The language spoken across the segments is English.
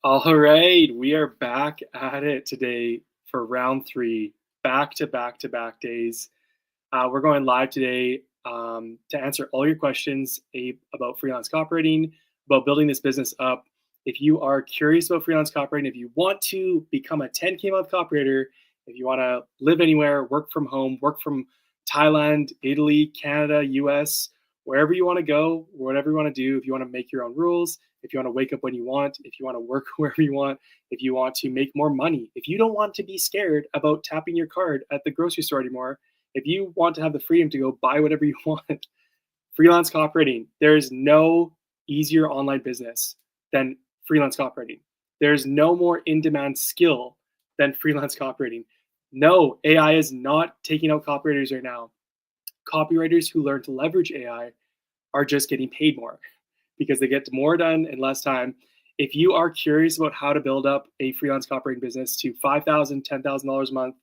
All right, we are back at it today for round three, back to back to back days. We're going live today to answer all your questions about freelance copywriting, about building this business up. If you are curious about freelance copywriting, if you want to become a 10K month copywriter, if you want to live anywhere, work from home, work from Thailand, Italy, Canada, US, wherever you want to go, whatever you want to do, if you want to make your own rules, if you want to wake up when you want, if you want to work wherever you want, if you want to make more money, if you don't want to be scared about tapping your card at the grocery store anymore, if you want to have the freedom to go buy whatever you want, freelance copywriting, there is no easier online business than freelance copywriting. There's no more in-demand skill than freelance copywriting. No, AI is not taking out copywriters right now. Copywriters who learn to leverage AI are just getting paid more because they get more done in less time. If you are curious about how to build up a freelance copywriting business to $5,000, $10,000 a month,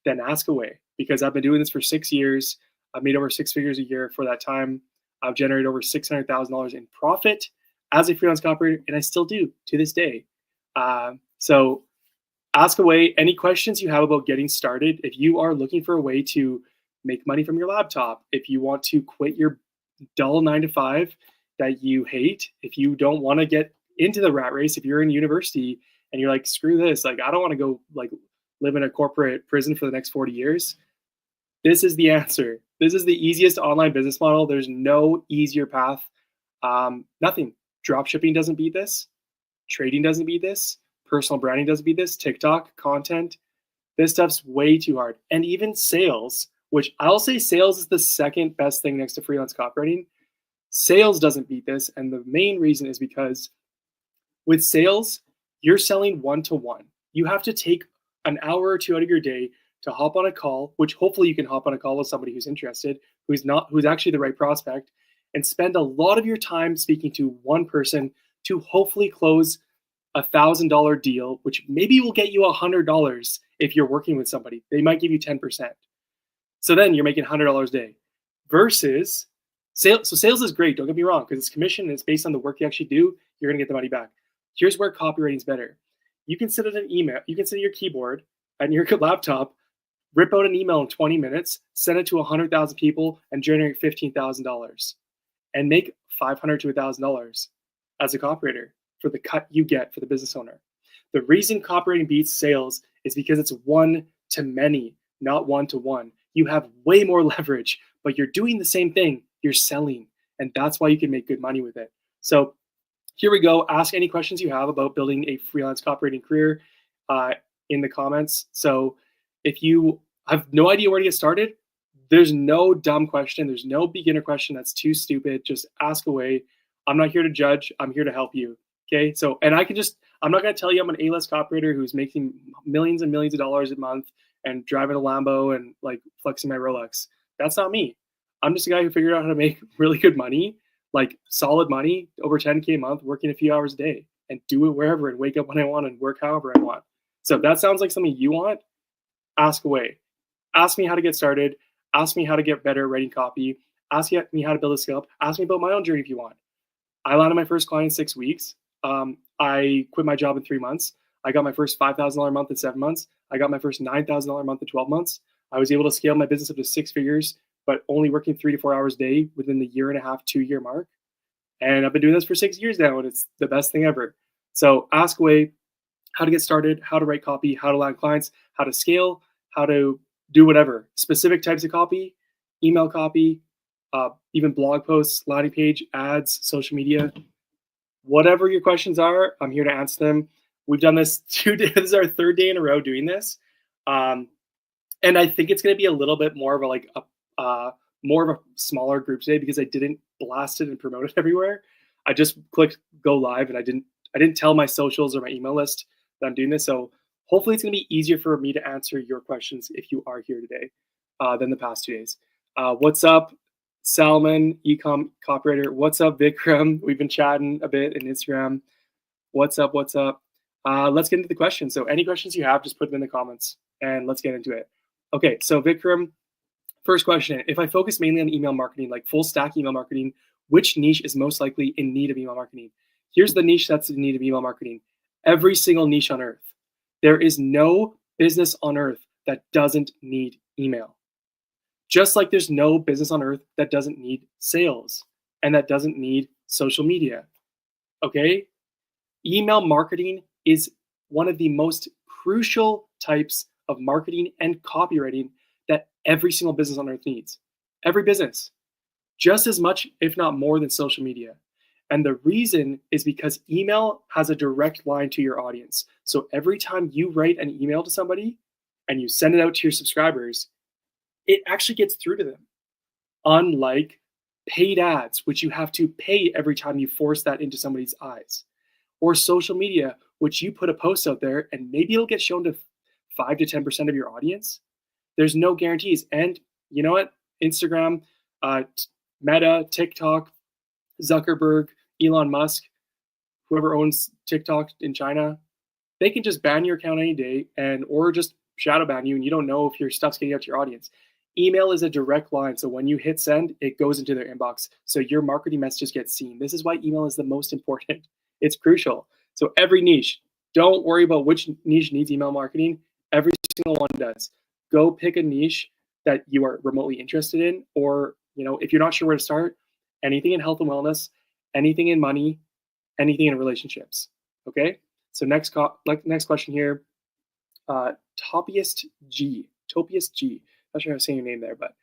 then ask away, because I've been doing this for 6 years. I've made over six figures a year for that time. I've generated over $600,000 in profit as a freelance copywriter, and I still do to this day. So ask away any questions you have about getting started. If you are looking for a way to make money from your laptop, if you want to quit your dull 9 to 5 that you hate, if you don't want to get into the rat race, if you're in university and you're like, screw this, like I don't want to go like live in a corporate prison for the next 40 years, this is the answer. This is the easiest online business model. There's no easier path. Nothing. Drop shipping doesn't beat this. Trading doesn't beat this. Personal branding doesn't beat this. TikTok content. This stuff's way too hard. And even sales, which I'll say sales is the second best thing next to freelance copywriting. Sales doesn't beat this. And the main reason is because with sales, you're selling one-to-one. You have to take an hour or two out of your day to hop on a call, which hopefully you can hop on a call with somebody who's interested, who's actually the right prospect, and spend a lot of your time speaking to one person to hopefully close $1,000 deal, which maybe will get you $100 if you're working with somebody. They might give you 10%. So then you're making $100 a day versus sales. So sales is great, don't get me wrong, because it's commission and it's based on the work you actually do. You're going to get the money back. Here's where copywriting is better. You can sit at an email, you can sit at your keyboard and your laptop, rip out an email in 20 minutes, send it to 100,000 people and generate $15,000 and make $500 to $1,000 as a copywriter for the cut you get for the business owner. The reason copywriting beats sales is because it's one to many, not one to one. You have way more leverage, but you're doing the same thing. You're selling, and that's why you can make good money with it. So here we go. Ask any questions you have about building a freelance copywriting career in the comments. So if you have no idea where to get started, there's no dumb question. There's no beginner question that's too stupid. Just ask away. I'm not here to judge. I'm here to help you. Okay. So, and I'm not going to tell you I'm an A-list copywriter who's making millions and millions of dollars a month and driving a Lambo and like flexing my Rolex. That's not me. I'm just a guy who figured out how to make really good money, like solid money, over 10K a month, working a few hours a day, and do it wherever and wake up when I want and work however I want. So if that sounds like something you want, ask away. Ask me how to get started. Ask me how to get better at writing copy. Ask me how to build a skill up. Ask me about my own journey if you want. I landed my first client in 6 weeks. I quit my job in 3 months. I got my first $5,000 a month in 7 months. I got my first $9,000 a month in 12 months. I was able to scale my business up to 6 figures, but only working 3 to 4 hours a day within the 1.5 to 2 year mark. And I've been doing this for 6 years now, and it's the best thing ever. So ask away how to get started, how to write copy, how to land clients, how to scale, how to do whatever. Specific types of copy, email copy, even blog posts, landing page, ads, social media. Whatever your questions are, I'm here to answer them. We've done this 2 days. This is our 3rd day in a row doing this. And I think it's going to be a little bit more of more of a smaller group today because I didn't blast it and promote it everywhere. I just clicked go live and I didn't tell my socials or my email list that I'm doing this. So hopefully it's going to be easier for me to answer your questions if you are here today than the past 2 days. What's up, Salman, Ecom Copywriter? What's up, Vikram? We've been chatting a bit in Instagram. What's up? What's up? Let's get into the questions. So any questions you have, just put them in the comments and let's get into it. Okay, so Vikram, first question. If I focus mainly on email marketing, like full stack email marketing, which niche is most likely in need of email marketing? Here's the niche that's in need of email marketing: Every single niche on earth. There is no business on earth that doesn't need email. Just like there's no business on earth that doesn't need sales and that doesn't need social media. Okay? Email marketing is one of the most crucial types of marketing and copywriting that every single business on earth needs. Every business. Just as much, if not more, than social media. And the reason is because email has a direct line to your audience. So every time you write an email to somebody and you send it out to your subscribers, it actually gets through to them. Unlike paid ads, which you have to pay every time you force that into somebody's eyes. Or social media, which you put a post out there and maybe it'll get shown to 5 to 10% of your audience. There's no guarantees. And you know what? Instagram, Meta, TikTok, Zuckerberg, Elon Musk, whoever owns TikTok in China, they can just ban your account any day or just shadow ban you, and you don't know if your stuff's getting out to your audience. Email is a direct line, so when you hit send, it goes into their inbox, so your marketing messages get seen. This is why email is the most important. It's crucial. So every niche, don't worry about which niche needs email marketing. Every single one does. Go pick a niche that you are remotely interested in, or if you're not sure where to start, anything in health and wellness, anything in money, anything in relationships. Okay. So next question here. Topiest G. Not sure how to say your name there, but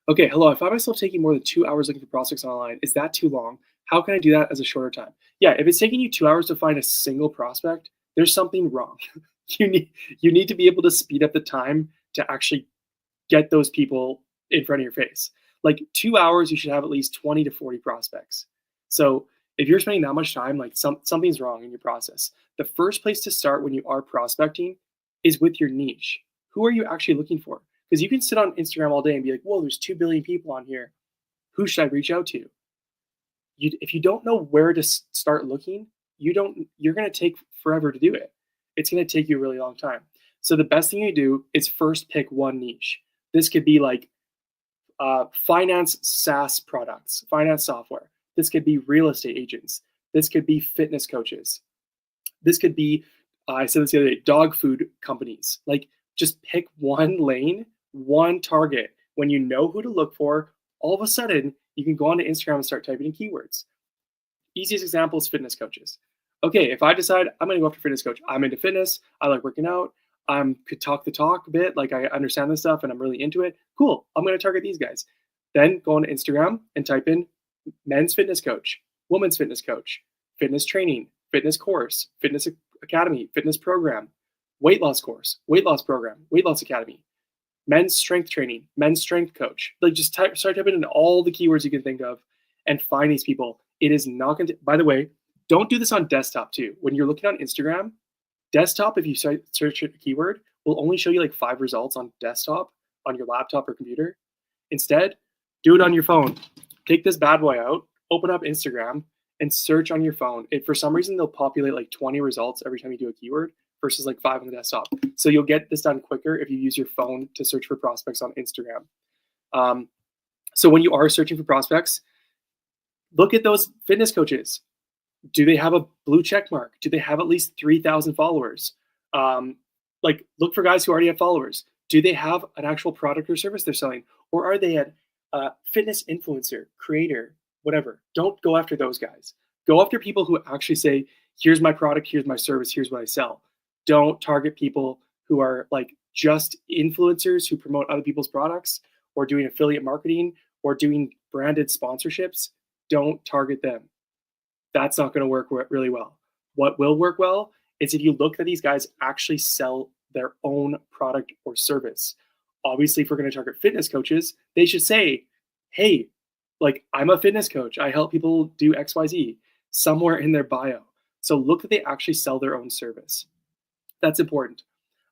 okay. Hello. I find myself taking more than 2 hours looking for prospects online. Is that too long? How can I do that as a shorter time? Yeah. If it's taking you 2 hours to find a single prospect, there's something wrong. You need to be able to speed up the time to actually get those people in front of your face. Like 2 hours, you should have at least 20 to 40 prospects. So if you're spending that much time, like something's wrong in your process. The first place to start when you are prospecting is with your niche. Who are you actually looking for? Because you can sit on Instagram all day and be like, whoa, there's 2 billion people on here. Who should I reach out to? If you don't know where to start looking, you're going to take forever to do it. It's going to take you a really long time. So the best thing you do is first pick one niche. This could be like finance SaaS products, finance software. This could be real estate agents. This could be fitness coaches. This could be, I said this the other day, dog food companies. Like just pick one lane, one target. When you know who to look for, all of a sudden you can go onto Instagram and start typing in keywords. Easiest example is fitness coaches. Okay, if I decide I'm going to go after fitness coach, I'm into fitness, I like working out, could talk the talk a bit, like I understand this stuff and I'm really into it. Cool, I'm going to target these guys. Then go on Instagram and type in men's fitness coach, women's fitness coach, fitness training, fitness course, fitness academy, fitness program, weight loss course, weight loss program, weight loss academy, men's strength training, men's strength coach. Like just start typing in all the keywords you can think of and find these people. It is not going to, by the way, don't do this on desktop too. When you're looking on Instagram, desktop, if you search a keyword, will only show you like 5 results on desktop, on your laptop or computer. Instead, do it on your phone. Take this bad boy out, open up Instagram, and search on your phone. For some reason, they'll populate like 20 results every time you do a keyword versus like 5 on the desktop. So you'll get this done quicker if you use your phone to search for prospects on Instagram. So when you are searching for prospects, look at those fitness coaches. Do they have a blue check mark? Do they have at least 3,000 followers? Look for guys who already have followers. Do they have an actual product or service they're selling? Or are they a fitness influencer, creator, whatever? Don't go after those guys. Go after people who actually say, here's my product, here's my service, here's what I sell. Don't target people who are like just influencers who promote other people's products or doing affiliate marketing or doing branded sponsorships. Don't target them. That's not going to work really well. What will work well is if you look at these guys actually sell their own product or service. Obviously, if we're going to target fitness coaches, they should say, hey, like I'm a fitness coach. I help people do XYZ somewhere in their bio. So look that they actually sell their own service. That's important.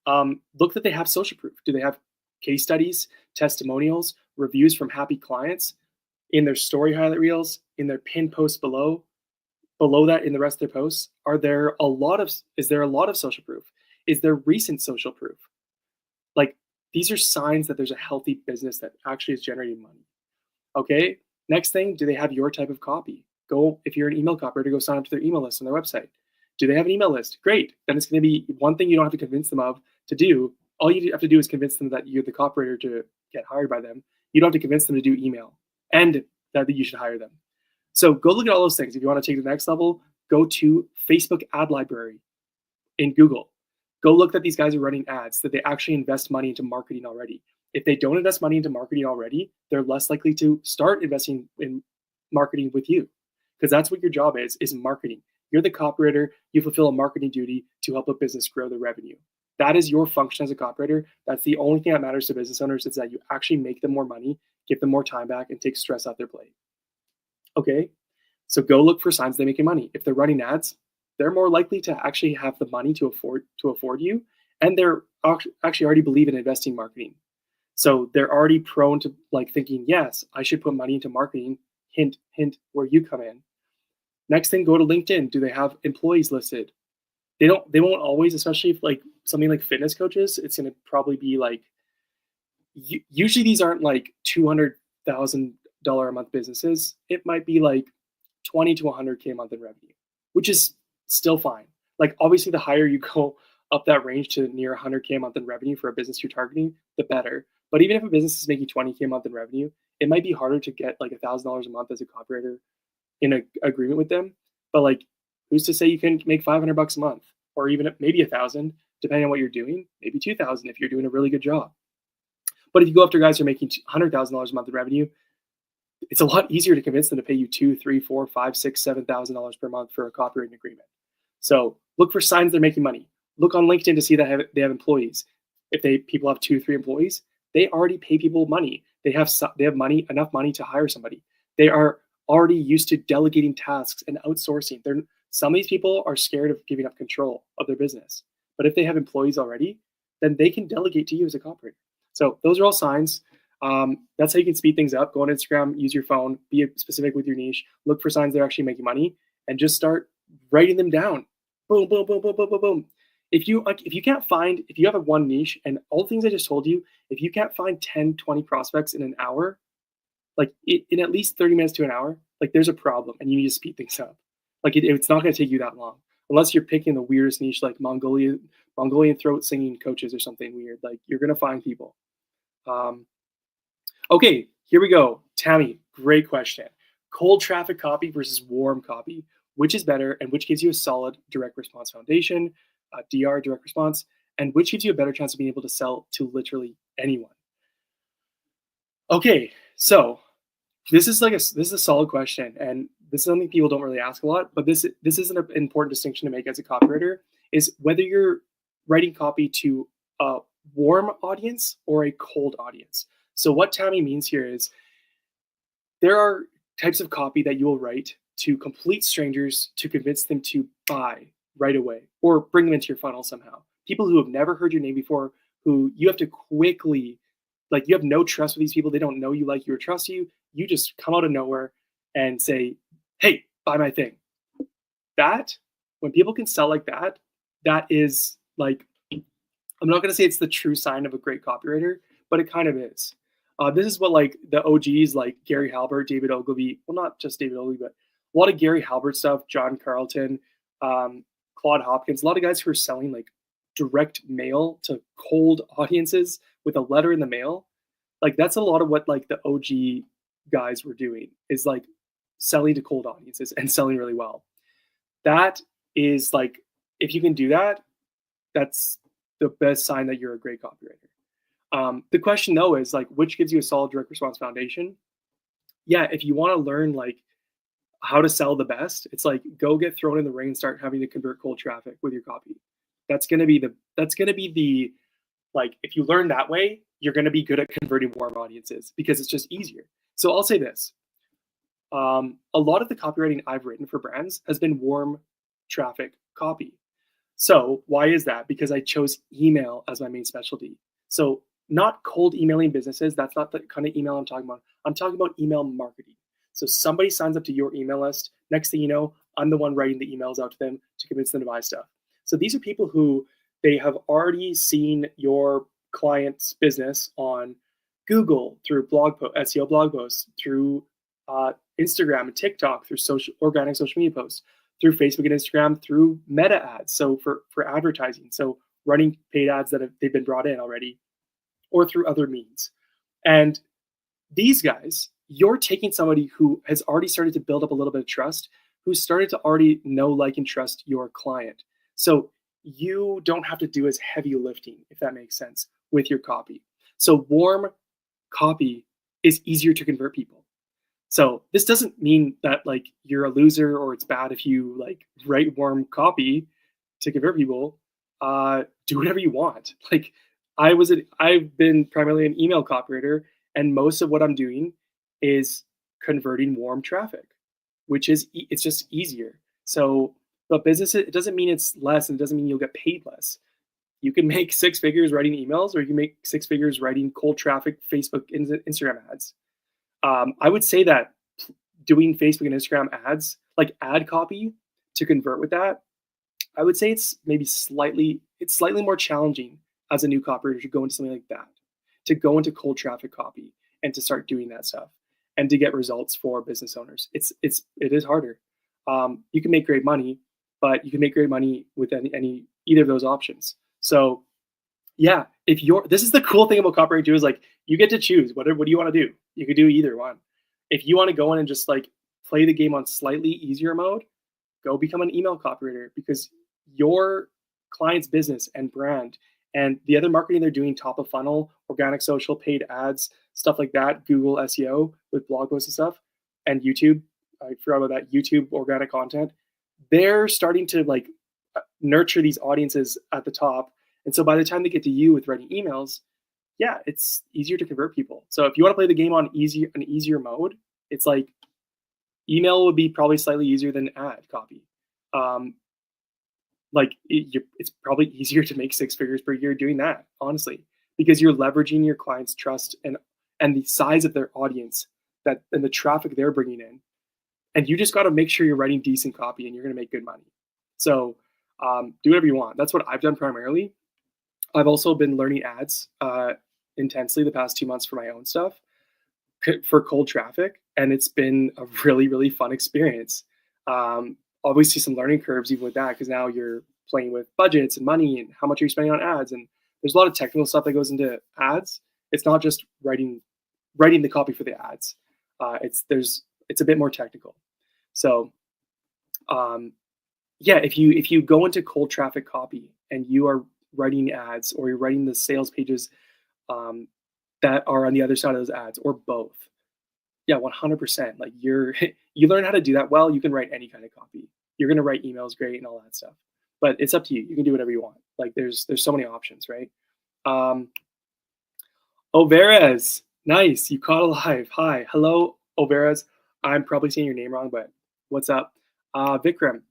Look that they have social proof. Do they have case studies, testimonials, reviews from happy clients in their story highlight reels, in their pinned posts below that in the rest of their posts? Is there a lot of social proof? Is there recent social proof? Like these are signs that there's a healthy business that actually is generating money. Okay. Next thing, do they have your type of copy? If you're an email copywriter, go sign up to their email list on their website. Do they have an email list? Great. Then it's going to be one thing you don't have to convince them of to do. All you have to do is convince them that you're the copywriter to get hired by them. You don't have to convince them to do email and that you should hire them. So go look at all those things. If you want to take it to the next level, go to Facebook ad library in Google. Go look that these guys are running ads, that they actually invest money into marketing already. If they don't invest money into marketing already, they're less likely to start investing in marketing with you, because that's what your job is marketing. You're the copywriter. You fulfill a marketing duty to help a business grow the revenue. That is your function as a copywriter. That's the only thing that matters to business owners, is that you actually make them more money, give them more time back, and take stress off their plate. Okay, so go look for signs they're making money. If they're running ads, they're more likely to actually have the money to afford you, and they're actually already believe in investing in marketing. So they're already prone to like thinking, yes, I should put money into marketing. Hint, hint, where you come in. Next thing, go to LinkedIn. Do they have employees listed? They won't always, especially if like something like fitness coaches, it's going to probably be like, usually these aren't like $200,000 a month businesses. It might be like 20 to 100K a month in revenue, which is still fine. Like obviously the higher you go up that range to near 100K a month in revenue for a business you're targeting, the better. But even if a business is making 20K a month in revenue, it might be harder to get like $1,000 a month as a copywriter in an agreement with them. But like, who's to say you can make $500 a month, or even maybe 1,000, depending on what you're doing, maybe 2,000 if you're doing a really good job. But if you go after guys who are making $100,000 a month in revenue, it's a lot easier to convince them to pay you $2,000, $3,000, $4,000, $5,000, $6,000, $7,000 per month for a copywriting agreement. So look for signs they're making money. Look on LinkedIn to see that they have employees. If people have 2, 3 employees, they already pay people money. They have money, enough money to hire somebody. They are already used to delegating tasks and outsourcing. Some of these people are scared of giving up control of their business. But if they have employees already, then they can delegate to you as a copywriter. So those are all signs. That's how you can speed things up. Go on Instagram, use your phone, be specific with your niche, look for signs they're actually making money, and just start writing them down. Boom, boom, boom, boom, boom, boom, boom. If you have one niche and all the things I just told you, if you can't find 10, 20 prospects in an hour, like in at least 30 minutes to an hour, like there's a problem and you need to speed things up. Like it's not going to take you that long, unless you're picking the weirdest niche, like Mongolian throat singing coaches or something weird. Like you're going to find people. Okay, here we go. Tammy, great question. Cold traffic copy versus warm copy. Which is better, and which gives you a solid direct response foundation, DR, direct response, and which gives you a better chance of being able to sell to literally anyone? Okay, so this is a solid question, and this is something people don't really ask a lot, but this is an important distinction to make as a copywriter, is whether you're writing copy to a warm audience or a cold audience. So what Tammy means here is there are types of copy that you will write to complete strangers to convince them to buy right away or bring them into your funnel somehow. People who have never heard your name before, who you have to quickly, like you have no trust with these people. They don't know you, like you, or trust you. You just come out of nowhere and say, hey, buy my thing. That, when people can sell like that, that is like, I'm not going to say it's the true sign of a great copywriter, but it kind of is. This is what like the OGs like Gary Halbert, David Ogilvy, well, not just David Ogilvy, but a lot of Gary Halbert stuff, John Carlton, Claude Hopkins, a lot of guys who are selling like direct mail to cold audiences with a letter in the mail. Like that's a lot of what like the OG guys were doing, is like selling to cold audiences and selling really well. That is like, if you can do that, that's the best sign that you're a great copywriter. The question though is like, which gives you a solid direct response foundation? Yeah, if you want to learn like how to sell the best, it's like go get thrown in the ring and start having to convert cold traffic with your copy. That's gonna be the like, if you learn that way, you're gonna be good at converting warm audiences because it's just easier. So I'll say this. A lot of the copywriting I've written for brands has been warm traffic copy. So why is that? Because I chose email as my main specialty. So not cold emailing businesses. That's not the kind of email I'm talking about. I'm talking about email marketing. So somebody signs up to your email list. Next thing you know, I'm the one writing the emails out to them to convince them to buy stuff. So these are people who they have already seen your client's business on Google through SEO blog posts, through Instagram and TikTok, through organic social media posts, through Facebook and Instagram, through meta ads, so for advertising, so running paid ads that they've been brought in already, or through other means. And these guys, you're taking somebody who has already started to build up a little bit of trust, who's started to already know, like, and trust your client. So you don't have to do as heavy lifting, if that makes sense, with your copy. So warm copy is easier to convert people. So this doesn't mean that like you're a loser or it's bad if you like write warm copy to convert people. Do whatever you want. Like I've been primarily an email copywriter, and most of what I'm doing is converting warm traffic, which is it's just easier. So, but business, it doesn't mean it's less, and it doesn't mean you'll get paid less. You can make six figures writing emails, or you can make six figures writing cold traffic Facebook and Instagram ads. I would say that doing Facebook and Instagram ads, like ad copy to convert with that, I would say it's slightly more challenging as a new copywriter to go into something like that, to go into cold traffic copy and to start doing that stuff and to get results for business owners. It is harder. You can make great money, but you can make great money with any either of those options. So yeah, this is the cool thing about copywriting too, is like you get to choose what do you want to do. You could do either one. If you want to go in and just like play the game on slightly easier mode, go become an email copywriter, because your client's business and brand and the other marketing they're doing, top of funnel, organic social, paid ads, stuff like that, Google SEO with blog posts and stuff, and YouTube. I forgot about that. YouTube organic content. They're starting to like nurture these audiences at the top. And so by the time they get to you with writing emails, yeah, it's easier to convert people. So if you want to play the game on an easier mode, it's like email would be probably slightly easier than ad copy. It's probably easier to make six figures per year doing that, honestly, because you're leveraging your clients' trust and the size of their audience and the traffic they're bringing in. And you just got to make sure you're writing decent copy and you're going to make good money. So do whatever you want. That's what I've done primarily. I've also been learning ads intensely the past 2 months for my own stuff for cold traffic. And it's been a really, really fun experience. Obviously some learning curves even with that, because now you're playing with budgets and money and how much are you spending on ads. And there's a lot of technical stuff that goes into ads. It's not just writing the copy for the ads. It's a bit more technical. So yeah, if you go into cold traffic copy and you are writing ads, or you're writing the sales pages that are on the other side of those ads, or both, yeah, 100%. Like you learn how to do that well, you can write any kind of copy. You're gonna write emails great and all that stuff. But it's up to you. You can do whatever you want. Like there's so many options, right? Overez, nice. You caught alive. Hi, hello, Overez. I'm probably saying your name wrong, but what's up? Vikram.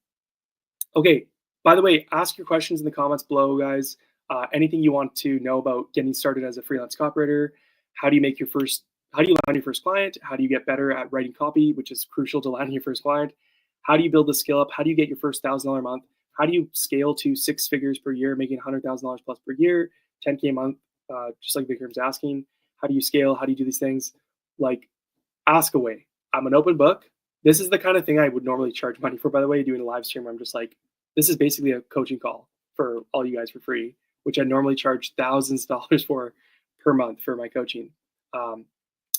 Okay, by the way, ask your questions in the comments below, guys. Anything you want to know about getting started as a freelance copywriter. How do you land your first client? How do you get better at writing copy, which is crucial to landing your first client? How do you build the skill up? How do you get your first $1,000 a month? How do you scale to six figures per year, making $100,000 plus per year, 10K a month, just like Vikram's asking? How do you scale? How do you do these things? Like, ask away. I'm an open book. This is the kind of thing I would normally charge money for, by the way, doing a live stream where I'm just like, this is basically a coaching call for all you guys for free, which I normally charge thousands of dollars for per month for my coaching.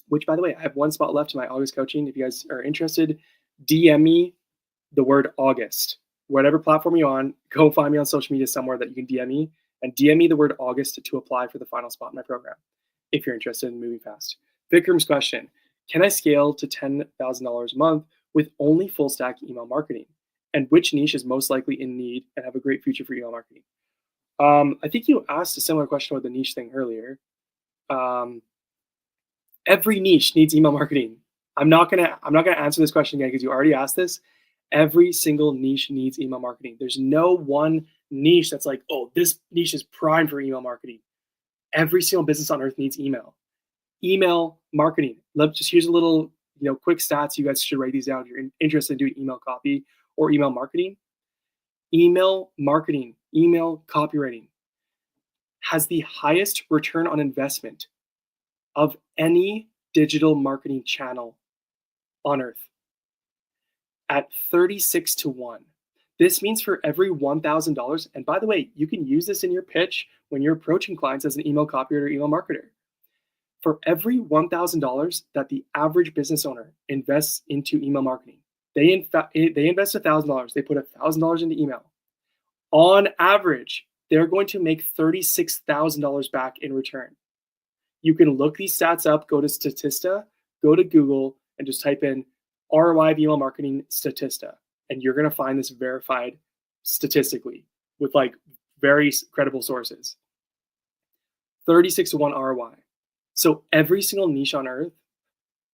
Which, by the way, I have one spot left in my August coaching. If you guys are interested, DM me the word August. Whatever platform you're on, go find me on social media somewhere that you can DM me, and DM me the word August to apply for the final spot in my program if you're interested in moving fast. Vikram's question: can I scale to $10,000 a month with only full stack email marketing? And which niche is most likely in need and have a great future for email marketing? I think you asked a similar question about the niche thing earlier. Every niche needs email marketing. I'm not gonna answer this question again because you already asked this. Every single niche needs email marketing. There's no one niche that's like, oh, this niche is prime for email marketing. Every single business on earth needs email. Email marketing. Here's a little, quick stats. You guys should write these down if you're interested in doing email copy or email marketing. Email marketing, email copywriting has the highest return on investment of any digital marketing channel on earth at 36 to 1. This means for every $1,000, and by the way, you can use this in your pitch when you're approaching clients as an email copywriter, email marketer. For every $1,000 that the average business owner invests into email marketing, they invest $1,000. They put $1,000 into email. On average, they're going to make $36,000 back in return. You can look these stats up, go to Statista, go to Google, and just type in ROI of email marketing Statista. And you're going to find this verified statistically with like very credible sources. 36-to-1 ROI. So every single niche on earth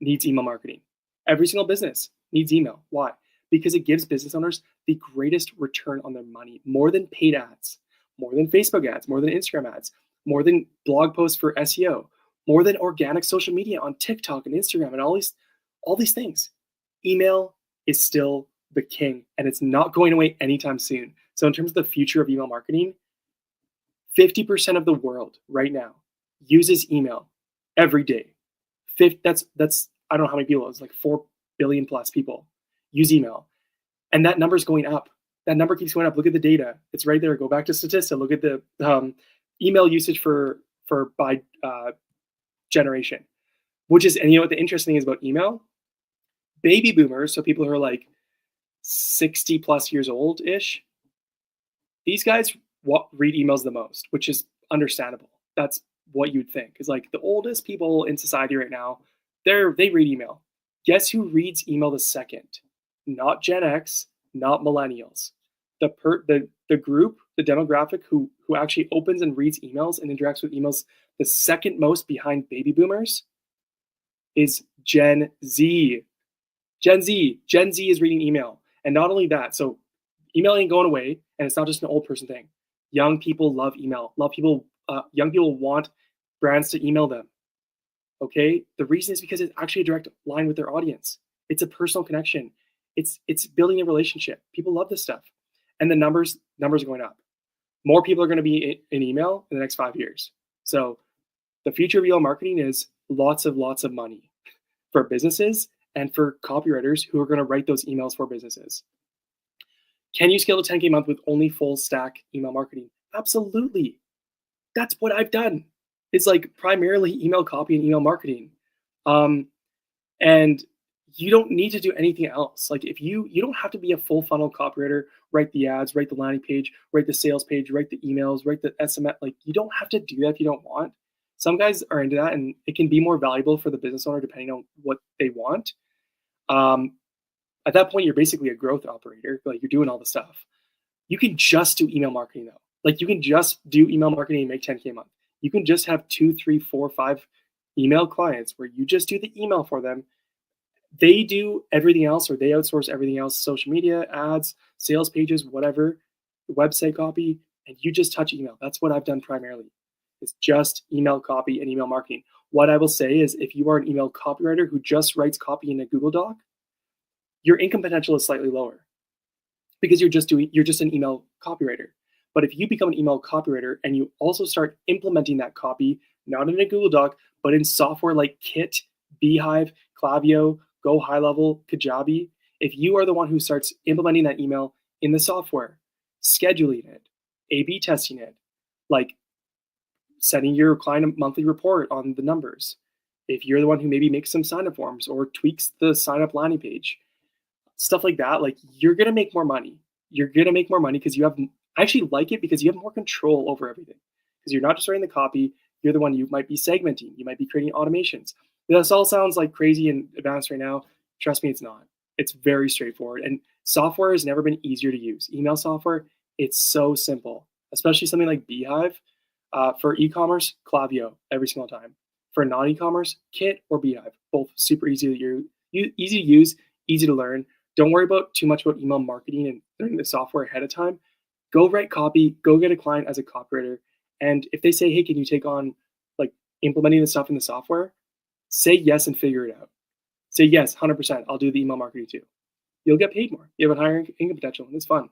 needs email marketing. Every single business needs email. Why? Because it gives business owners the greatest return on their money, more than paid ads, more than Facebook ads, more than Instagram ads, more than blog posts for SEO, more than organic social media on TikTok and Instagram and all these things. Email is still the king, and it's not going away anytime soon. So in terms of the future of email marketing, 50% of the world right now uses email every day. That's I don't know how many people, it's like 4 billion plus people use email. And that number is going up. That number keeps going up. Look at the data. It's right there. Go back to Statista. Look at the email usage by generation, and you know what the interesting thing is about email? Baby boomers, so people who are like 60 plus years old ish, these guys read emails the most, which is understandable. That's what you'd think is like the oldest people in society right now, they read email. Guess who reads email the second? Not Gen X, not millennials. The group, the demographic who actually opens and reads emails and interacts with emails the second most behind baby boomers is Gen Z. Gen Z is reading email. And not only that, so email ain't going away, and it's not just an old person thing. Young people love email. Young people want brands to email them. Okay? The reason is because it's actually a direct line with their audience. It's a personal connection. It's building a relationship. People love this stuff. And the numbers are going up. More people are going to be in email in the next 5 years. So the future of email marketing is lots of money for businesses and for copywriters who are going to write those emails for businesses. Can you scale to 10K a month with only full stack email marketing? Absolutely. That's what I've done. It's like primarily email copy and email marketing. And you don't need to do anything else. Like if you don't have to be a full funnel copywriter, write the ads, write the landing page, write the sales page, write the emails, write the SMS. Like you don't have to do that if you don't want. Some guys are into that, and it can be more valuable for the business owner depending on what they want. At that point, you're basically a growth operator. Like you're doing all the stuff. You can just do email marketing though. Like you can just do email marketing and make 10K a month. You can just have 2, 3, 4, 5 email clients where you just do the email for them. They do everything else, or they outsource everything else, social media, ads, sales pages, whatever, website copy, and you just touch email. That's what I've done primarily. It's just email copy and email marketing. What I will say is if you are an email copywriter who just writes copy in a Google Doc, your income potential is slightly lower because you're just an email copywriter. But if you become an email copywriter and you also start implementing that copy, not in a Google Doc, but in software like Kit, Beehive, Klaviyo, Go High Level, Kajabi, if you are the one who starts implementing that email in the software, scheduling it, A/B testing it, like sending your client a monthly report on the numbers, if you're the one who maybe makes some sign-up forms or tweaks the sign-up landing page, stuff like that, like you're going to make more money. You're going to make more money because I actually like it because you have more control over everything. Because you're not just writing the copy, you're the one you might be segmenting, you might be creating automations. This all sounds like crazy and advanced right now. Trust me, it's not. It's very straightforward. And software has never been easier to use. Email software, it's so simple, especially something like Beehive. For e-commerce, Klaviyo every single time. For non-e-commerce, Kit or Beehive, both super easy to use, easy to learn. Don't worry too much about email marketing and learning the software ahead of time. Go write copy, go get a client as a copywriter. And if they say, hey, can you take on like implementing the stuff in the software? Say yes and figure it out. Say yes, 100%. I'll do the email marketing too. You'll get paid more. You have a higher income potential, and it's fun.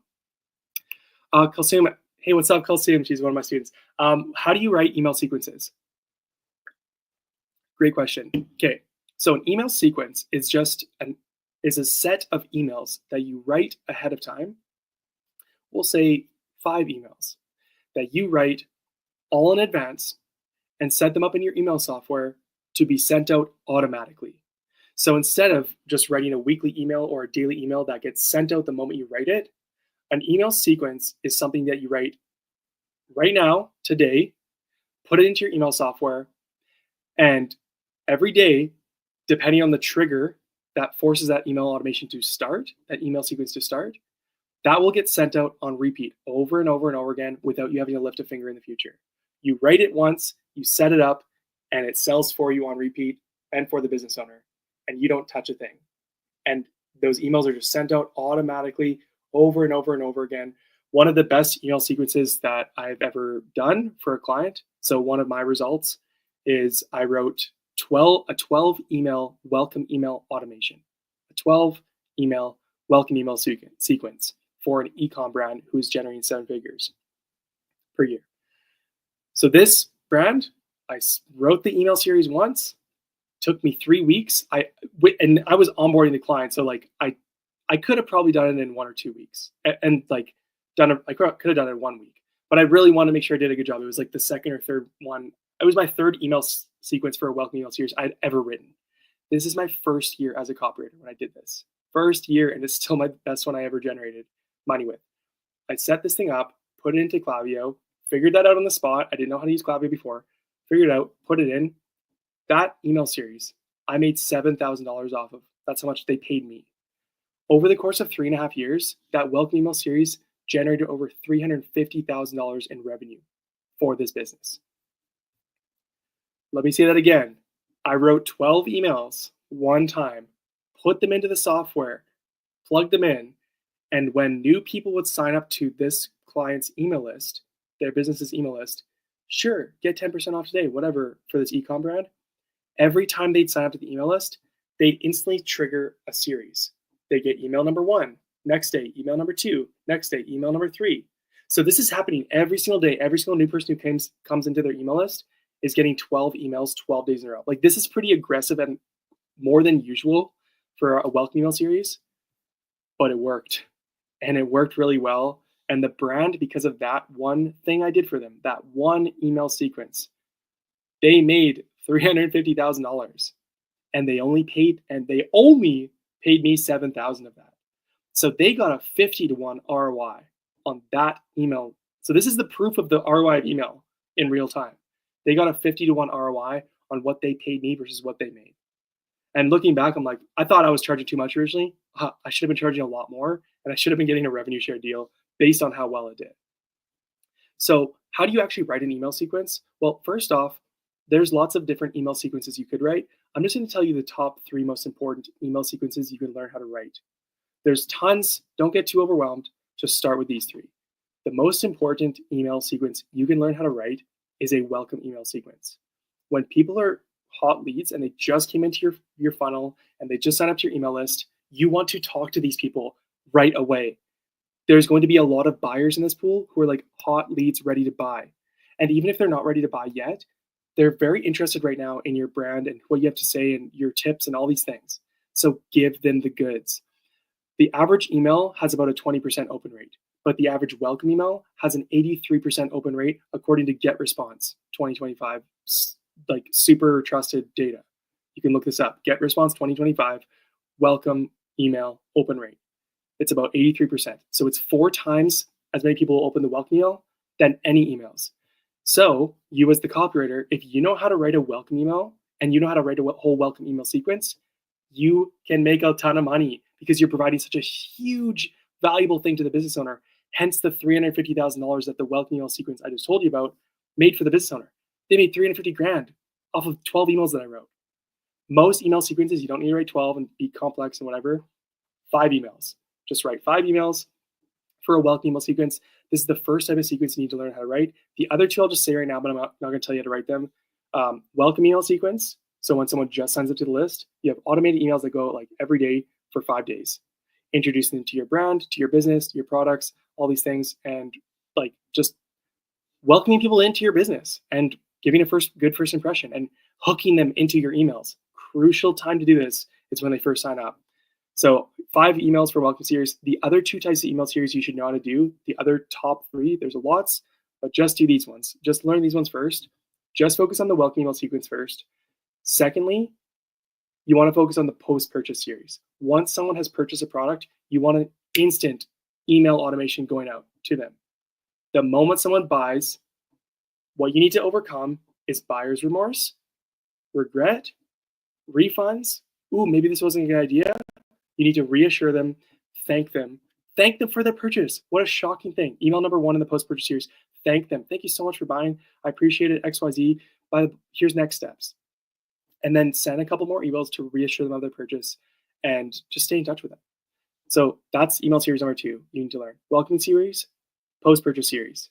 Kalsum, hey, what's up, Kalsum? She's one of my students. How do you write email sequences? Great question. Okay, so an email sequence is is a set of emails that you write ahead of time we'll say 5 emails that you write all in advance and set them up in your email software to be sent out automatically. So instead of just writing a weekly email or a daily email that gets sent out the moment you write it, an email sequence is something that you write right now, today, put it into your email software, and every day, depending on the trigger that forces that email automation to start, that email sequence to start, that will get sent out on repeat over and over and over again without you having to lift a finger in the future. You write it once, you set it up, and it sells for you on repeat and for the business owner, and you don't touch a thing. And those emails are just sent out automatically over and over and over again. One of the best email sequences that I've ever done for a client. So one of my results is I wrote a 12 email welcome email automation, a 12 email welcome email sequence for an e-com brand who's generating 7 figures per year. So this brand, I wrote the email series once, took me 3 weeks. I was onboarding the client, so like I could have probably done it in 1 or 2 weeks, and like I could have done it in 1 week. But I really wanted to make sure I did a good job. It was like the second or third one. It was my third email sequence for a welcome email series I'd ever written. This is my first year as a copywriter when I did this. First year, and it's still my best one I ever generated money with. I set this thing up, put it into Klaviyo, figured that out on the spot. I didn't know how to use Klaviyo before. Figured it out, put it in. That email series, I made $7,000 off of. That's how much they paid me. Over the course of 3.5 years, that welcome email series generated over $350,000 in revenue for this business. Let me say that again. I wrote 12 emails one time, put them into the software, plugged them in, and when new people would sign up to this client's email list, their business's email list, sure, get 10% off today, whatever, for this e-com brand. Every time they'd sign up to the email list, they'd instantly trigger a series. They get email number 1, next day, email number 2, next day, email number 3. So this is happening every single day. Every single new person who comes into their email list is getting 12 emails 12 days in a row. Like, this is pretty aggressive and more than usual for a welcome email series, but it worked. And it worked really well. And the brand, because of that one thing I did for them, that one email sequence, they made $350,000, and they only paid me 7,000 of that. So they got a 50-to-1 ROI on that email. So this is the proof of the ROI of email in real time. They got a 50-to-1 ROI on what they paid me versus what they made. And looking back, I'm like, I thought I was charging too much originally. I should have been charging a lot more, and I should have been getting a revenue share deal based on how well it did. So how do you actually write an email sequence? Well, first off, there's lots of different email sequences you could write. I'm just going to tell you the top 3 most important email sequences you can learn how to write. There's tons. Don't get too overwhelmed. Just start with these 3. The most important email sequence you can learn how to write is a welcome email sequence. When people are hot leads and they just came into your funnel and they just signed up to your email list, you want to talk to these people right away. There's going to be a lot of buyers in this pool who are like hot leads ready to buy. And even if they're not ready to buy yet, they're very interested right now in your brand and what you have to say and your tips and all these things. So give them the goods. The average email has about a 20% open rate, but the average welcome email has an 83% open rate according to Get Response 2025, like super trusted data. You can look this up. Get Response 2025, welcome email open rate. It's about 83%. So it's 4 times as many people open the welcome email than any emails. So you as the copywriter, if you know how to write a welcome email and you know how to write a whole welcome email sequence, you can make a ton of money because you're providing such a huge, valuable thing to the business owner. Hence the $350,000 that the welcome email sequence I just told you about made for the business owner. They made $350,000 off of 12 emails that I wrote. Most email sequences, you don't need to write 12 and be complex and whatever. 5 emails. Just write 5 emails for a welcome email sequence. This is the first type of sequence you need to learn how to write. The other 2 I'll just say right now, but I'm not going to tell you how to write them. Welcome email sequence. So when someone just signs up to the list, you have automated emails that go like every day for 5 days, introducing them to your brand, to your business, to your products, all these things, and like just welcoming people into your business and giving a good first impression and hooking them into your emails. Crucial time to do this is when they first sign up. So 5 emails for welcome series. The other 2 types of email series you should know how to do, the other top 3, there's lots, but just do these ones. Just learn these ones first. Just focus on the welcome email sequence first. Secondly, you want to focus on the post-purchase series. Once someone has purchased a product, you want an instant email automation going out to them. The moment someone buys, what you need to overcome is buyer's remorse, regret, refunds. Ooh, maybe this wasn't a good idea. You need to reassure them, thank them for their purchase. What a shocking thing. Email number 1 in the post-purchase series. Thank them. Thank you so much for buying. I appreciate it, XYZ. Here's next steps. And then send a couple more emails to reassure them of their purchase and just stay in touch with them. So that's email series number 2 you need to learn. Welcoming series, post-purchase series.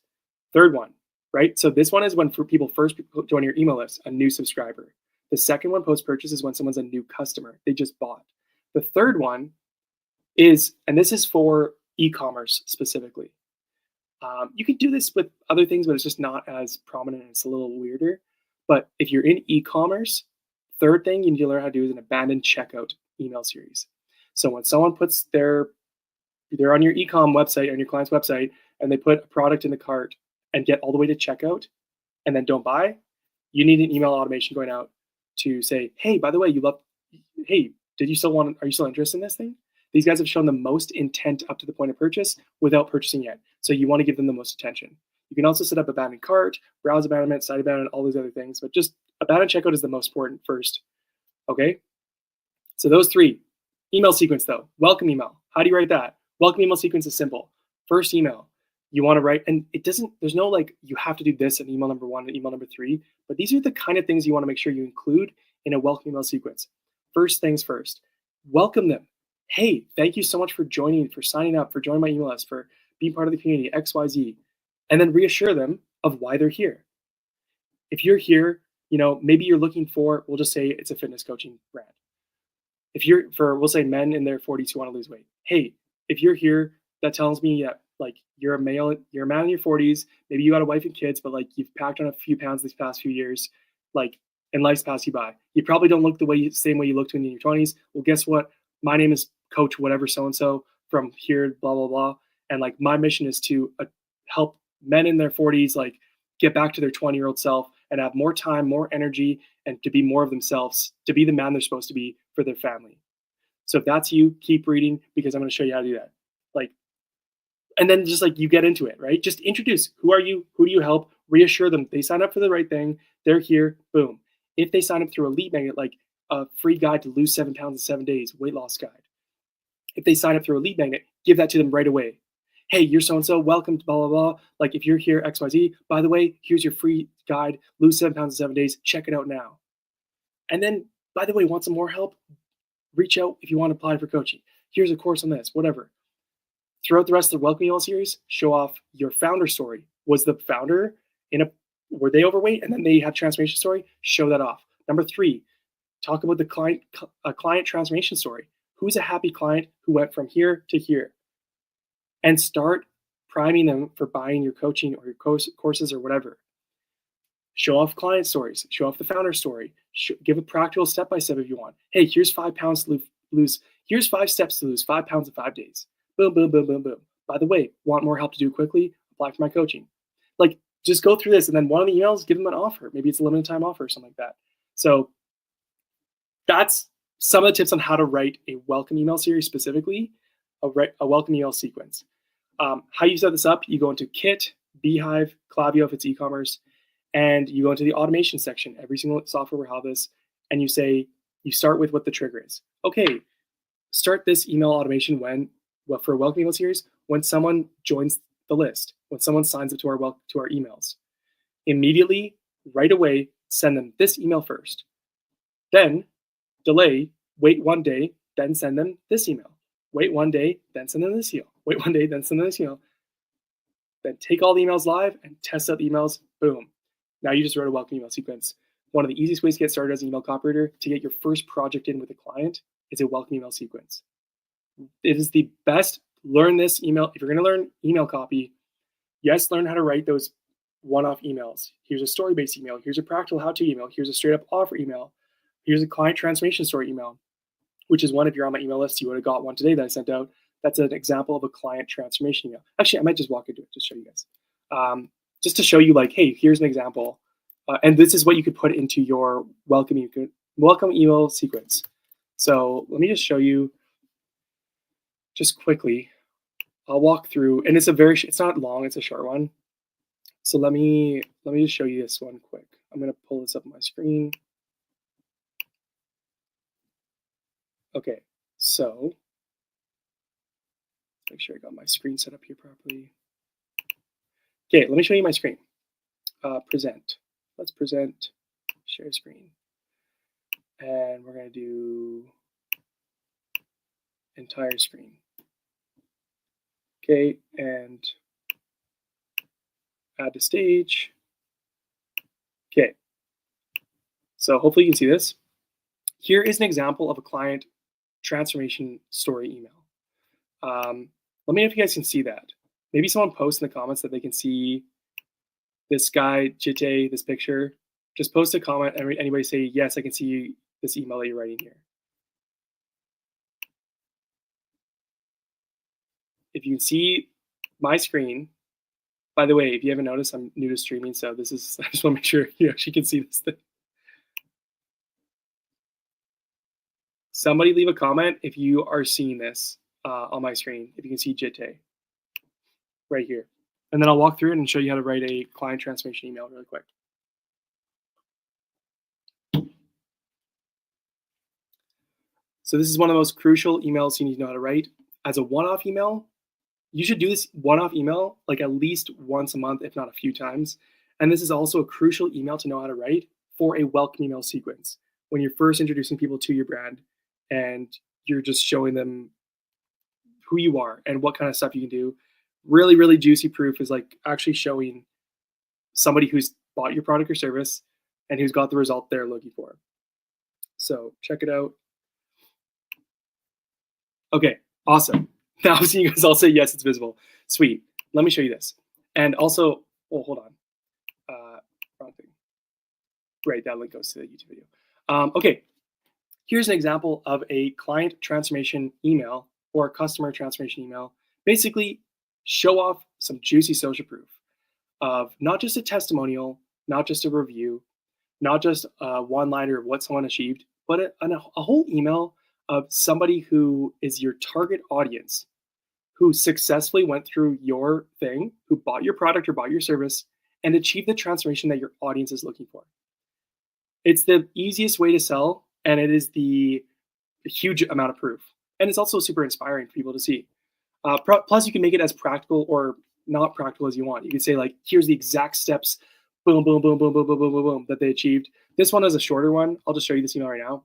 Third one, right? So this one is when people first join your email list, a new subscriber. The second one, post-purchase, is when someone's a new customer. They just bought. The third one is, and this is for e-commerce specifically. You could do this with other things, but it's just not as prominent and it's a little weirder. But if you're in e-commerce, third thing you need to learn how to do is an abandoned checkout email series. So when someone puts they're on your e-com website, on your client's website, and they put a product in the cart and get all the way to checkout and then don't buy, you need an email automation going out to say, hey, by the way, are you still interested in this thing? These guys have shown the most intent up to the point of purchase without purchasing yet. So you want to give them the most attention. You can also set up abandoned cart, browse abandonment, site abandonment, all these other things, but just abandoned checkout is the most important first. Okay? So those 3. Email sequence though, welcome email. How do you write that? Welcome email sequence is simple. First email, you want to write, and there's no like, you have to do this in email number 1 and email number 3, but these are the kind of things you want to make sure you include in a welcome email sequence. First things first, welcome them. Hey, thank you so much for joining, for signing up, for joining my email list, for being part of the community, XYZ. And then reassure them of why they're here. If you're here, maybe you're looking for, we'll just say it's a fitness coaching brand. If you're we'll say men in their 40s who want to lose weight. Hey, if you're here, that tells me that like you're a man in your 40s, maybe you got a wife and kids, but like you've packed on a few pounds these past few years, like, and life's passed you by. You probably don't look same way you looked when you're in your 20s. Well, guess what? My name is Coach whatever so-and-so from here, blah, blah, blah. And like my mission is to help men in their 40s like get back to their 20-year-old self and have more time, more energy, and to be more of themselves, to be the man they're supposed to be for their family. So if that's you, keep reading because I'm going to show you how to do that. And then just like you get into it, right? Just introduce, who are you? Who do you help? Reassure them they sign up for the right thing. They're here, boom. If they sign up through a lead magnet, like a free guide to lose 7 pounds in 7 days, weight loss guide. If they sign up through a lead magnet, give that to them right away. Hey, you're so-and-so, welcome to blah, blah, blah. Like if you're here, XYZ, by the way, here's your free guide, lose 7 pounds in 7 days, check it out now. And then, by the way, want some more help? Reach out if you want to apply for coaching. Here's a course on this, whatever. Throughout the rest of the welcome email series, show off your founder story. Was the founder were they overweight and then they had transformation story? Show that off. Number 3, talk about the client transformation story. Who's a happy client who went from here to here? And start priming them for buying your coaching or your courses or whatever. Show off client stories. Show off the founder story. Give a practical step-by-step if you want. Hey, here's 5 pounds to lose. Here's 5 steps to lose 5 pounds in 5 days. Boom, boom, boom, boom, boom. By the way, want more help to do it quickly? Apply for my coaching. Like, just go through this, and then one of the emails, give them an offer. Maybe it's a limited time offer or something like that. So that's some of the tips on how to write a welcome email series specifically, a welcome email sequence. How you set this up, you go into Kit, Beehive, Klaviyo if it's e-commerce, and you go into the automation section. Every single software will have this, and you start with what the trigger is. Okay, start this email automation for a welcome email series when someone joins the list, when someone signs up to our emails. Immediately, right away, send them this email first. Then delay, wait 1 day, then send them this email. Wait 1 day, then send them this email. Wait 1 day, then send them this email. Then take all the emails live and test out the emails. Boom. Now you just wrote a welcome email sequence. One of the easiest ways to get started as an email copywriter to get your first project in with a client is a welcome email sequence. It is the best. Learn this email. If you're going to learn email copy, yes, learn how to write those one-off emails. Here's a story-based email. Here's a practical how-to email. Here's a straight-up offer email. Here's a client transformation story email. which is one, if you're on my email list, you would have got one today that I sent out. That's an example of a client transformation email. Actually, I might just walk into it to show you guys. Just to show you like, hey, here's an example. And this is what you could put into your welcome email sequence. So let me just show you just quickly. I'll walk through, and it's not long, it's a short one. So let me just show you this one quick. I'm gonna pull this up on my screen. Okay, so make sure I got my screen set up here properly. Okay, let me show you my screen. Present. Let's present, share screen. And we're gonna do entire screen. Okay, and add to stage. Okay, so hopefully you can see this. Here is an example of a client transformation story email. Let me know if you guys can see that. Maybe someone post in the comments that they can see this guy, Jite, this picture. Just post a comment and anybody say, yes, I can see this email that you're writing here. If you can see my screen, by the way, if you haven't noticed, I'm new to streaming, so I just want to make sure you actually can see this thing. Somebody leave a comment if you are seeing this on my screen, if you can see Jite right here. And then I'll walk through it and show you how to write a client transformation email really quick. So this is one of the most crucial emails you need to know how to write. As a one-off email, you should do this one-off email like at least once a month, if not a few times. And this is also a crucial email to know how to write for a welcome email sequence. When you're first introducing people to your brand and you're just showing them who you are and what kind of stuff you can do. Really, really juicy proof is like actually showing somebody who's bought your product or service and who's got the result they're looking for. So check it out. Okay, awesome. Now I'm seeing you guys all say, yes, it's visible. Sweet. Let me show you this. And also, oh, hold on. Wrong thing. Right, that link goes to the YouTube video. Okay, here's an example of a client transformation email or a customer transformation email. Basically, show off some juicy social proof of not just a testimonial, not just a review, not just a one-liner of what someone achieved, but a whole email of somebody who is your target audience, who successfully went through your thing, who bought your product or bought your service, and achieved the transformation that your audience is looking for. It's the easiest way to sell, and it is the huge amount of proof. And it's also super inspiring for people to see. Plus, you can make it as practical or not practical as you want. You can say, like, here's the exact steps, boom, boom, boom, boom, boom, boom, boom, boom, boom, that they achieved. This one is a shorter one. I'll just show you this email right now.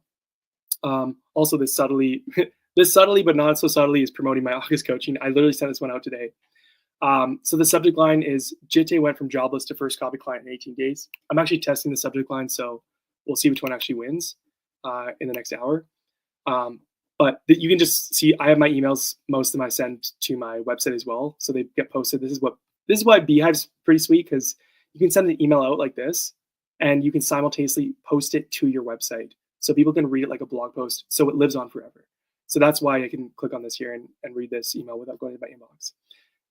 Also, this subtly but not so subtly is promoting my August coaching. I literally sent this one out today. So the subject line is Jite went from jobless to first copy client in 18 days. I'm actually testing the subject line, so we'll see which one actually wins in the next hour. But you can just see I have my emails, most of them I send to my website as well, so they get posted. This is why Beehive's pretty sweet, because you can send an email out like this, and you can simultaneously post it to your website, so people can read it like a blog post, so it lives on forever. So that's why I can click on this here and read this email without going to my inbox.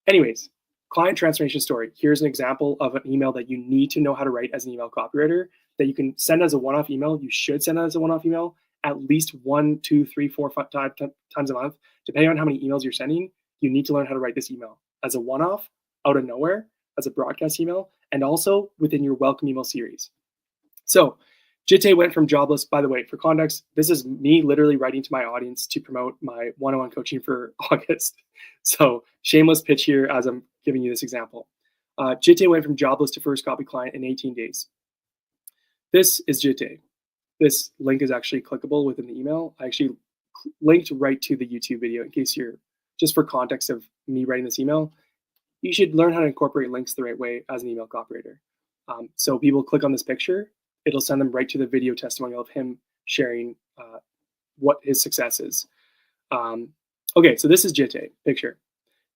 Anyways, client transformation story. Here's an example of an email that you need to know how to write as an email copywriter that you can send as a one-off email. You should send it as a one-off email at least 1, 2, 3, 4, 5 times a month. Depending on how many emails you're sending, you need to learn how to write this email as a one-off, out of nowhere, as a broadcast email, and also within your welcome email series. So Jite went from jobless. By the way, for context, this is me literally writing to my audience to promote my one-on-one coaching for August. So shameless pitch here as I'm giving you this example. Jite went from jobless to first copy client in 18 days. This is Jite. This link is actually clickable within the email. I actually linked right to the YouTube video in case you're, just for context of me writing this email. You should learn how to incorporate links the right way as an email copywriter. So people click on this picture, it'll send them right to the video testimonial of him sharing what his success is. Okay, so this is Jite, picture.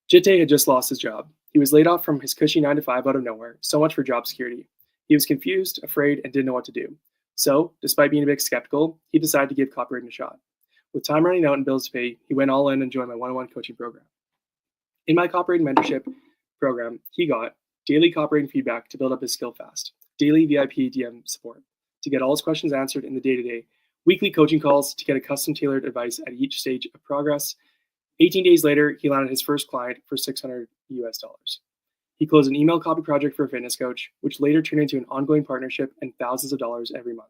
Jite had just lost his job. He was laid off from his cushy 9-to-5 out of nowhere. So much for job security. He was confused, afraid, and didn't know what to do. So, despite being a bit skeptical, he decided to give copywriting a shot. With time running out and bills to pay, he went all in and joined my one-on-one coaching program. In my copywriting mentorship program, he got daily copywriting feedback to build up his skill fast, daily VIP DM support to get all his questions answered in the day-to-day, weekly coaching calls to get a custom tailored advice at each stage of progress. 18 days later, he landed his first client for $600 US. He closed an email copy project for a fitness coach, which later turned into an ongoing partnership and thousands of dollars every month.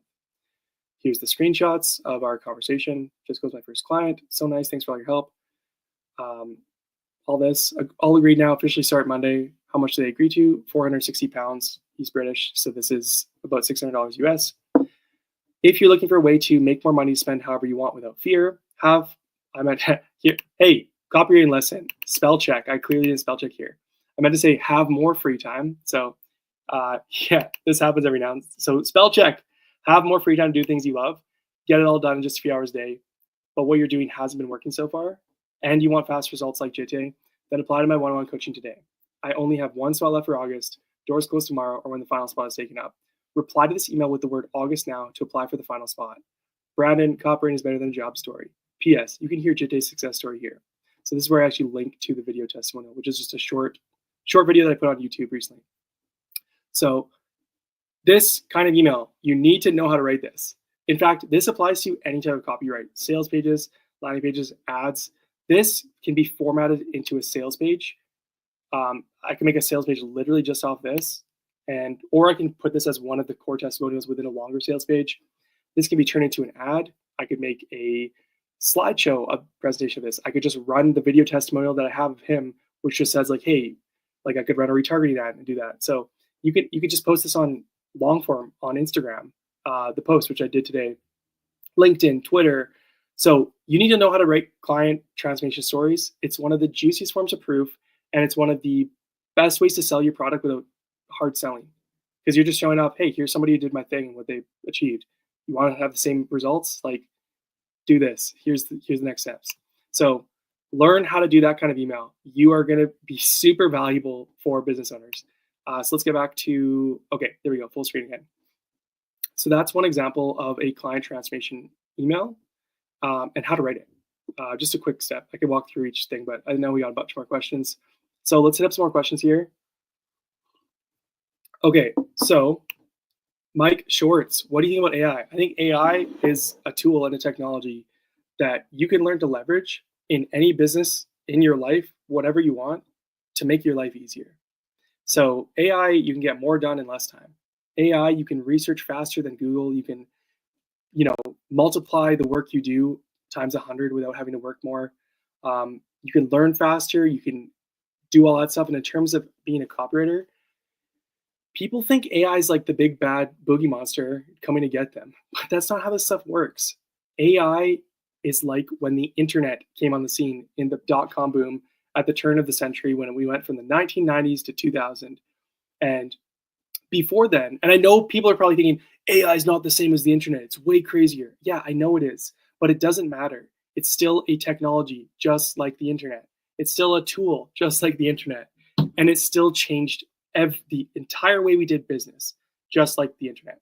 Here's the screenshots of our conversation. Just goes my first client. So nice. Thanks for all your help. All this. All agreed now. Officially start Monday. How much do they agree to? 460 pounds. He's British. So this is about $600 US. If you're looking for a way to make more money, spend however you want without fear, hey, copywriting lesson, spell check. I clearly didn't spell check here. I meant to say have more free time. So yeah, this happens every now and then. So spell check. Have more free time to do things you love. Get it all done in just a few hours a day. But what you're doing hasn't been working so far, and you want fast results like JT, then apply to my one-on-one coaching today. I only have one spot left for August. Doors close tomorrow or when the final spot is taken up. Reply to this email with the word August now to apply for the final spot. Brandon, copywriting is better than a job story. P.S. You can hear JT's success story here. So this is where I actually link to the video testimonial, which is just a short video that I put on YouTube recently. So this kind of email, you need to know how to write this. In fact, this applies to any type of copyright, sales pages, landing pages, ads. This can be formatted into a sales page. I can make a sales page literally just off this, or I can put this as one of the core testimonials within a longer sales page. This can be turned into an ad. I could make a slideshow, a presentation of this. I could just run the video testimonial that I have of him, which just says like, hey, like I could run a retargeting ad and do that. So you could just post this on long form on Instagram, the post, which I did today, LinkedIn, Twitter. So you need to know how to write client transformation stories. It's one of the juiciest forms of proof, and it's one of the best ways to sell your product without hard selling, because you're just showing up, hey, here's somebody who did my thing and what they achieved. You want to have the same results? Like, do this. Here's the next steps. So learn how to do that kind of email. You are going to be super valuable for business owners. So let's get back to, okay, there we go, full screen again. So that's one example of a client transformation email and how to write it. Just a quick step. I could walk through each thing, but I know we got a bunch more questions. So let's hit up some more questions here. Okay, so Mike Schwartz, what do you think about AI? I think AI is a tool and a technology that you can learn to leverage in any business, in your life, whatever you want, to make your life easier. So AI, you can get more done in less time. AI, you can research faster than Google. You can, multiply the work you do times 100 without having to work more. You can learn faster. You can do all that stuff. And in terms of being a copywriter, people think AI is like the big bad boogie monster coming to get them. But that's not how this stuff works. AI is like when the internet came on the scene in the dot-com boom at the turn of the century, when we went from the 1990s to 2000. And before then, and I know people are probably thinking AI is not the same as the internet. It's way crazier. Yeah, I know it is, but it doesn't matter. It's still a technology just like the internet. It's still a tool just like the internet. And it still changed the entire way we did business, just like the internet.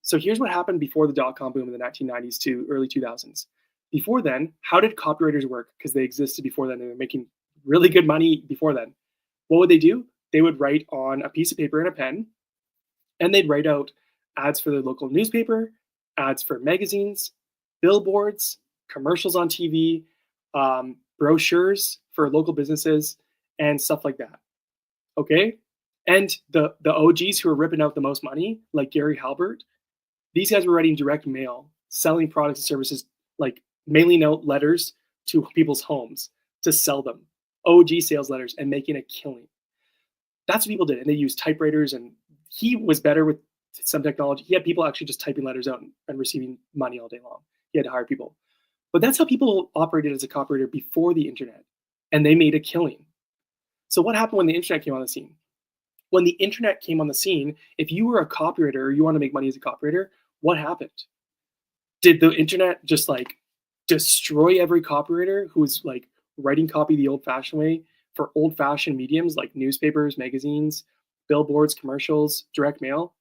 So here's what happened before the dot-com boom in the 1990s to early 2000s. Before then, how did copywriters work? Because they existed before then. They were making really good money before then. What would they do? They would write on a piece of paper and a pen, and they'd write out ads for their local newspaper, ads for magazines, billboards, commercials on TV, brochures for local businesses, and stuff like that. Okay? And the OGs who are ripping out the most money, like Gary Halbert, these guys were writing direct mail, selling products and services, like mailing out letters to people's homes to sell them, OG sales letters, and making a killing. That's what people did. And they used typewriters, and he was better with some technology. He had people actually just typing letters out and receiving money all day long. He had to hire people. But that's how people operated as a copywriter before the internet, and they made a killing. So what happened when the internet came on the scene? When the internet came on the scene, if you were a copywriter or you want to make money as a copywriter, what happened? Did the internet just like destroy every copywriter who was like writing copy the old-fashioned way for old-fashioned mediums like newspapers, magazines, billboards, commercials, direct mail?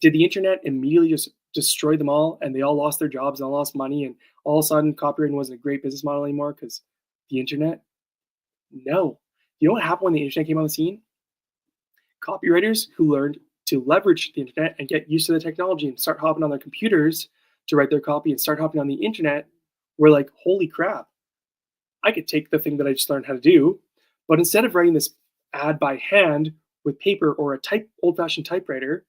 Did the internet immediately just destroyed them all, and they all lost their jobs and all lost money, and all of a sudden copywriting wasn't a great business model anymore because the internet? No. You know what happened when the internet came on the scene? Copywriters who learned to leverage the internet and get used to the technology and start hopping on their computers to write their copy and start hopping on the internet were like, holy crap, I could take the thing that I just learned how to do, but instead of writing this ad by hand with paper or a old-fashioned typewriter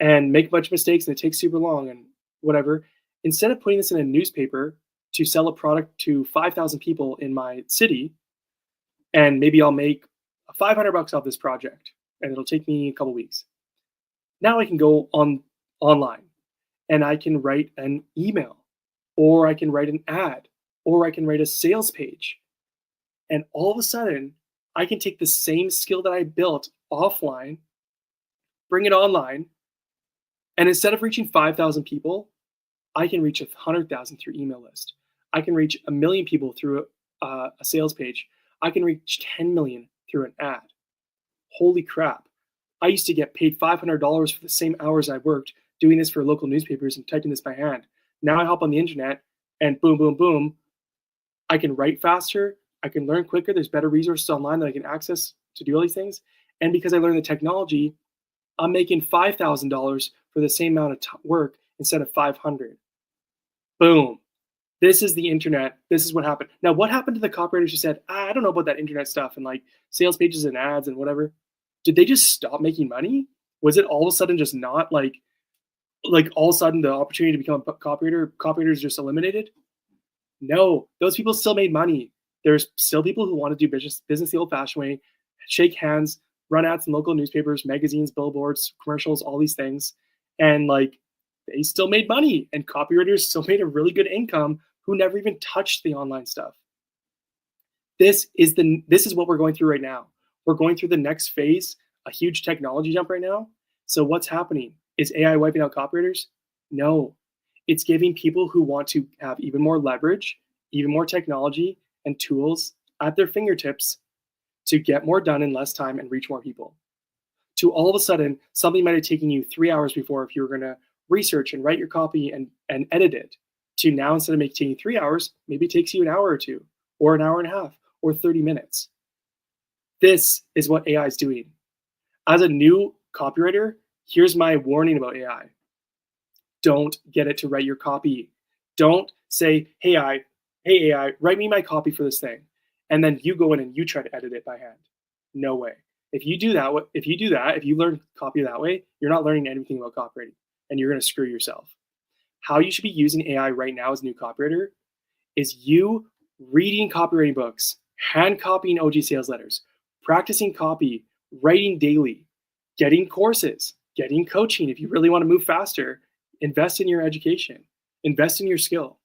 and make a bunch of mistakes and it takes super long and whatever, instead of putting this in a newspaper to sell a product to 5,000 people in my city, and maybe I'll make $500 off this project and it'll take me a couple weeks. Now I can go online and I can write an email, or I can write an ad, or I can write a sales page. And all of a sudden, I can take the same skill that I built offline, bring it online, and instead of reaching 5,000 people, I can reach 100,000 through email list. I can reach 1 million people through a sales page. I can reach 10 million through an ad. Holy crap. I used to get paid $500 for the same hours I worked doing this for local newspapers and typing this by hand. Now I hop on the internet and boom, boom, boom. I can write faster. I can learn quicker. There's better resources online that I can access to do all these things. And because I learned the technology, I'm making $5,000 for the same amount of work instead of 500. Boom. This is the internet. This is what happened. Now, what happened to the copywriters who said, I don't know about that internet stuff and like sales pages and ads and whatever? Did they just stop making money? Was it all of a sudden just not like all of a sudden the opportunity to become a copywriters just eliminated? No, those people still made money. There's still people who want to do business the old-fashioned way, shake hands, run ads in local newspapers, magazines, billboards, commercials, all these things. And like they still made money, and copywriters still made a really good income who never even touched the online stuff. This is what we're going through right now. We're going through the next phase, a huge technology jump right now. So what's happening? Is AI wiping out copywriters? No. It's giving people who want to have even more leverage, even more technology and tools at their fingertips to get more done in less time and reach more people. To all of a sudden, something might have taken you 3 hours before if you were going to research and write your copy and edit it, to now instead of taking you 3 hours, maybe it takes you an hour or two, or an hour and a half, or 30 minutes. This is what AI is doing. As a new copywriter, here's my warning about AI. Don't get it to write your copy. Don't say, hey AI, write me my copy for this thing. And then you go in and you try to edit it by hand. No way. If you learn copy that way, you're not learning anything about copywriting, and you're going to screw yourself. How you should be using AI right now as a new copywriter is you reading copywriting books, hand copying OG sales letters, practicing copy, writing daily, getting courses, getting coaching. If you really want to move faster, invest in your education, invest in your skill,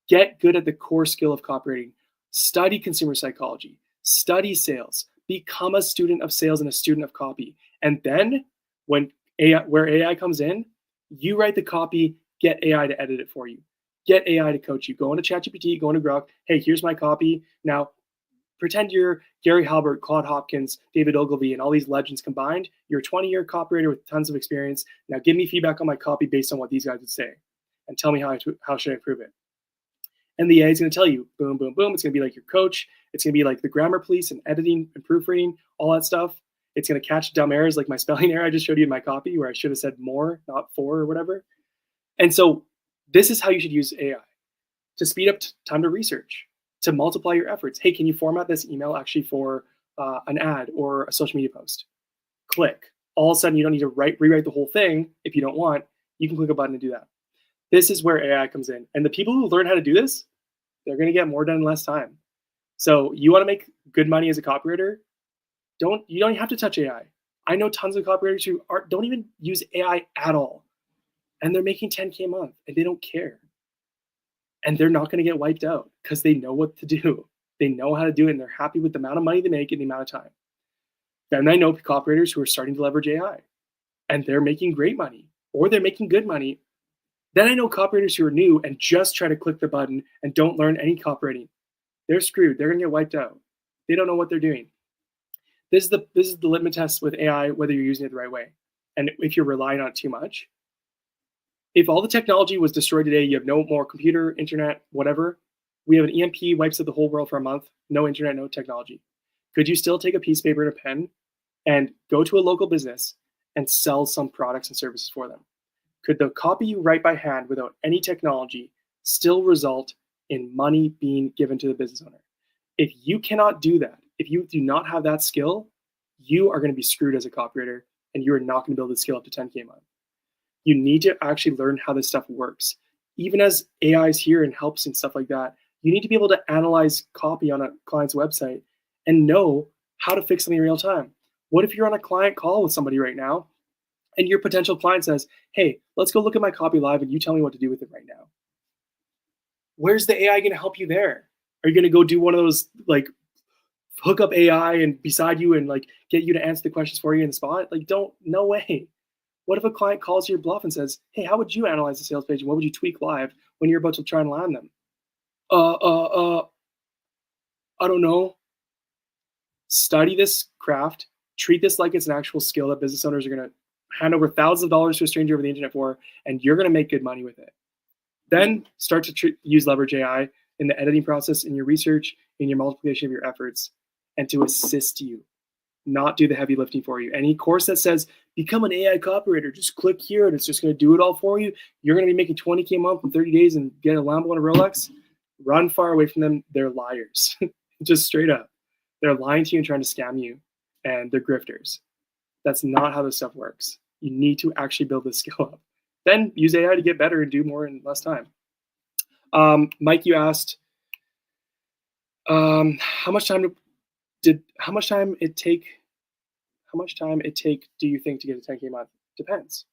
get good at the core skill of copywriting, study consumer psychology, study sales, become a student of sales and a student of copy. And then where AI comes in, you write the copy, get AI to edit it for you. Get AI to coach you. Go into ChatGPT, go into Grok. Hey, here's my copy. Now, pretend you're Gary Halbert, Claude Hopkins, David Ogilvy, and all these legends combined. You're a 20-year copywriter with tons of experience. Now, give me feedback on my copy based on what these guys would say, and tell me how should I improve it. And the AI is going to tell you, boom, boom, boom. It's going to be like your coach. It's going to be like the grammar police and editing and proofreading, all that stuff. It's going to catch dumb errors like my spelling error I just showed you in my copy where I should have said more, not for or whatever. And so this is how you should use AI to speed up time to research, to multiply your efforts. Hey, can you format this email actually for an ad or a social media post? Click. All of a sudden, you don't need to rewrite the whole thing if you don't want. You can click a button and do that. This is where AI comes in. And the people who learn how to do this, they're going to get more done in less time. So you want to make good money as a copywriter? You don't have to touch AI. I know tons of copywriters who don't even use AI at all. And they're making 10K a month and they don't care. And they're not going to get wiped out because they know what to do. They know how to do it and they're happy with the amount of money they make and the amount of time. Then I know copywriters who are starting to leverage AI and they're making great money or they're making good money. Then I know copywriters who are new and just try to click the button and don't learn any copywriting. They're screwed. They're going to get wiped out. They don't know what they're doing. This is the litmus test with AI, whether you're using it the right way. And if you're relying on it too much, If all the technology was destroyed today, you have no more computer, internet, whatever. We have an EMP wipes out the whole world for a month. No internet, no technology. Could you still take a piece of paper and a pen and go to a local business and sell some products and services for them? Could the copy you write by hand without any technology still result in money being given to the business owner? If you cannot do that, if you do not have that skill, you are going to be screwed as a copywriter, and you are not going to build the skill up to 10K a month. You need to actually learn how this stuff works. Even as AI is here and helps and stuff like that, you need to be able to analyze copy on a client's website and know how to fix something in real time. What if you're on a client call with somebody right now and your potential client says, hey, let's go look at my copy live and you tell me what to do with it right now? Where's the AI going to help you there? Are you going to go do one of those, like, hook up AI and beside you and like get you to answer the questions for you in the spot? Like, no way. What if a client calls your bluff and says, hey, how would you analyze the sales page and what would you tweak live when you're about to try and land them? I don't know. Study this craft, treat this like it's an actual skill that business owners are going to hand over thousands of dollars to a stranger over the internet for, and you're going to make good money with it. Then start to use leverage AI in the editing process, in your research, in your multiplication of your efforts, and to assist you, not do the heavy lifting for you. Any course that says, become an AI copywriter, just click here and it's just going to do it all for you, you're going to be making 20K a month in 30 days and get a Lambo and a Rolex, run far away from them. They're liars. Just straight up. They're lying to you and trying to scam you, and they're grifters. That's not how this stuff works. You need to actually build this skill up. Then use AI to get better and do more in less time. Mike, you asked, how much time it take do you think to get a 10K a month? Depends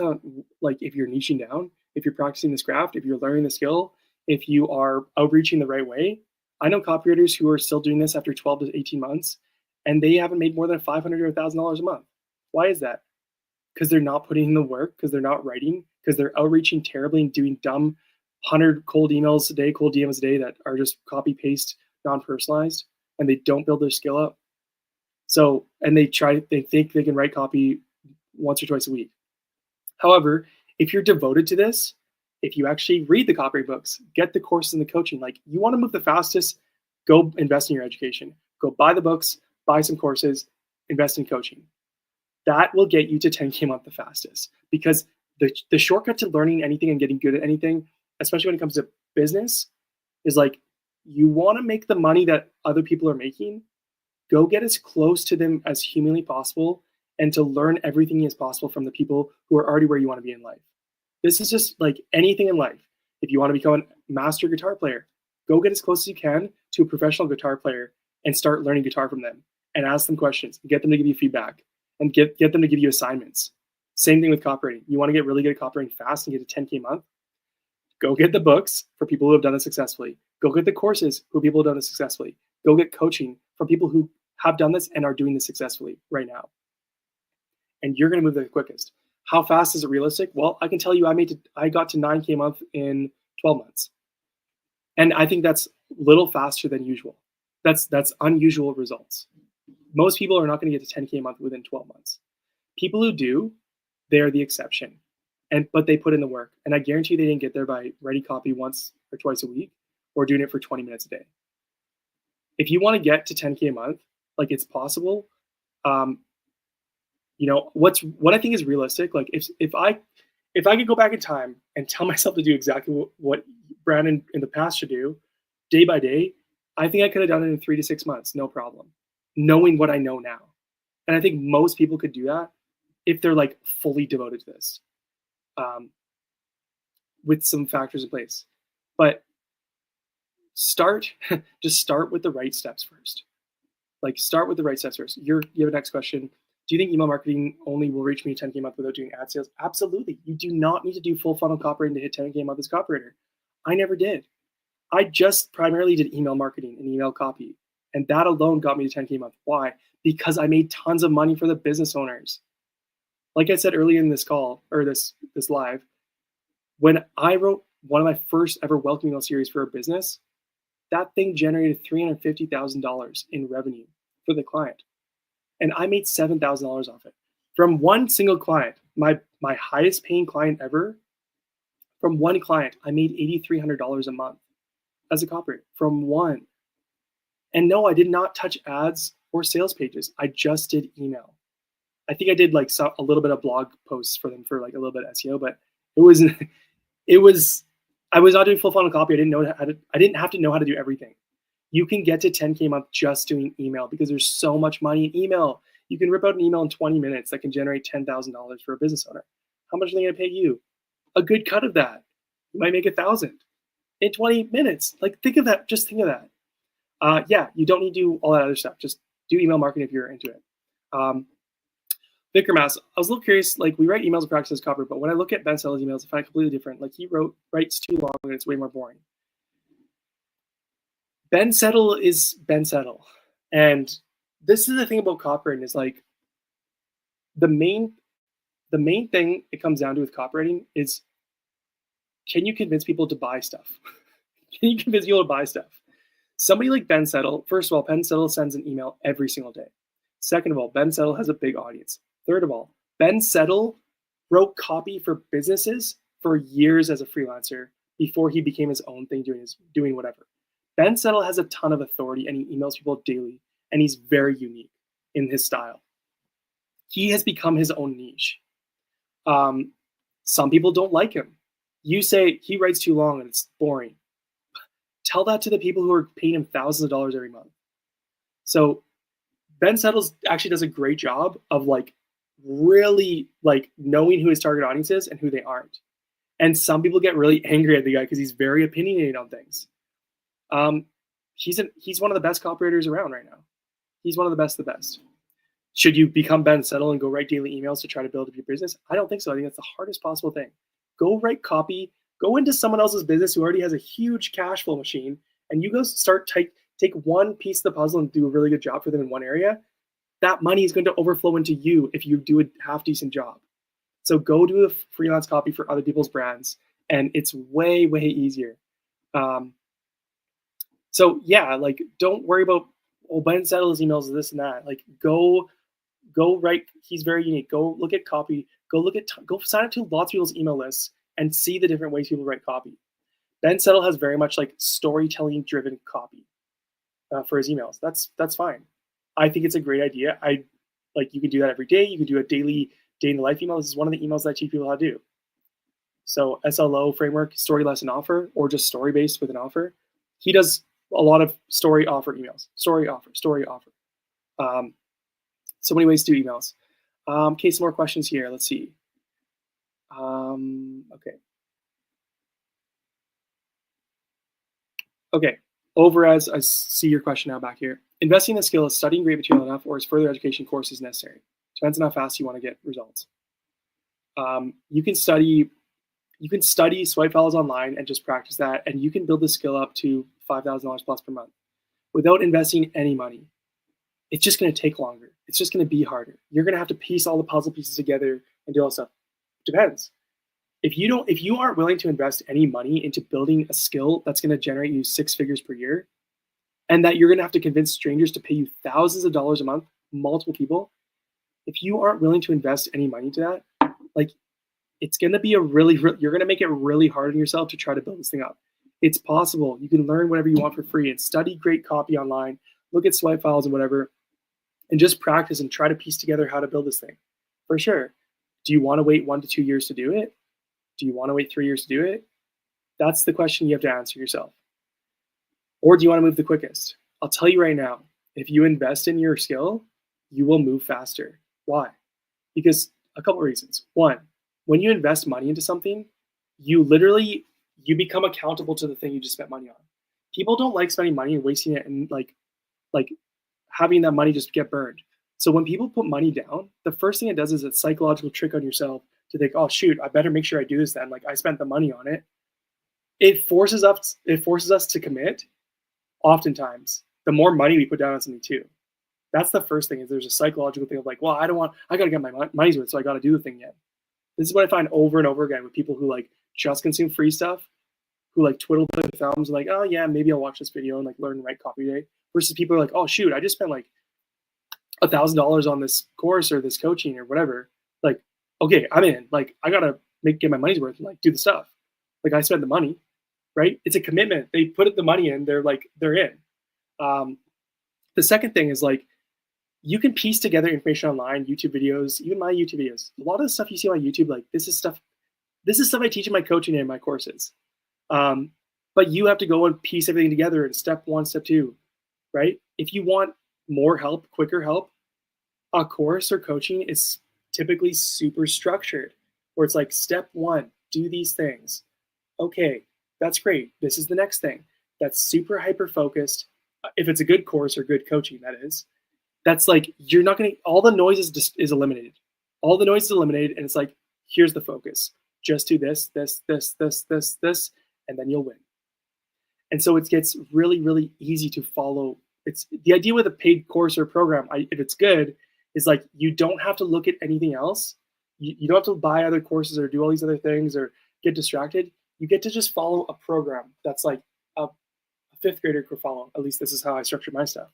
on, like, if you're niching down, if you're practicing this craft, if you're learning the skill, if you are outreaching the right way. I know copywriters who are still doing this after 12 to 18 months, and they haven't made more than $500 or $1,000 a month. Why is that? Because they're not putting in the work, because they're not writing, because they're outreaching terribly and doing dumb 100 cold emails a day, cold DMs a day that are just copy paste, non-personalized, and they don't build their skill up. So, and they think they can write copy once or twice a week. However, if you're devoted to this, if you actually read the copy books, get the courses and the coaching, like, you want to move the fastest, go invest in your education. Go buy the books, buy some courses, invest in coaching. That will get you to 10K a month the fastest, because the shortcut to learning anything and getting good at anything, especially when it comes to business, is like, you want to make the money that other people are making. Go get as close to them as humanly possible, and to learn everything as possible from the people who are already where you want to be in life. This is just like anything in life. If you want to become a master guitar player, go get as close as you can to a professional guitar player and start learning guitar from them, and ask them questions, get them to give you feedback, and get them to give you assignments. Same thing with copywriting. You want to get really good at copywriting fast and get a 10K a month? Go get the books for people who have done it successfully. Go get the courses for people who have done it successfully. Go get coaching from people who have done this and are doing this successfully right now. And you're going to move the quickest. How fast is it realistic? Well, I can tell you I got to 9K a month in 12 months. And I think that's a little faster than usual. That's unusual results. Most people are not going to get to 10K a month within 12 months. People who do, they're the exception. But they put in the work. And I guarantee they didn't get there by writing copy once or twice a week or doing it for 20 minutes a day. If you want to get to 10K a month, like, it's possible. What I think is realistic, like, if I could go back in time and tell myself to do exactly what Brandon in the past should do day by day, I think I could have done it in 3 to 6 months, no problem, knowing what I know now. And I think most people could do that if they're, like, fully devoted to this, with some factors in place. But just start with the right steps first. Like, start with the right steps first. You have a next question. Do you think email marketing only will reach me 10K a month without doing ad sales? Absolutely. You do not need to do full funnel copywriting to hit 10K a month as a copywriter. I never did. I just primarily did email marketing and email copy. And that alone got me to 10K a month. Why? Because I made tons of money for the business owners. Like I said earlier in this call, or this live, when I wrote one of my first ever welcome email series for a business, that thing generated $350,000 in revenue for the client. And I made $7,000 off it from one single client. My highest paying client ever From one client, I made $8,300 a month as a copywriter from one. And no, I did not touch ads or sales pages. I just did email. I think I did like a little bit of blog posts for them for like a little bit of SEO, but it was I was not doing full funnel copy. I didn't have to know how to do everything. You can get to 10K a month just doing email because there's so much money in email. You can rip out an email in 20 minutes that can generate $10,000 for a business owner. How much are they going to pay you? A good cut of that. You might make $1,000 in 20 minutes. Like think of that. Just think of that. Yeah, you don't need to do all that other stuff. Just do email marketing if you're into it. Vikramass, I was a little curious, like we write emails and practice as copywriter, but when I look at Ben Settle's emails, I find it completely different. Like he writes too long and it's way more boring. Ben Settle is Ben Settle. And this is the thing about copywriting is like the main thing it comes down to with copywriting is, can you convince people to buy stuff? Can you convince people to buy stuff? Somebody like Ben Settle, first of all, Ben Settle sends an email every single day. Second of all, Ben Settle has a big audience. Third of all, Ben Settle wrote copy for businesses for years as a freelancer before he became his own thing, doing whatever. Ben Settle has a ton of authority and he emails people daily, and he's very unique in his style. He has become his own niche. Some people don't like him. You say he writes too long and it's boring. Tell that to the people who are paying him thousands of dollars every month. So Ben Settles actually does a great job of like really like knowing who his target audience is and who they aren't. And some people get really angry at the guy because he's very opinionated on things. He's one of the best copywriters around right now. He's one of the best of the best. Should you become Ben Settle and go write daily emails to try to build up your business? I don't think so. I think that's the hardest possible thing. Go write copy, go into someone else's business who already has a huge cash flow machine, and you go start take one piece of the puzzle and do a really good job for them in one area. That money is going to overflow into you if you do a half decent job. So go do a freelance copy for other people's brands, and it's way, way easier. So yeah, like don't worry about, oh, Ben Settle's emails, this and that. Like go write. He's very unique. Go look at copy. Go sign up to lots of people's email lists and see the different ways people write copy. Ben Settle has very much like storytelling driven copy for his emails. That's fine. I think it's a great idea. You can do that every day. You can do a daily day in the life email. This is one of the emails that I teach people how to do. So SLO framework, story, lesson, offer, or just story based with an offer. He does a lot of story offer emails. Story offer. So many ways to do emails. Okay, some more questions here. Let's see. Okay. Over as I see your question now back here. Investing in the skill is studying great material enough, or is further education courses necessary? Depends on how fast you want to get results. You can study swipe files online and just practice that, and you can build the skill up to $5,000 plus per month without investing any money. It's just going to take longer. It's just going to be harder. You're going to have to piece all the puzzle pieces together and do all stuff. Depends. If you aren't willing to invest any money into building a skill that's going to generate you 6 figures per year, and that you're going to have to convince strangers to pay you thousands of dollars a month, multiple people, if you aren't willing to invest any money to that, like it's going to be you're going to make it really hard on yourself to try to build this thing up. It's possible. You can learn whatever you want for free and study great copy online, look at swipe files and whatever, and just practice and try to piece together how to build this thing. For sure. Do you want to wait 1 to 2 years to do it? Do you want to wait 3 years to do it? That's the question you have to answer yourself. Or do you want to move the quickest? I'll tell you right now, if you invest in your skill, you will move faster. Why? Because a couple of reasons. One, when you invest money into something, you become accountable to the thing you just spent money on. People don't like spending money and wasting it and like having that money just get burned. So when people put money down, the first thing it does is a psychological trick on yourself to think, oh shoot, I better make sure I do this then. Like I spent the money on it. It forces us to commit. Oftentimes, the more money we put down on something too. That's the first thing, is there's a psychological thing of like, well, I gotta get my money's worth, so I gotta do the thing yet. This is what I find over and over again with people who like just consume free stuff, who like twiddle their thumbs and like, oh yeah, maybe I'll watch this video and like learn and write copy today. Versus people are like, oh shoot, I just spent like $1,000 on this course or this coaching or whatever. Like, okay, I'm in. Like, I gotta get my money's worth and like do the stuff. Like I spent the money, right? It's a commitment. They put the money in, they're in. The second thing is like, you can piece together information online, YouTube videos, even my YouTube videos. A lot of the stuff you see on YouTube, like this is stuff I teach in my coaching and in my courses. But you have to go and piece everything together in step 1, step 2, right? If you want more help, quicker help, a course or coaching is typically super structured, where it's like step 1, do these things. Okay, that's great. This is the next thing. That's super hyper focused. If it's a good course or good coaching, that is. That's like, you're not going to, all the noise is eliminated. All the noise is eliminated, and it's like, here's the focus. Just do this, this, this, this, this, this, and then you'll win. And so it gets really, really easy to follow. It's the idea with a paid course or program, if it's good, is like, you don't have to look at anything else. You don't have to buy other courses or do all these other things or get distracted. You get to just follow a program that's like a 5th grader could follow. At least this is how I structure my stuff.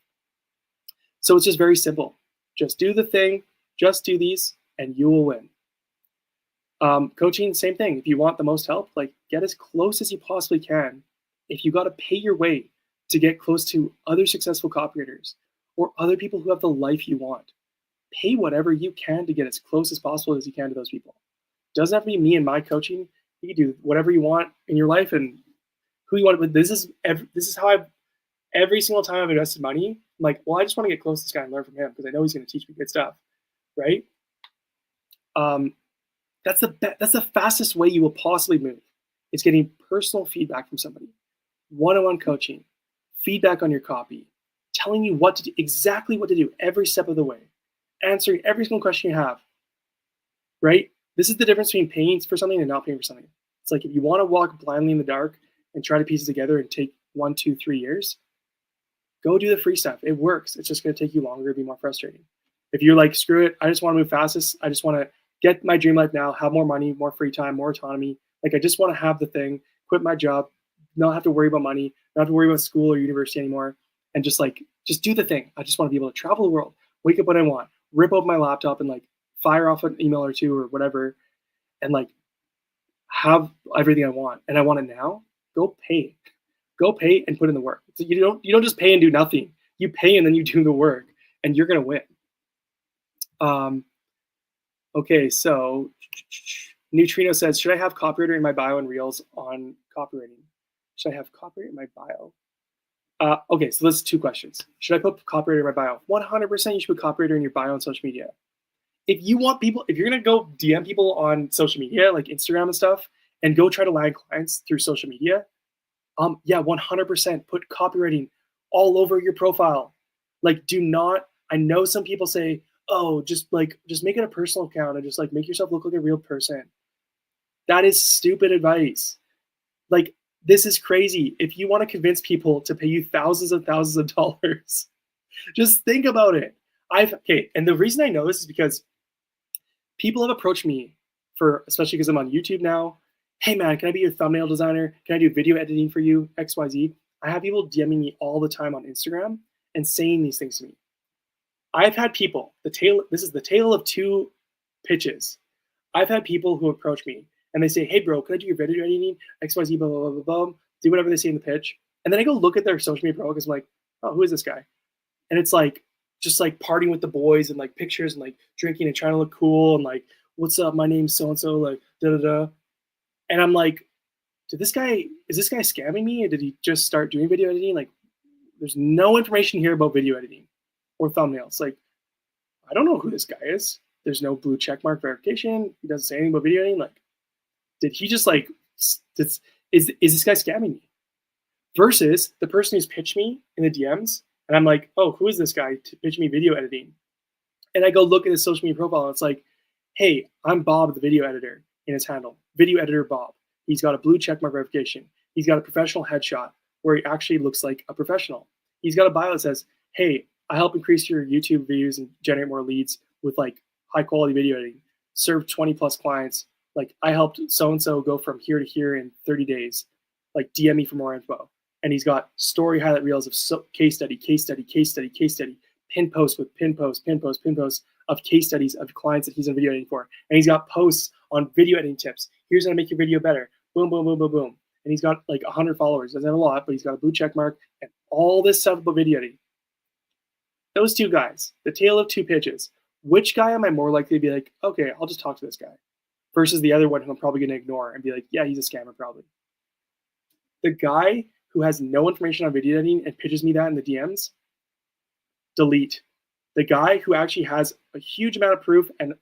So it's just very simple. Just do the thing, just do these, and you will win. Coaching, same thing. If you want the most help, like get as close as you possibly can. If you got to pay your way to get close to other successful copywriters or other people who have the life you want, pay whatever you can to get as close as possible as you can to those people. Doesn't have to be me and my coaching. You can do whatever you want in your life and who you want. But this is how every single time I've invested money, I'm like, well, I just want to get close to this guy and learn from him because I know he's going to teach me good stuff, right? That's the fastest way you will possibly move. It's getting personal feedback from somebody, one-on-one coaching, feedback on your copy, telling you what to do, exactly what to do every step of the way, answering every single question you have, right? This is the difference between paying for something and not paying for something. It's like, if you want to walk blindly in the dark and try to piece it together and take 1, 2, 3 years, go do the free stuff. It works. It's just going to take you longer, be more frustrating. If you're like, screw it, I just want to move fastest. I just want to get my dream life now, have more money, more free time, more autonomy. Like, I just want to have the thing, quit my job, not have to worry about money, not have to worry about school or university anymore, and just do the thing. I just want to be able to travel the world, wake up when I want, rip open my laptop and like fire off an email or 2 or whatever, and like have everything I want. And I want it now. Go pay and put in the work. So you don't just pay and do nothing. You pay and then you do the work, and you're gonna win. Okay, so Neutrino says, should I have copywriter in my bio and reels on copywriting? Should I have copywriter in my bio? Okay, so there's 2 questions. Should I put copywriter in my bio? 100% you should put copywriter in your bio on social media. If you're gonna go DM people on social media, like Instagram and stuff, and go try to land clients through social media, yeah, 100% put copywriting all over your profile. Like, I know some people say, oh, just make it a personal account and just like make yourself look like a real person. That is stupid advice. Like, this is crazy. If you want to convince people to pay you thousands and thousands of dollars, just think about it. And the reason I know this is because people have approached me especially because I'm on YouTube now. Hey man, can I be your thumbnail designer? Can I do video editing for you? XYZ. I have people DMing me all the time on Instagram and saying these things to me. I've had people, this is the tale of 2 pitches. I've had people who approach me and they say, hey bro, can I do your video editing? XYZ, blah, blah, blah, blah, blah. Do whatever they say in the pitch. And then I go look at their social media profile because I'm like, oh, who is this guy? And it's like, just like partying with the boys and like pictures and like drinking and trying to look cool and like, what's up? My name's so-and-so, like da-da-da. And I'm like, is this guy scamming me? Or did he just start doing video editing? Like, there's no information here about video editing or thumbnails. Like, I don't know who this guy is. There's no blue checkmark verification. He doesn't say anything about video editing. Like, did he just like, is this guy scamming me? Versus the person who's pitched me in the DMs, and I'm like, oh, who is this guy to pitch me video editing? And I go look at his social media profile, and it's like, hey, I'm Bob, the video editor, in his handle. Video editor Bob. He's got a blue checkmark verification. He's got a professional headshot where he actually looks like a professional. He's got a bio that says, hey, I help increase your YouTube views and generate more leads with like high quality video editing. Served 20 plus clients. Like, I helped so-and-so go from here to here in 30 days. Like, DM me for more info. And he's got story highlight reels of case study, pin posts with pin posts of case studies of clients that he's in video editing for. And he's got posts on video editing tips. Here's how to make your video better. boom, boom, boom, boom, boom. And he's got like 100 followers. Doesn't have a lot, but he's got a blue check mark and all this stuff about video editing. Those two guys, the tale of two pitches. Which guy am I more likely to be like, okay, I'll just talk to this guy, versus the other one who I'm probably going to ignore and be like, yeah, he's a scammer probably. The guy who has no information on video editing and pitches me that in the DMs, delete. The guy who actually has a huge amount of proof and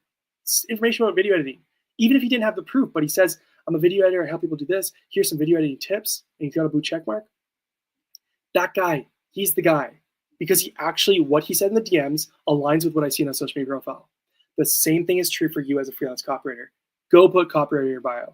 information about video editing, even if he didn't have the proof, but he says, I'm a video editor, I help people do this. Here's some video editing tips, and he's got a blue check mark. That guy, he's the guy. Because he actually, what he said in the DMs aligns with what I see in a social media profile. The same thing is true for you as a freelance copywriter. Go put copywriting in your bio.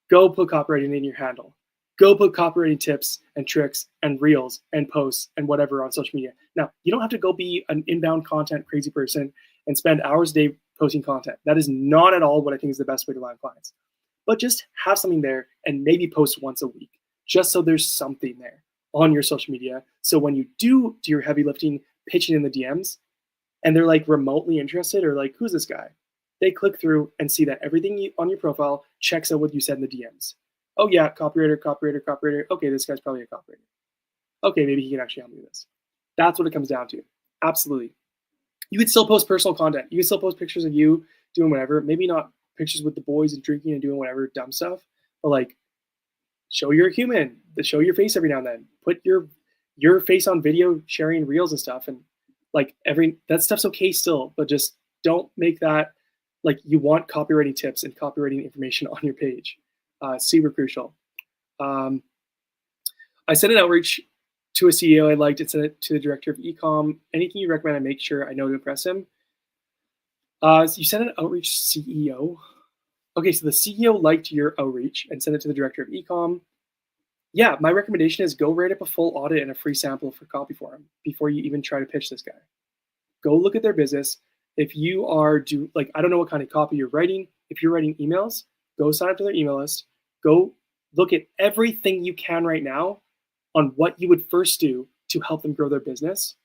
Go put copywriting in your handle. Go put copywriting tips and tricks and reels and posts and whatever on social media. Now, you don't have to go be an inbound content crazy person and spend hours a day posting content. That is not at all what I think is the best way to land clients. But just have something there and maybe post once a week, just so there's something there on your social media. So when you do your heavy lifting, pitching in the DMs, and they're like remotely interested or like, who's this guy? They click through and see that everything on your profile checks out what you said in the DMs. Oh yeah, copywriter. Okay, this guy's probably a copywriter. Okay, maybe he can actually help me with this. That's what it comes down to. Absolutely. You could still post personal content. You can still post pictures of you doing whatever. Maybe not pictures with the boys and drinking and doing whatever dumb stuff, but like, show you're a human. Show your face every now and then. Put your face on video, sharing reels and stuff, and like that stuff's okay still, but just don't make that like you want copywriting tips and copywriting information on your page. Super crucial. I sent an outreach to a CEO I liked and sent it to the director of ecom. Anything you recommend, I make sure I know to impress him. So you sent an outreach CEO. Okay, so the CEO liked your outreach and sent it to the director of ecom. Yeah, my recommendation is go write up a full audit and a free sample for copy for him before you even try to pitch this guy. Go look at their business. If you are I don't know what kind of copy you're writing. If you're writing emails, go sign up to their email list. Go look at everything you can right now on what you would first do to help them grow their business,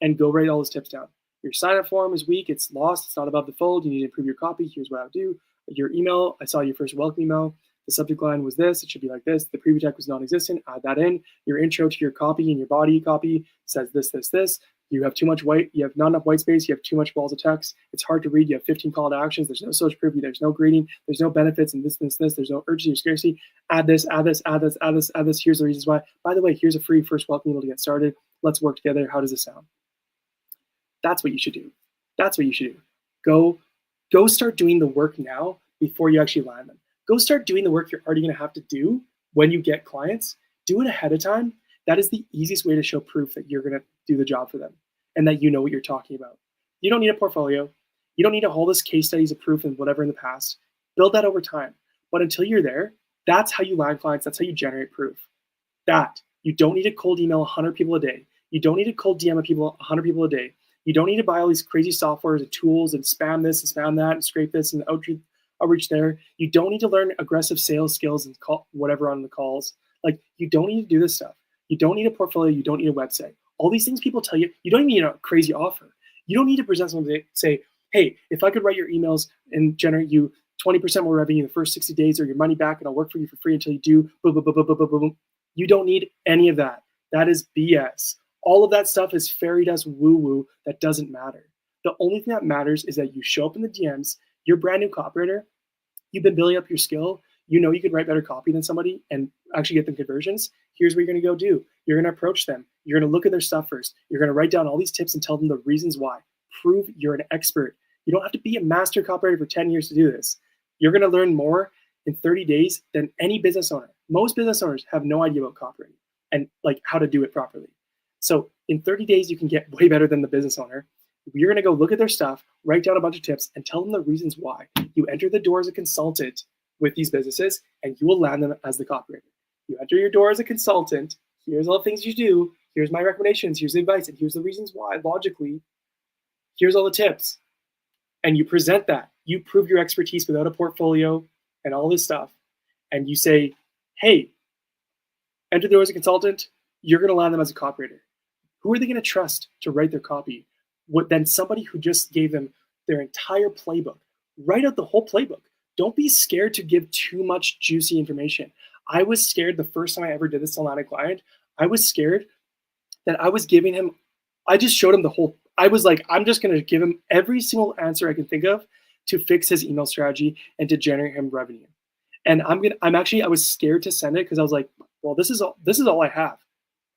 and go write all those tips down. Your sign up form is weak. It's lost. It's not above the fold. You need to improve your copy. Here's what I would do. Your email, I saw your first welcome email. The subject line was this. It should be like this. The preview text was non-existent. Add that in. Your intro to your copy and your body copy says this, this, this. You have too much you have not enough white space. You have too much balls of text. It's hard to read. You have 15 call to actions. There's no social preview. There's no greeting. There's no benefits and this. There's no urgency or scarcity. Add this. Here's the reasons why. By the way, here's a free first welcome email to get started. Let's work together. How does this sound? That's what you should do. Go start doing the work now before you actually land them. Go start doing the work you're already going to have to do when you get clients. Do it ahead of time. That is the easiest way to show proof that you're going to do the job for them and that you know what you're talking about. You don't need a portfolio. You don't need to hold this case studies of proof and whatever in the past. Build that over time. But until you're there, that's how you land clients. That's how you generate proof. You don't need to cold email 100 people a day. You don't need to cold DM 100 people a day. You don't need to buy all these crazy softwares and tools and spam this and spam that and scrape this and outreach there. You don't need to learn aggressive sales skills and call whatever on the calls. Like, you don't need to do this stuff. You don't need a portfolio. You don't need a website. All these things people tell you, you don't even need a crazy offer. You don't need to present something to say, hey, if I could write your emails and generate you 20% more revenue in the first 60 days or your money back and I'll work for you for free until you do, boom, boom, boom, boom, boom, boom, boom. You don't need any of that. That is BS. All of that stuff is fairy dust woo-woo that doesn't matter. The only thing that matters is that you show up in the DMs, you're a brand new copywriter, you've been building up your skill, you know you could write better copy than somebody and actually get them conversions. Here's what you're going to go do. You're going to approach them. You're going to look at their stuff first. You're going to write down all these tips and tell them the reasons why. Prove you're an expert. You don't have to be a master copywriter for 10 years to do this. You're going to learn more in 30 days than any business owner. Most business owners have no idea about copywriting and like how to do it properly. So in 30 days, you can get way better than the business owner. You're going to go look at their stuff, write down a bunch of tips, and tell them the reasons why. You enter the door as a consultant with these businesses, and you will land them as the copywriter. You enter your door as a consultant. Here's all the things you do. Here's my recommendations. Here's the advice. And here's the reasons why, logically. Here's all the tips. And you present that. You prove your expertise without a portfolio and all this stuff. And you say, hey, enter the door as a consultant. You're going to land them as a copywriter. Who are they going to trust to write their copy? Then somebody who just gave them their entire playbook. Write out the whole playbook. Don't be scared to give too much juicy information. I was scared the first time I ever did this to a client. I was scared that I was giving him, I just showed him the whole, I was like, I'm just going to give him every single answer I can think of to fix his email strategy and to generate him revenue. And I was scared to send it because I was like, well, this is all I have.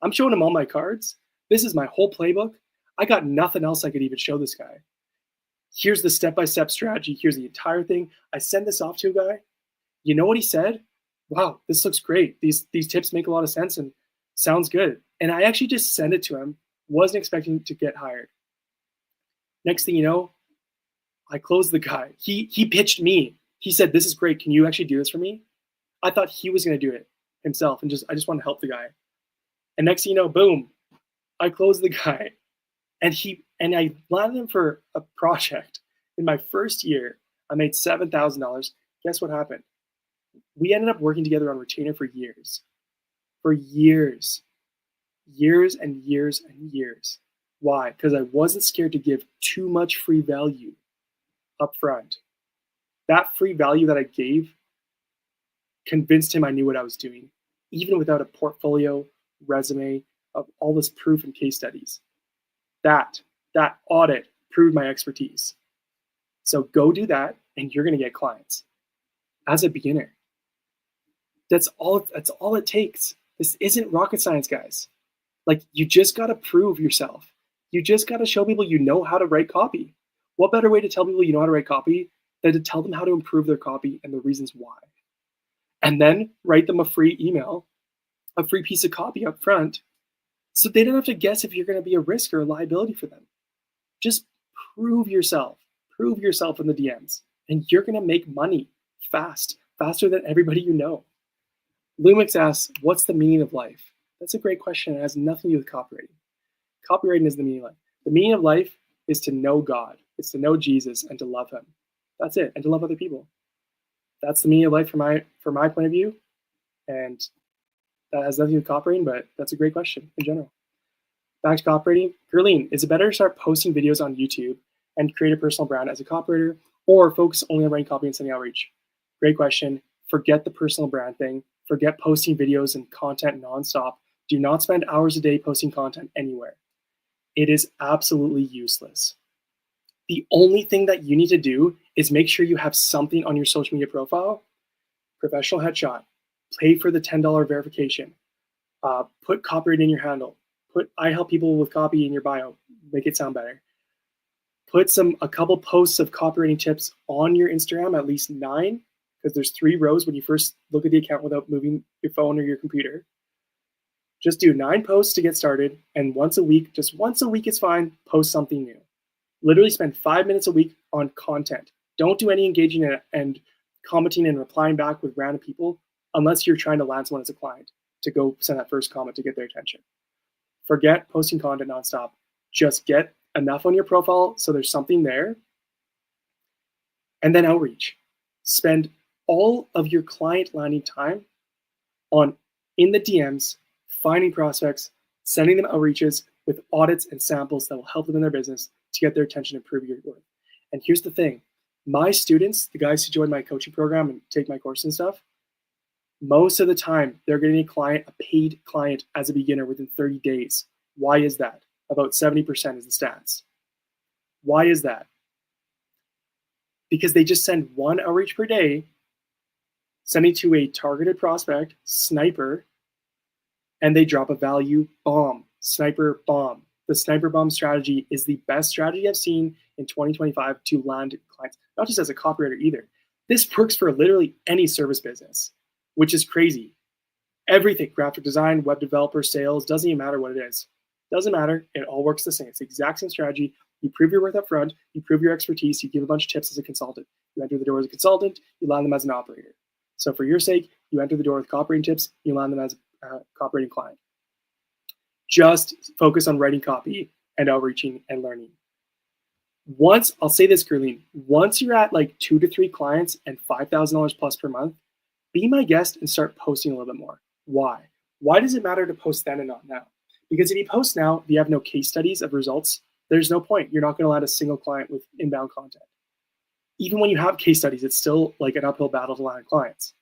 I'm showing him all my cards. This is my whole playbook. I got nothing else I could even show this guy. Here's the step-by-step strategy. Here's the entire thing. I send this off to a guy. You know what he said? Wow, this looks great. These tips make a lot of sense and sounds good. And I actually just sent it to him. Wasn't expecting to get hired. Next thing you know, I closed the guy. He pitched me. He said, this is great. Can you actually do this for me? I thought he was going to do it himself and I just want to help the guy. And next thing you know, boom, I closed the guy. And I landed him for a project. In my first year, I made $7,000. Guess what happened? We ended up working together on retainer for years. For years. Years and years and years. Why? Because I wasn't scared to give too much free value up front. That free value that I gave convinced him I knew what I was doing, even without a portfolio, resume of all this proof and case studies. That audit proved my expertise. So go do that and you're going to get clients as a beginner. That's all it takes. This isn't rocket science, guys. Like, you just got to prove yourself. You just got to show people you know how to write copy. What better way to tell people you know how to write copy than to tell them how to improve their copy and the reasons why? And then write them a free email, a free piece of copy up front, so they don't have to guess if you're going to be a risk or a liability for them. Just prove yourself. Prove yourself in the DMs, and you're going to make money faster than everybody you know. Lumix asks, what's the meaning of life? That's a great question. It has nothing to do with copywriting. Copywriting is the meaning of life. The meaning of life is to know God. It's to know Jesus and to love him. That's it. And to love other people. That's the meaning of life from my point of view. And that has nothing to do with copywriting, but that's a great question in general. Back to copywriting. Gerline, is it better to start posting videos on YouTube and create a personal brand as a copywriter, or focus only on writing copy and sending outreach? Great question. Forget the personal brand thing. Forget posting videos and content nonstop. Do not spend hours a day posting content anywhere. It is absolutely useless. The only thing that you need to do is make sure you have something on your social media profile. Professional headshot. Pay for the $10 verification. Put copyright in your handle. Put I help people with copy in your bio. Make it sound better. Put a couple posts of copywriting tips on your Instagram, at least 9, because there's 3 rows when you first look at the account without moving your phone or your computer. Just do 9 posts to get started, and once a week is fine, post something new. Literally spend 5 minutes a week on content. Don't do any engaging and commenting and replying back with random people unless you're trying to land someone as a client to go send that first comment to get their attention. Forget posting content nonstop. Just get enough on your profile so there's something there. And then outreach. Spend all of your client landing time in the DMs, finding prospects, sending them outreaches with audits and samples that will help them in their business to get their attention and prove your worth. And here's the thing. My students, the guys who join my coaching program and take my course and stuff, most of the time they're getting a paid client as a beginner within 30 days. Why is that? About 70% is the stats. Why is that? Because they just send 1 outreach per day, sending to a targeted prospect, sniper, and they drop a value bomb, sniper bomb. The sniper bomb strategy is the best strategy I've seen in 2025 to land clients, not just as a copywriter either. This works for literally any service business, which is crazy. Everything, graphic design, web developer, sales, doesn't even matter what it is. Doesn't matter, it all works the same. It's the exact same strategy. You prove your worth up front, you prove your expertise, you give a bunch of tips as a consultant. You enter the door as a consultant, you land them as an operator. So for your sake, you enter the door with copywriting tips, you land them as a copywriting client. Just focus on writing copy and outreaching and learning. I'll say this, Gerline, once you're at like 2 to 3 clients and $5,000 plus per month, be my guest and start posting a little bit more. Why? Why does it matter to post then and not now? Because if you post now, if you have no case studies of results, there's no point. You're not going to land a single client with inbound content. even when you have case studies, it's still like an uphill battle to land clients.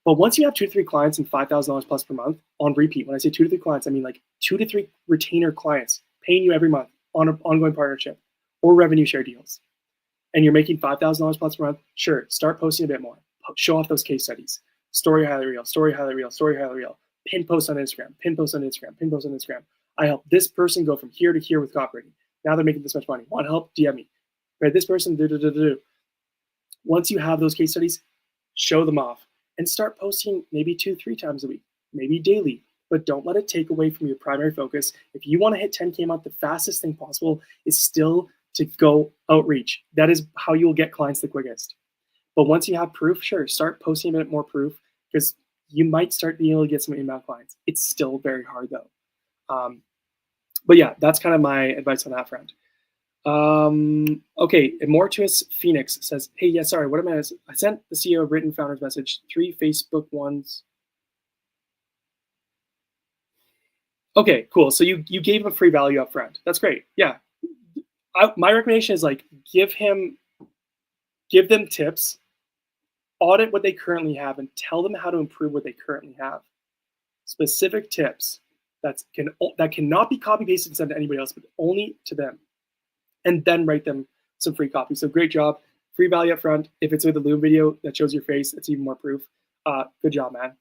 But once you have 2 to 3 clients and $5,000 plus per month on repeat, when I say 2 to 3 clients, I mean like 2 to 3 retainer clients paying you every month on an ongoing partnership or revenue share deals, and you're making $5,000 plus per month, sure, start posting a bit more. Show off those case studies. Story highlight reel, story highlight reel, story highlight reel. Pin post on Instagram, pin post on Instagram, pin post on Instagram. I helped this person go from here to here with copywriting. Now they're making this much money. Want help? DM me. Right, this person, Once you have those case studies, show them off and start posting maybe 2-3 times a week, maybe daily, but don't let it take away from your primary focus. If you want to hit 10K a month, the fastest thing possible is still to go outreach. That is how you will get clients the quickest. But once you have proof, sure, start posting a bit more proof, because you might start being able to get some inbound clients. It's still very hard though. But yeah, that's kind of my advice on that front. Okay, Immortus Phoenix says, hey, yeah, sorry, what am I sent the CEO written founder's message, 3 Facebook ones. Okay, cool. So you gave him a free value up front. That's great. Yeah. My recommendation is like, give them tips, audit what they currently have, and tell them how to improve what they currently have. Specific tips that cannot be copy pasted and sent to anybody else, but only to them. And then write them some free copy. So great job. Free value up front. If it's with a Loom video that shows your face, it's even more proof. Good job, man.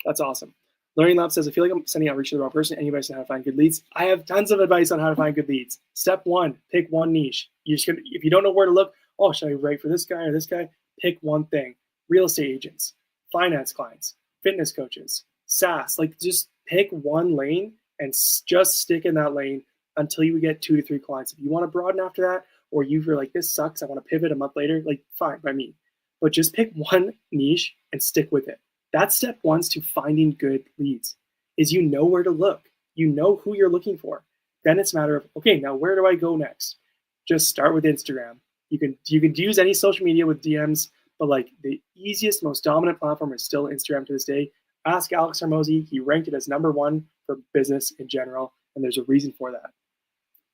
That's awesome. Learning Lab says, I feel like I'm sending outreach to the wrong person. Any advice on how to find good leads? I have tons of advice on how to find good leads. Step 1, pick one niche. If you don't know where to look, oh, should I write for this guy or this guy? Pick one thing. Real estate agents, finance clients, fitness coaches, SaaS. Like, just pick one lane and just stick in that lane until you get 2 to 3 clients. If you want to broaden after that, or you're like, this sucks, I want to pivot a month later, like, fine by me. But just pick one niche and stick with it. That's step 1 to finding good leads, is you know where to look. You know who you're looking for. Then it's a matter of, okay, now where do I go next? Just start with Instagram. You can use any social media with DMs, but like the easiest, most dominant platform is still Instagram to this day. Ask Alex Hormozi. He ranked it as #1 for business in general, and there's a reason for that.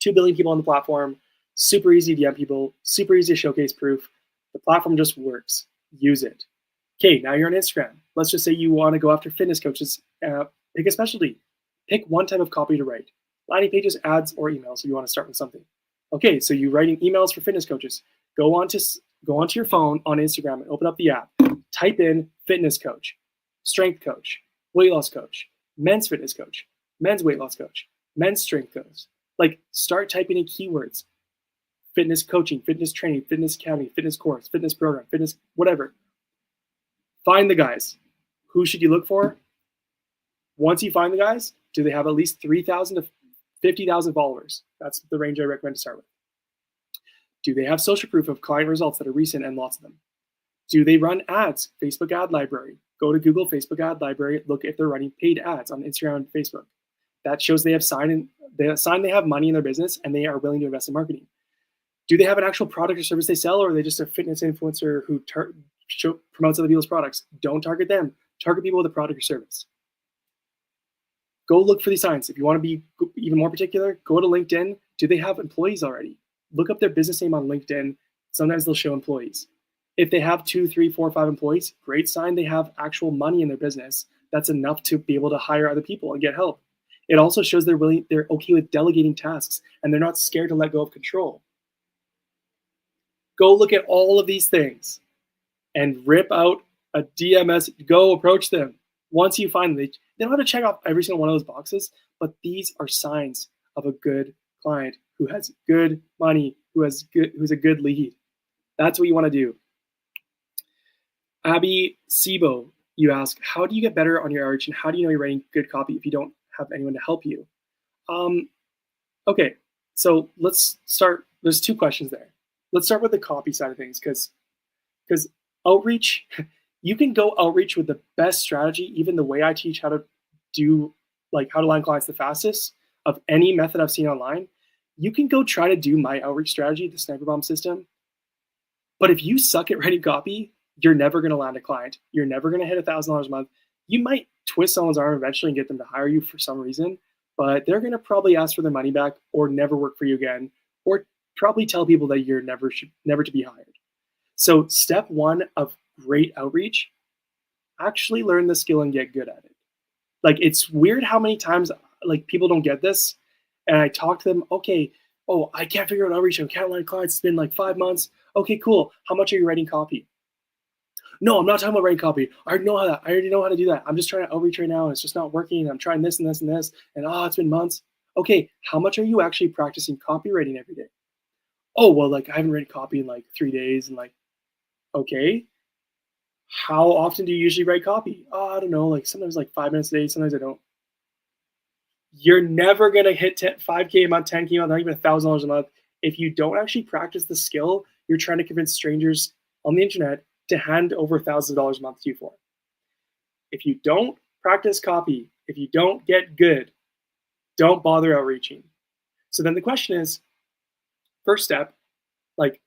2 billion people on the platform, super easy to DM people, super easy to showcase proof. The platform just works. Use it. Okay, now you're on Instagram. Let's just say you want to go after fitness coaches. Pick a specialty. Pick one type of copy to write. Landing pages, ads, or emails if you want to start with something. Okay, so you're writing emails for fitness coaches. Go onto your phone on Instagram and open up the app. Type in fitness coach, strength coach, weight loss coach, men's fitness coach, men's weight loss coach, men's strength coach. Like, start typing in keywords. Fitness coaching, fitness training, fitness academy, fitness course, fitness program, fitness whatever. Find the guys. Who should you look for? Once you find the guys, do they have at least 3,000 to 50,000 followers? That's the range I recommend to start with. Do they have social proof of client results that are recent and lots of them? Do they run ads? Facebook ad library. Go to Google Facebook ad library. Look if they're running paid ads on Instagram and Facebook. That shows they have they have money in their business and they are willing to invest in marketing. Do they have an actual product or service they sell, or are they just a fitness influencer who promotes other people's products? Don't target them. Target people with a product or service. Go look for these signs. If you want to be even more particular, go to LinkedIn. Do they have employees already? Look up their business name on LinkedIn. Sometimes they'll show employees. If they have 2, 3, 4, 5 employees, great sign they have actual money in their business. That's enough to be able to hire other people and get help. It also shows they're okay with delegating tasks and they're not scared to let go of control. Go look at all of these things and rip out a DMS. Go approach them. Once you find them, they don't have to check off every single one of those boxes, but these are signs of a good client who has good money, who's a good lead. That's what you want to do. Abby Sibo, you ask, how do you get better on your outreach and how do you know you're writing good copy if you don't have anyone to help you? Okay, so let's start. There's 2 questions there. Let's start with the copy side of things, because outreach, you can go outreach with the best strategy, even the way I teach how to land clients the fastest of any method I've seen online. You can go try to do my outreach strategy, the sniper bomb system. But if you suck at writing copy, you're never going to land a client. You're never going to hit $1,000 a month. You might twist someone's arm eventually and get them to hire you for some reason, but they're going to probably ask for their money back or never work for you again, or probably tell people that you're never to be hired. So step one of great outreach, actually learn the skill and get good at it. Like, it's weird how many times like people don't get this, and I talk to them. Okay, oh, I can't figure out outreach. I can't land clients. It's been like 5 months. Okay, cool. How much are you writing copy? No, I'm not talking about writing copy. I already know how to do that. I'm just trying to outreach right now, and it's just not working. I'm trying this and this and this, and it's been months. Okay, how much are you actually practicing copywriting every day? Oh, well, like I haven't written copy in like 3 days, and like, okay, how often do you usually write copy? I don't know, like sometimes like 5 minutes a day, sometimes I don't. You're never gonna hit 5K a month, 10K a month, not even $1,000 a month if you don't actually practice the skill you're trying to convince strangers on the internet to hand over thousands of dollars a month to you for. If you don't practice copy, if you don't get good, don't bother outreaching. So then the question is, first step, like,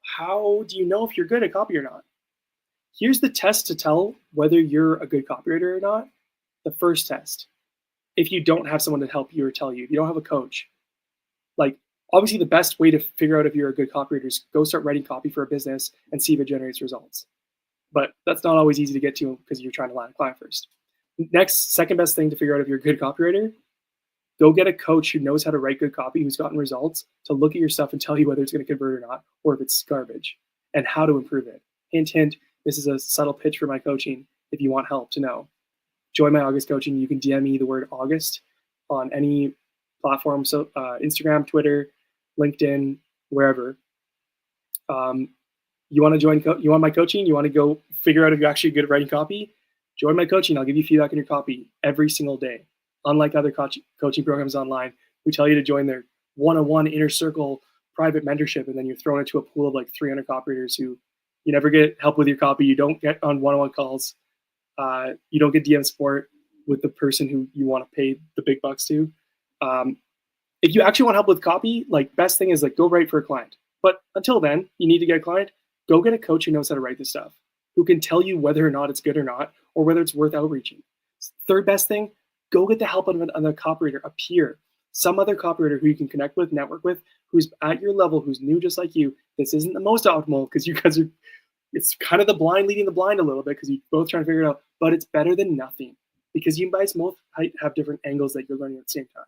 how do you know if you're good at copy or not? Here's the test to tell whether you're a good copywriter or not. The first test. If you don't have someone to help you or tell you, if you don't have a coach, like, obviously the best way to figure out if you're a good copywriter is go start writing copy for a business and see if it generates results. But that's not always easy to get to because you're trying to land a client first. Next, second best thing to figure out if you're a good copywriter, go get a coach who knows how to write good copy, who's gotten results, to look at your stuff and tell you whether it's going to convert or not, or if it's garbage, and how to improve it. Hint, hint, this is a subtle pitch for my coaching if you want help to know. Join my August coaching. You can DM me the word August on any platform, so Instagram, Twitter, LinkedIn, wherever. You want to join? You want my coaching? You want to go figure out if you're actually good at writing copy? Join my coaching. I'll give you feedback on your copy every single day. Unlike other coaching programs online, who tell you to join their one-on-one inner circle private mentorship, and then you're thrown into a pool of like 300 copywriters who you never get help with your copy. You don't get on one-on-one calls. You don't get DM support with the person who you want to pay the big bucks to. If you actually want help with copy, like, best thing is like go write for a client. But until then, you need to get a client. Go get a coach who knows how to write this stuff, who can tell you whether or not it's good or not, or whether it's worth outreaching. Third best thing, go get the help of another copywriter, a peer, some other copywriter who you can connect with, network with, who's at your level, who's new just like you. This isn't the most optimal because you guys are, it's kind of the blind leading the blind a little bit because you're both trying to figure it out, but it's better than nothing because you guys both have different angles that you're learning at the same time.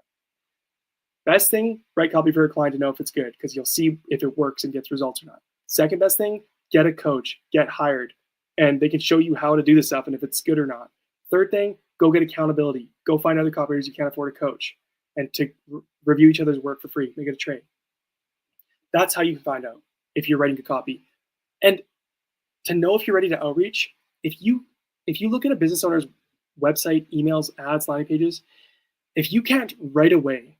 Best thing, write copy for a client to know if it's good because you'll see if it works and gets results or not. Second best thing, get a coach, get hired, and they can show you how to do this stuff and if it's good or not. Third thing, go get accountability. Go find other copywriters you can't afford a coach and to review each other's work for free. Make it a trade. That's how you can find out if you're writing good copy. And to know if you're ready to outreach, if you look at a business owner's website, emails, ads, landing pages, if you can't right away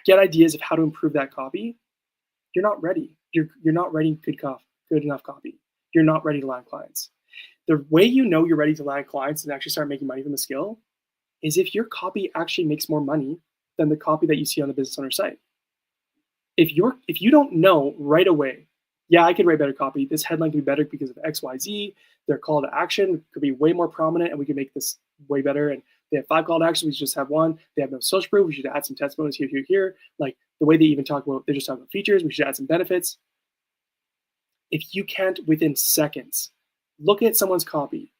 get ideas of how to improve that copy, you're not ready. You're not writing good enough copy. You're not ready to land clients. The way you know you're ready to land clients and actually start making money from the skill is if your copy actually makes more money than the copy that you see on the business owner site. If you don't know right away, yeah, I could write better copy. This headline could be better because of X, Y, Z. Their call to action could be way more prominent, and we can make this way better. And they have 5 call to actions. We just have 1. They have no social proof. We should add some testimonies here. Like the way they even talk about, they're just talking about features. We should add some benefits. If you can't within seconds look at someone's copy,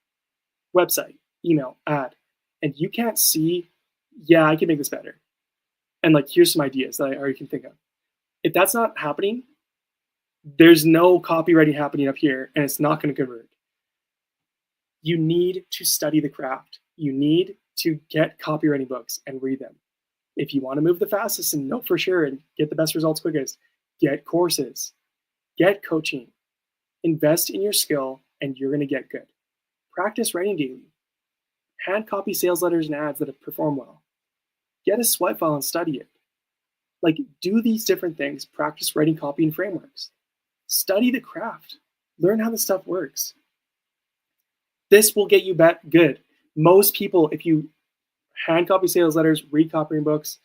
website, email, ad, and you can't see, yeah, I can make this better. And like, here's some ideas that I already can think of. If that's not happening, there's no copywriting happening up here, and it's not going to convert. You need to study the craft. You need to get copywriting books and read them. If you want to move the fastest and know for sure and get the best results quickest, get courses, get coaching, invest in your skill, and you're going to get good. Practice writing daily. Hand copy sales letters and ads that have performed well. Get a swipe file and study it. Like, do these different things. Practice writing copy and frameworks. Study the craft. Learn how the stuff works. This will get you good. Most people, if you hand copy sales letters, read copywriting books,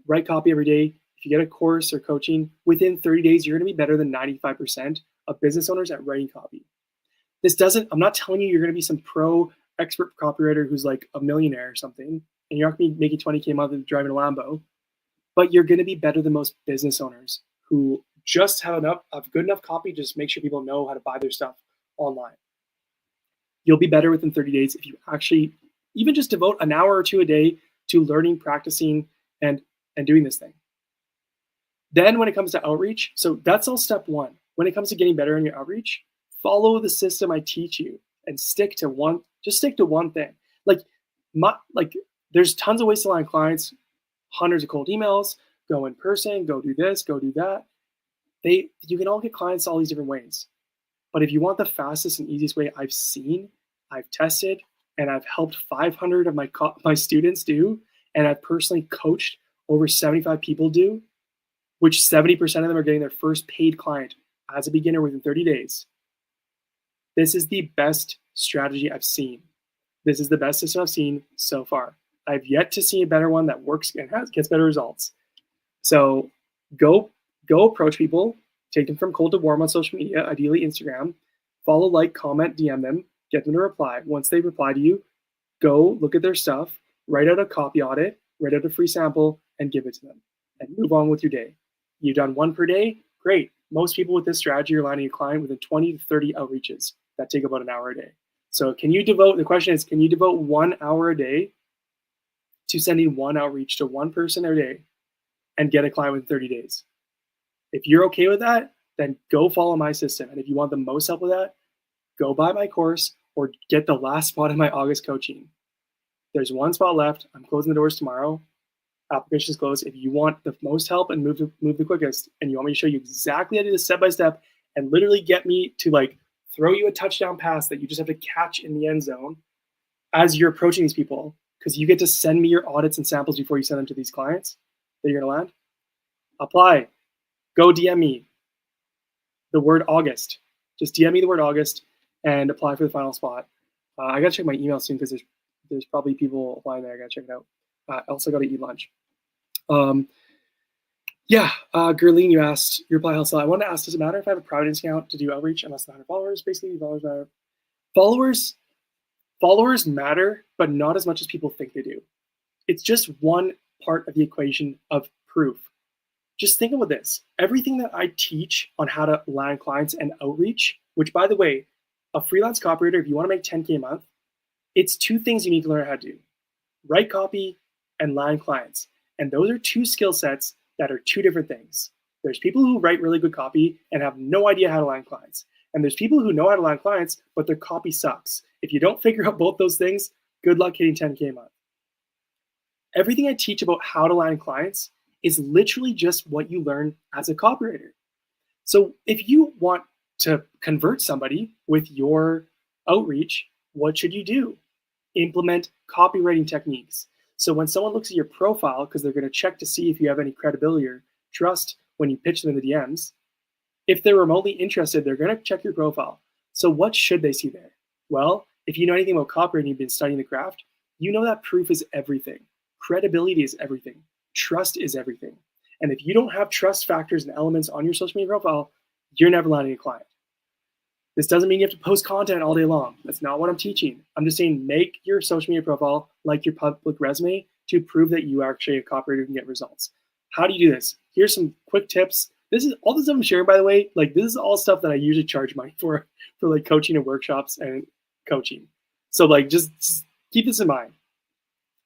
write copy every day, if you get a course or coaching, within 30 days, you're going to be better than 95% of business owners at writing copy. I'm not telling you you're going to be some pro expert copywriter who's like a millionaire or something, and you're not going to be making 20K a month and driving a Lambo, but you're going to be better than most business owners who just have good enough copy, just make sure people know how to buy their stuff online. You'll be better within 30 days if you actually even just devote an hour or two a day to learning, practicing, and doing this thing. Then when it comes to outreach, so that's all step one. When it comes to getting better in your outreach, follow the system I teach you and stick to one thing. Like there's tons of ways to land clients, hundreds of cold emails, go in person, go do this, go do that. You can all get clients all these different ways. But if you want the fastest and easiest way I've tested, and I've helped 500 of my students do, and I've personally coached over 75 people do, which 70% of them are getting their first paid client as a beginner within 30 days. This is the best strategy I've seen. This is the best system I've seen so far. I've yet to see a better one that works and gets better results. So go approach people, take them from cold to warm on social media, ideally Instagram, follow, like, comment, DM them, get them to reply. Once they reply to you, go look at their stuff, write out a copy audit, write out a free sample, and give it to them, and move on with your day. You've done one per day, great. Most people with this strategy are landing a client within 20 to 30 outreaches that take about an hour a day. So the question is, can you devote 1 hour a day to sending one outreach to one person a day and get a client within 30 days? If you're okay with that, then go follow my system. And if you want the most help with that, go buy my course or get the last spot in my August coaching. There's one spot left. I'm closing the doors tomorrow. Applications closed. If you want the most help and move the quickest, and you want me to show you exactly how to do this step by step and literally get me to throw you a touchdown pass that you just have to catch in the end zone as you're approaching these people, because you get to send me your audits and samples before you send them to these clients that you're going to land. Apply. Go DM me the word August. Just DM me the word August and apply for the final spot. I got to check my email soon because there's probably people applying there. I got to check it out. I also got to eat lunch. Gerline, you asked your reply also. I wanted to ask, does it matter if I have a private account to do outreach unless the 100 followers? Basically, followers matter. Followers matter, but not as much as people think they do. It's just one part of the equation of proof. Just think about this. Everything that I teach on how to land clients and outreach, which, by the way, a freelance copywriter, if you want to make 10K a month, it's two things you need to learn how to do: write copy and land clients. And those are two skill sets that are two different things. There's people who write really good copy and have no idea how to land clients. And there's people who know how to land clients, but their copy sucks. If you don't figure out both those things, good luck hitting 10K a month. Everything I teach about how to land clients is literally just what you learn as a copywriter. So if you want to convert somebody with your outreach, what should you do? Implement copywriting techniques. So when someone looks at your profile, because they're going to check to see if you have any credibility or trust when you pitch them in the DMs, if they're remotely interested, they're going to check your profile. So what should they see there? Well, if you know anything about copywriting, you've been studying the craft, you know that proof is everything. Credibility is everything. Trust is everything. And if you don't have trust factors and elements on your social media profile, you're never landing a client. This doesn't mean you have to post content all day long. That's not what I'm teaching. I'm just saying make your social media profile like your public resume to prove that you are actually a copywriter who can get results. How do you do this? Here's some quick tips. This is all the stuff I'm sharing, by the way. This is all stuff that I usually charge money for coaching and workshops and coaching. So just keep this in mind.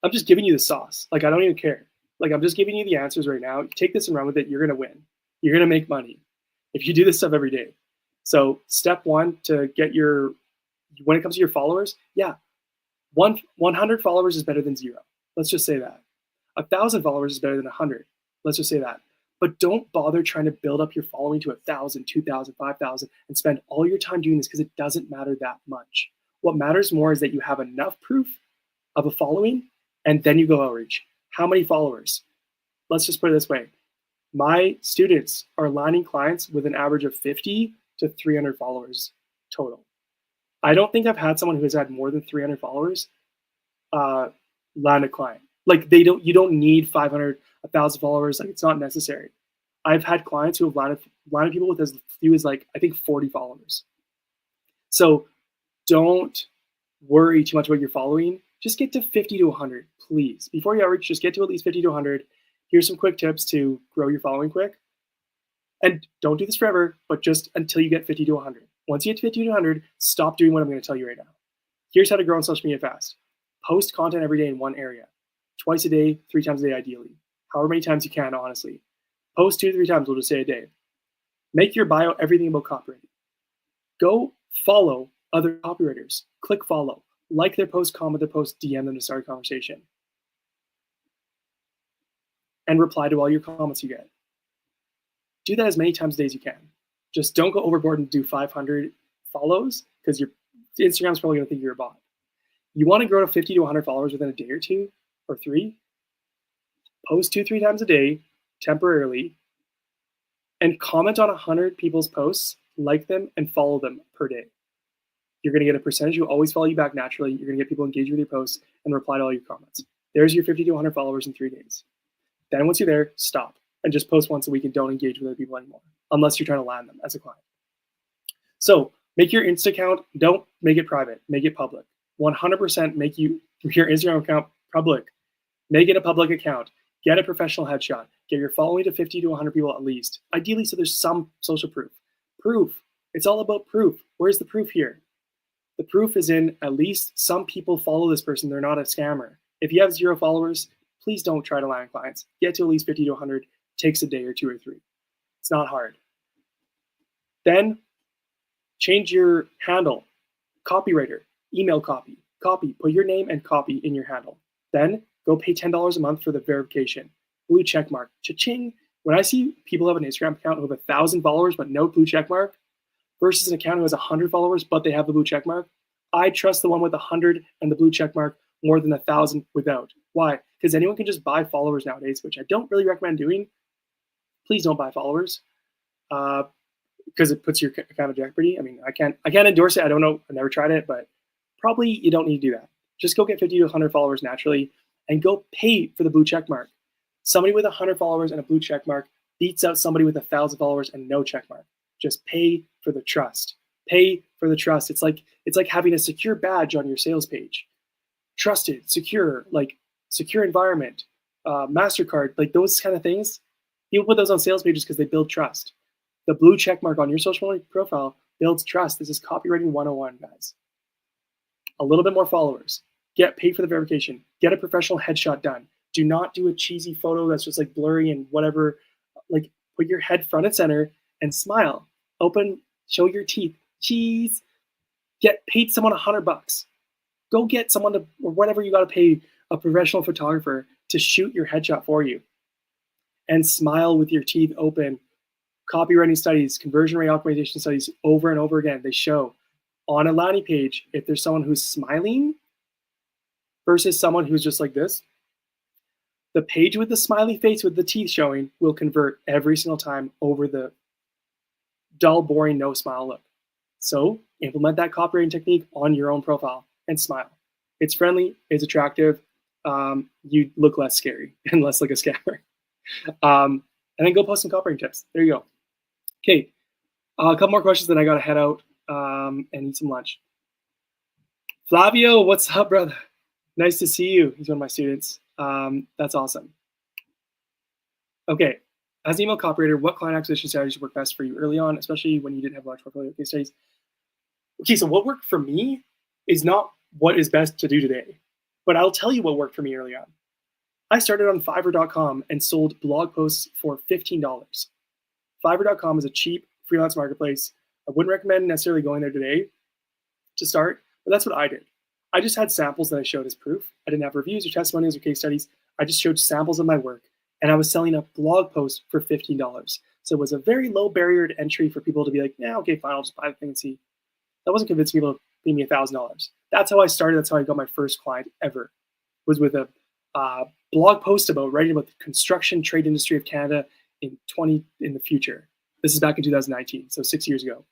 I'm just giving you the sauce. I don't even care. I'm just giving you the answers right now. Take this and run with it. You're going to win. You're going to make money if you do this stuff every day. So step one to get when it comes to your followers, 100 followers is better than 0. Let's just say that. 1,000 followers is better than 100. Let's just say that. But don't bother trying to build up your following to 1,000, 2,000, 5,000 and spend all your time doing this, because it doesn't matter that much. What matters more is that you have enough proof of a following, and then you go outreach. How many followers? Let's just put it this way. My students are landing clients with an average of 50 to 300 followers total. I don't think I've had someone who has had more than 300 followers land a client. You don't need 500, 1,000 followers. It's not necessary. I've had clients who have landed people with as few as I think 40 followers. So don't worry too much about your following. Just get to 50 to 100, please. Before you outreach, just get to at least 50 to 100. Here's some quick tips to grow your following quick. And don't do this forever, but just until you get 50 to 100. Once you get to 50 to 100, stop doing what I'm going to tell you right now. Here's how to grow on social media fast. Post content every day in one area. Twice a day, 3 times a day ideally. However many times you can, honestly. Post 2 to 3 times, we'll just say a day. Make your bio everything about copywriting. Go follow other copywriters. Click follow. Like their post, comment their post, DM them to start a conversation. And reply to all your comments you get. Do that as many times a day as you can. Just don't go overboard and do 500 follows because your Instagram's probably going to think you're a bot. You want to grow to 50 to 100 followers within a day or 2 or 3. Post 2-3 times a day temporarily and comment on 100 people's posts, like them, and follow them per day. You're going to get a percentage who always follow you back naturally. You're going to get people engaged with your posts and reply to all your comments. There's your 50 to 100 followers in 3 days. Then once you're there, stop and just post once a week and don't engage with other people anymore, unless you're trying to land them as a client. So make your Insta account, don't make it private, make it public. 100% make your Instagram account public. Make it a public account. Get a professional headshot. Get your following to 50 to 100 people at least. Ideally, so there's some social proof. Proof. It's all about proof. Where's the proof here? The proof is in at least some people follow this person. They're not a scammer. If you have 0 followers, please don't try to land clients. Get to at least 50 to 100. Takes a day or 2 or 3. It's not hard. Then change your handle. Copywriter, email copy. Put your name and copy in your handle. Then go pay $10 a month for the verification. Blue check mark. Cha-ching. When I see people have an Instagram account who have 1,000 followers but no blue check mark versus an account who has 100 followers but they have the blue check mark, I trust the one with 100 and the blue check mark more than 1,000 without. Why? Because anyone can just buy followers nowadays, which I don't really recommend doing. Please don't buy followers because it puts your account in jeopardy. I mean, I can't endorse it. I don't know. I never tried it, but probably you don't need to do that. Just go get 50 to 100 followers naturally and go pay for the blue check mark. Somebody with 100 followers and a blue check mark beats out somebody with 1,000 followers and no check mark. Just pay for the trust. Pay for the trust. It's like having a secure badge on your sales page. Trusted, secure, like secure environment, MasterCard, like those kind of things. People put those on sales pages because they build trust. The blue check mark on your social media profile builds trust. This is copywriting 101, guys. A little bit more followers. Get paid for the verification. Get a professional headshot done. Do not do a cheesy photo that's just like blurry and whatever. Like put your head front and center and smile. Open, show your teeth. Cheese. Get paid someone $100. Go get someone to, or whatever you got to pay a professional photographer to shoot your headshot for you. And smile with your teeth open. Copywriting studies, conversion rate optimization studies over and over again. They show on a landing page, if there's someone who's smiling versus someone who's just like this, the page with the smiley face with the teeth showing will convert every single time over the dull, boring, no smile look. So implement that copywriting technique on your own profile and smile. It's friendly, it's attractive. You look less scary and less like a scammer. And then go post some copywriting tips. There you go. Okay, a couple more questions, then I got to head out and eat some lunch. Flavio, what's up, brother? Nice to see you. He's one of my students. That's awesome. Okay, as an email copywriter, what client acquisition strategies work best for you early on, especially when you didn't have a large portfolio case studies? Okay, so what worked for me is not what is best to do today, but I'll tell you what worked for me early on. I started on Fiverr.com and sold blog posts for $15. Fiverr.com is a cheap freelance marketplace. I wouldn't recommend necessarily going there today to start, but that's what I did. I just had samples that I showed as proof. I didn't have reviews or testimonials or case studies. I just showed samples of my work, and I was selling a blog post for $15. So it was a very low barrier to entry for people to be like, yeah, okay, fine, I'll just buy the thing and see. That wasn't convincing people to pay me $1,000. That's how I started. That's how I got my first client ever, was with a blog post about writing about the construction trade industry of Canada in the future. This is back in 2019, so 6 years ago.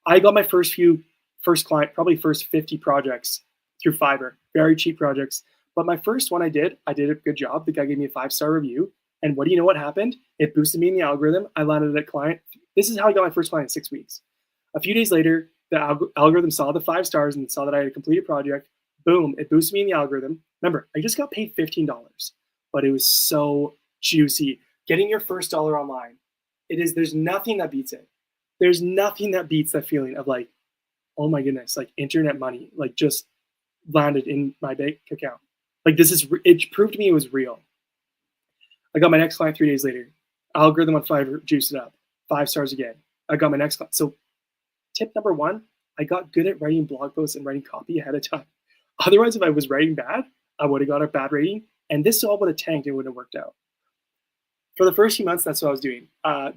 I got my first client, probably first 50 projects through Fiverr, very cheap projects. But my first one I did a good job. The guy gave me a 5-star review. And what do you know what happened? It boosted me in the algorithm. I landed a client. This is how I got my first client in 6 weeks. A few days later, the algorithm saw the 5 stars and saw that I had a completed project. Boom, it boosted me in the algorithm. Remember, I just got paid $15, but it was so juicy. Getting your first dollar online, It is. There's nothing that beats it. There's nothing that beats that feeling of like, oh my goodness, like internet money, like just landed in my bank account. Like it proved to me it was real. I got my next client 3 days later. Algorithm on Fiverr juiced it up. 5 stars again. I got my next client. So tip number one, I got good at writing blog posts and writing copy ahead of time. Otherwise, if I was writing bad, I would have got a bad rating. And this all would have tanked. It wouldn't have worked out. For the first few months, that's what I was doing.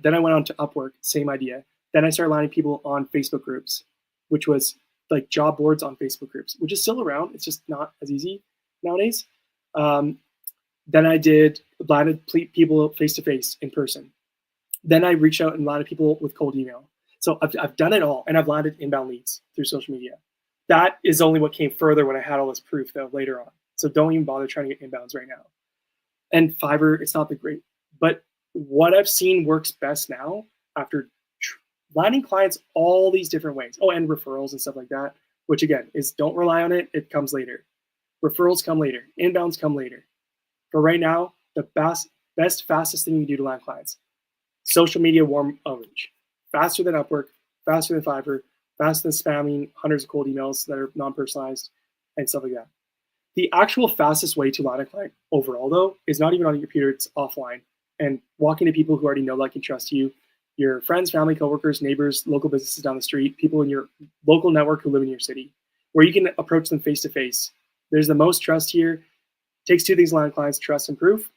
Then I went on to Upwork, same idea. Then I started landing people on Facebook groups, which was like job boards on Facebook groups, which is still around. It's just not as easy nowadays. Then I landed people face to face in person. Then I reached out and landed people with cold email. So I've done it all, and I've landed inbound leads through social media. That is only what came further when I had all this proof though later on. So don't even bother trying to get inbounds right now. And Fiverr, it's not the great, but what I've seen works best now after landing clients all these different ways. Oh, and referrals and stuff like that, which again is don't rely on it. It comes later. Referrals come later. Inbounds come later. For right now, the best, fastest thing you can do to land clients, social media warm outreach. Faster than Upwork, faster than Fiverr, faster than spamming hundreds of cold emails that are non-personalized and stuff like that. The actual fastest way to land a client overall, though, is not even on your computer, it's offline. And walking to people who already know, like, and trust you, your friends, family, coworkers, neighbors, local businesses down the street, people in your local network who live in your city, where you can approach them face to face. There's the most trust here. It takes 2 things to land clients, trust and proof.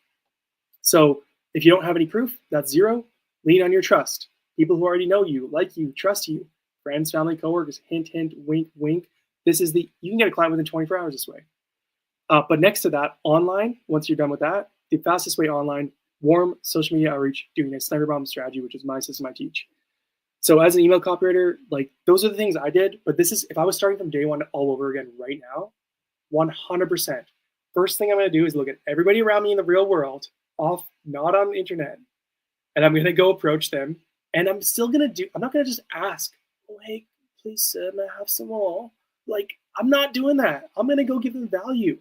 So if you don't have any proof, that's 0. Lean on your trust. People who already know you, like you, trust you, friends, family, coworkers, hint, hint, wink, wink. You can get a client within 24 hours this way. But next to that, online, once you're done with that, the fastest way online, warm social media outreach, doing a sniper bomb strategy, which is my system I teach. So as an email copywriter, like those are the things I did, but this is, if I was starting from day one all over again right now, 100%. First thing I'm going to do is look at everybody around me in the real world, not on the internet, and I'm going to go approach them. And I'm not going to just ask, oh, hey, please, may I have some more? Like, I'm not doing that. I'm going to go give them value.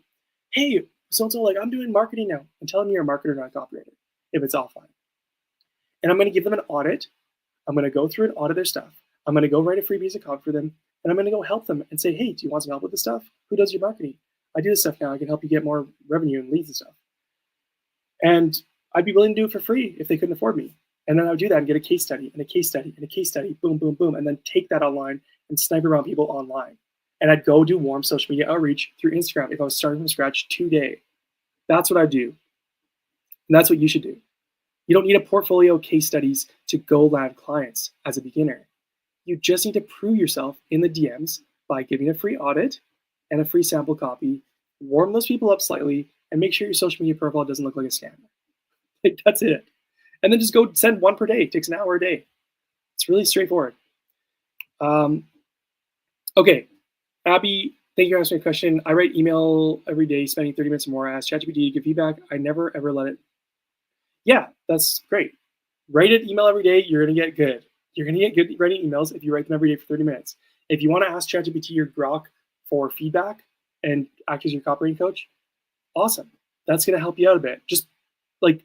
Hey, so-and-so, like, I'm doing marketing now. And tell them you're a marketer, not a copywriter, if it's offline. And I'm going to give them an audit. I'm going to go through and audit their stuff. I'm going to go write a free piece of code for them. And I'm going to go help them and say, hey, do you want some help with this stuff? Who does your marketing? I do this stuff now. I can help you get more revenue and leads and stuff. And I'd be willing to do it for free if they couldn't afford me. And then I would do that and get a case study and a case study and a case study, boom, boom, boom, and then take that online and sniper around people online. And I'd go do warm social media outreach through Instagram if I was starting from scratch today. That's what I do. And that's what you should do. You don't need a portfolio of case studies to go land clients as a beginner. You just need to prove yourself in the DMs by giving a free audit and a free sample copy, warm those people up slightly, and make sure your social media profile doesn't look like a scam. Like, that's it. And then just go send 1 per day. It takes an hour a day. It's really straightforward. Okay, Abby, thank you for answering my question. I write email every day, spending 30 minutes or more. I ask ChatGPT to give feedback. I never, ever let it. Yeah, that's great. Write an email every day. You're going to get good. You're going to get good writing emails if you write them every day for 30 minutes. If you want to ask ChatGPT or Grok for feedback and act as your copywriting coach, awesome. That's going to help you out a bit. Just like,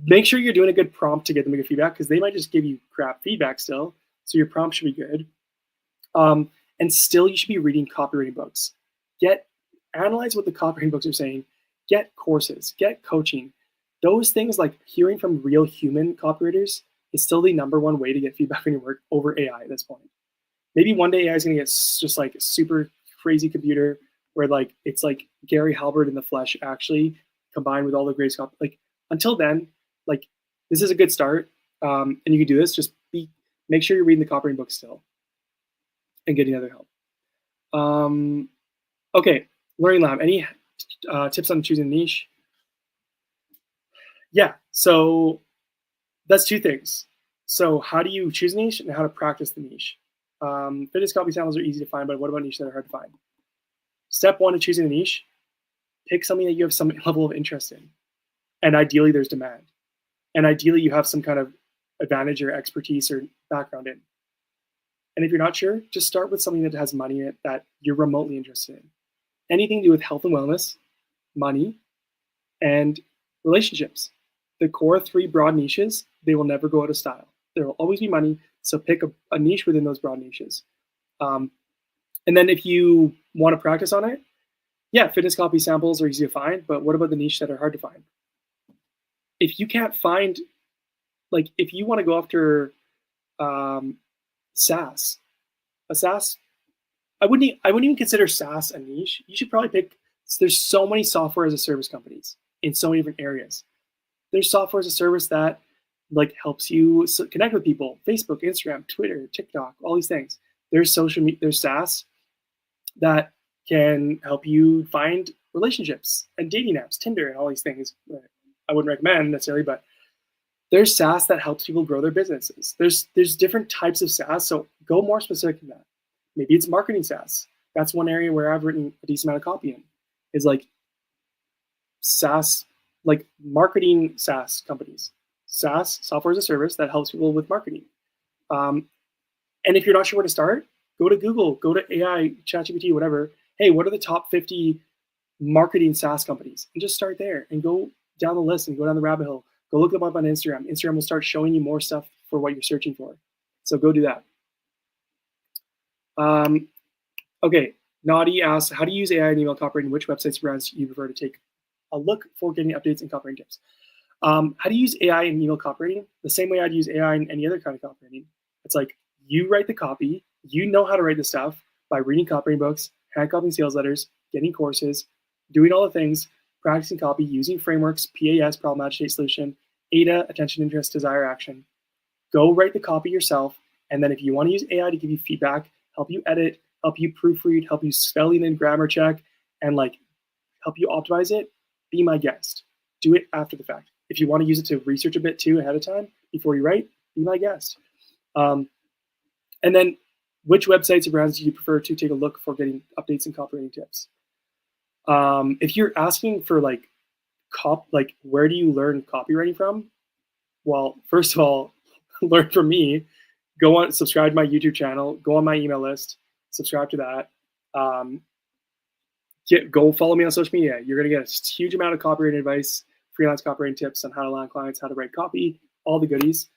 make sure you're doing a good prompt to get them to give feedback, because they might just give you crap feedback still. So your prompt should be good. And still, you should be reading copywriting books. Analyze what the copywriting books are saying. Get courses, get coaching. Those things, like hearing from real human copywriters, is still the #1 way to get feedback on your work over AI at this point. Maybe one day AI is going to get just like a super crazy computer where like it's like Gary Halbert in the flesh, actually, combined with all the greatest like. Until then, like, this is a good start, and you can do this. Just make sure you're reading the copywriting book still and getting other help. Okay, Learning Lab. Any tips on choosing a niche? Yeah, so that's 2 things. So how do you choose a niche and how to practice the niche? Fitness copy samples are easy to find, but what about niches that are hard to find? Step 1 in choosing a niche, pick something that you have some level of interest in. And ideally, there's demand. And ideally, you have some kind of advantage or expertise or background in. And if you're not sure, just start with something that has money in it that you're remotely interested in. Anything to do with health and wellness, money, and relationships. the core 3 broad niches, they will never go out of style. There will always be money, so pick a niche within those broad niches. And then if you want to practice on it, yeah, fitness copy samples are easy to find, but what about the niche that are hard to find? If you can't find, like, if you want to go after SaaS, I wouldn't even consider SaaS a niche. You should probably pick. There's so many software as a service companies in so many different areas. There's software as a service that like helps you connect with people. Facebook, Instagram, Twitter, TikTok, all these things. There's social media. There's SaaS that can help you find relationships and dating apps, Tinder, and all these things. I wouldn't recommend necessarily, but there's SaaS that helps people grow their businesses. There's different types of SaaS, so go more specific than that. Maybe it's marketing SaaS. That's one area where I've written a decent amount of copy in, is like SaaS, like marketing SaaS companies. SaaS, software as a service, that helps people with marketing. And if you're not sure where to start, go to Google, go to AI, ChatGPT, whatever. Hey, what are the top 50 marketing SaaS companies? And just start there and go down the list and go down the rabbit hole. Go look them up on Instagram. Instagram will start showing you more stuff for what you're searching for. So go do that. Okay, Naughty asks, how do you use AI in email copywriting? Which websites or brands you prefer to take a look for getting updates and copywriting tips? How do you use AI in email copywriting? The same way I'd use AI in any other kind of copywriting. It's like you write the copy, you know how to write the stuff by reading copywriting books, hand copying sales letters, getting courses, doing all the things, practicing copy, using frameworks, PAS, problem, agitate, solution, ADA, attention, interest, desire, action. Go write the copy yourself. And then if you want to use AI to give you feedback, help you edit, help you proofread, help you spelling and grammar check, and like help you optimize it, be my guest. Do it after the fact. If you want to use it to research a bit too ahead of time before you write, be my guest. And then which websites or brands do you prefer to take a look for getting updates and copywriting tips? If you're asking for like where do you learn copywriting from? Well, first of all, learn from me. Go on, subscribe to my YouTube channel, go on my email list, subscribe to that. Go follow me on social media. You're gonna get a huge amount of copywriting advice, freelance copywriting tips on how to land clients, how to write copy, all the goodies.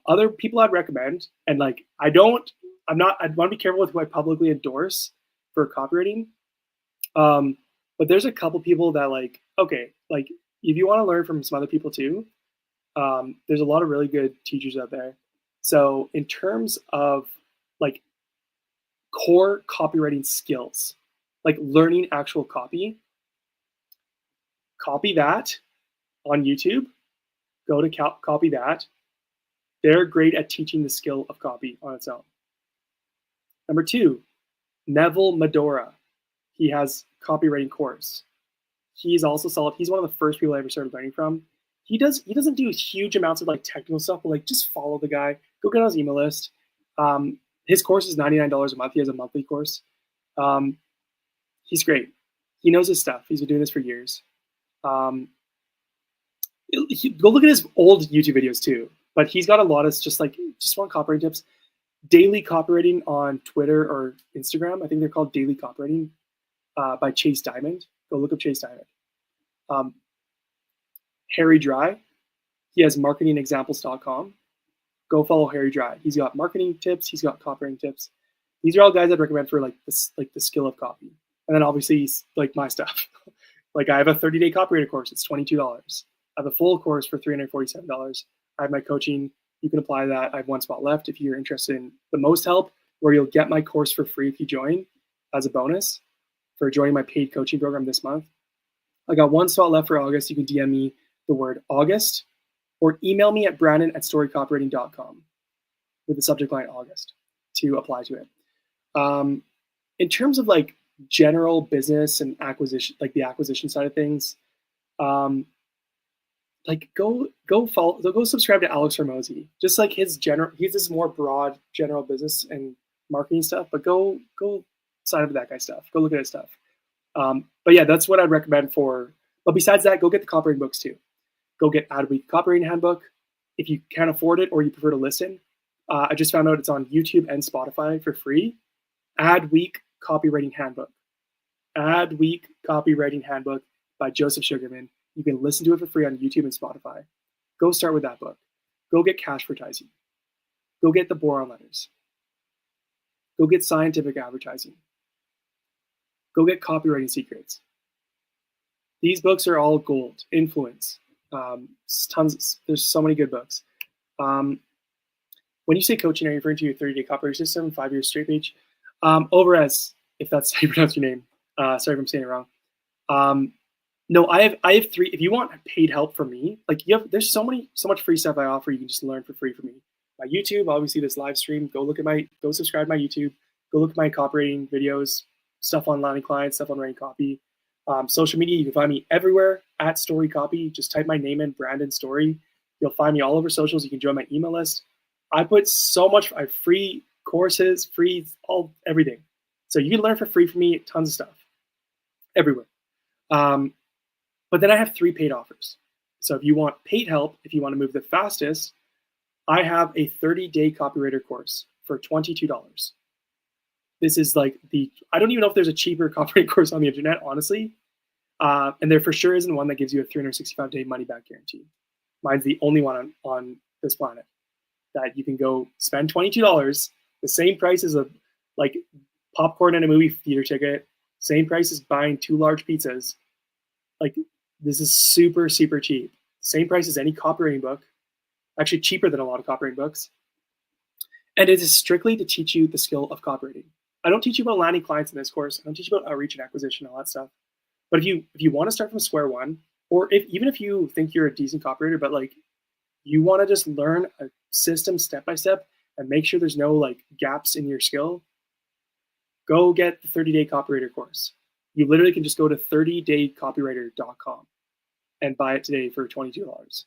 Other people I'd recommend, and like I'd want to be careful with who I publicly endorse for copywriting. But there's a couple people that like, okay, like if you want to learn from some other people too, there's a lot of really good teachers out there. So in terms of like core copywriting skills, like learning actual copy that on YouTube, go to Copy That. They're great at teaching the skill of copy on its own. Number 2, Neville Medora. He has copywriting course. He's also solid. He's one of the first people I ever started learning from. He doesn't do huge amounts of like technical stuff, but like just follow the guy. Go get on his email list. His course is $99 a month. He has a monthly course. He's great. He knows his stuff. He's been doing this for years. Go look at his old YouTube videos too. But he's got a lot of just want copywriting tips. Daily copywriting on Twitter or Instagram. I think they're called Daily Copywriting by Chase Diamond. Go look up Chase Diamond. Harry Dry. He has marketingexamples.com. Go follow Harry Dry. He's got marketing tips. He's got copywriting tips. These are all guys I'd recommend for like the skill of copy. And then obviously like my stuff. Like I have a 30-day copywriter course. It's $22. I have a full course for $347. I have my coaching. You can apply that. I have one spot left if you're interested in the most help, where you'll get my course for free if you join as a bonus for joining my paid coaching program this month. I got one spot left for August. You can DM me the word August or email me at brandon@storycopywriting.com with the subject line August to apply to it. In terms of like general business and acquisition, like the acquisition side of things, like go subscribe to Alex Hormozi. Just like he's this more broad general business and marketing stuff, but go sign up for that guy's stuff. Go look at his stuff. But yeah, that's what I'd recommend for. But besides that, go get the copywriting books too. Go get Adweek Copywriting Handbook if you can't afford it or you prefer to listen. I just found out it's on YouTube and Spotify for free. Adweek Copywriting Handbook. Adweek Copywriting Handbook by Joseph Sugarman. You can listen to it for free on YouTube and Spotify. Go start with that book. Go get cash advertising. Go get the boron letters. Go get scientific advertising. Go get copywriting secrets. These books are all gold. Influence. Tons. There's so many good books. When you say coaching, are you referring to your 30-day copywriting system, 5 years straight page? Overez, if that's how you pronounce your name. Sorry if I'm saying it wrong. No, I have 3. If you want paid help from me, like there's so much free stuff I offer. You can just learn for free from me. My YouTube, obviously this live stream. Go subscribe to my YouTube. Go look at my copywriting videos, stuff on landing clients, stuff on writing copy. Social media, you can find me everywhere at Story Copy. Just type my name in, Brandon Story. You'll find me all over socials. You can join my email list. I put so much. I have free courses, everything. So you can learn for free from me, tons of stuff, everywhere. But then I have 3 paid offers. So if you want paid help, if you want to move the fastest, I have a 30-day copywriter course for $22. This is like I don't even know if there's a cheaper copywriting course on the internet, honestly. And there for sure isn't one that gives you a 365-day money-back guarantee. Mine's the only one on this planet that you can go spend $22, the same price as a popcorn and a movie theater ticket, same price as buying 2 large pizzas. This is super, super cheap. Same price as any copywriting book, actually cheaper than a lot of copywriting books. And it is strictly to teach you the skill of copywriting. I don't teach you about landing clients in this course. I don't teach you about outreach and acquisition, all that stuff. But if you want to start from square one, or even if you think you're a decent copywriter, but you want to just learn a system step by step and make sure there's no gaps in your skill, go get the 30-day copywriter course. You literally can just go to 30daycopywriter.com and buy it today for $22.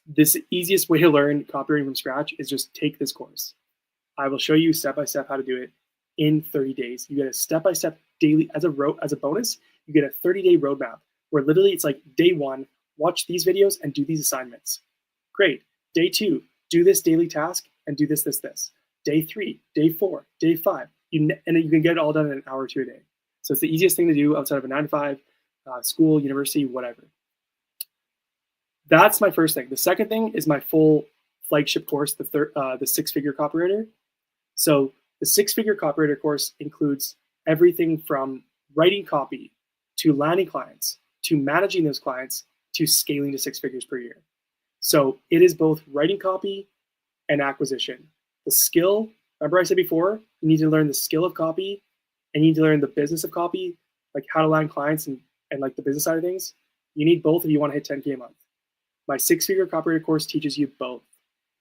This easiest way to learn copywriting from scratch is just take this course. I will show you step by step how to do it in 30 days. You get a step-by-step daily as a bonus. You get a 30-day roadmap where literally it's like day 1, watch these videos and do these assignments. Great. Day 2, do this daily task and do this. Day 3, day 4, day 5, and then you can get it all done in an hour or 2 a day. So it's the easiest thing to do outside of a 9-to-5, school, university, whatever. That's my first thing. The second thing is my full flagship course, the 6-figure copywriter. So the 6-figure copywriter course includes everything from writing copy to landing clients to managing those clients to scaling to 6 figures per year. So it is both writing copy and acquisition. The skill, remember I said before, you need to learn the skill of copy and you need to learn the business of copy, like how to land clients and the business side of things. You need both if you want to hit 10K a month. My 6-figure copywriter course teaches you both.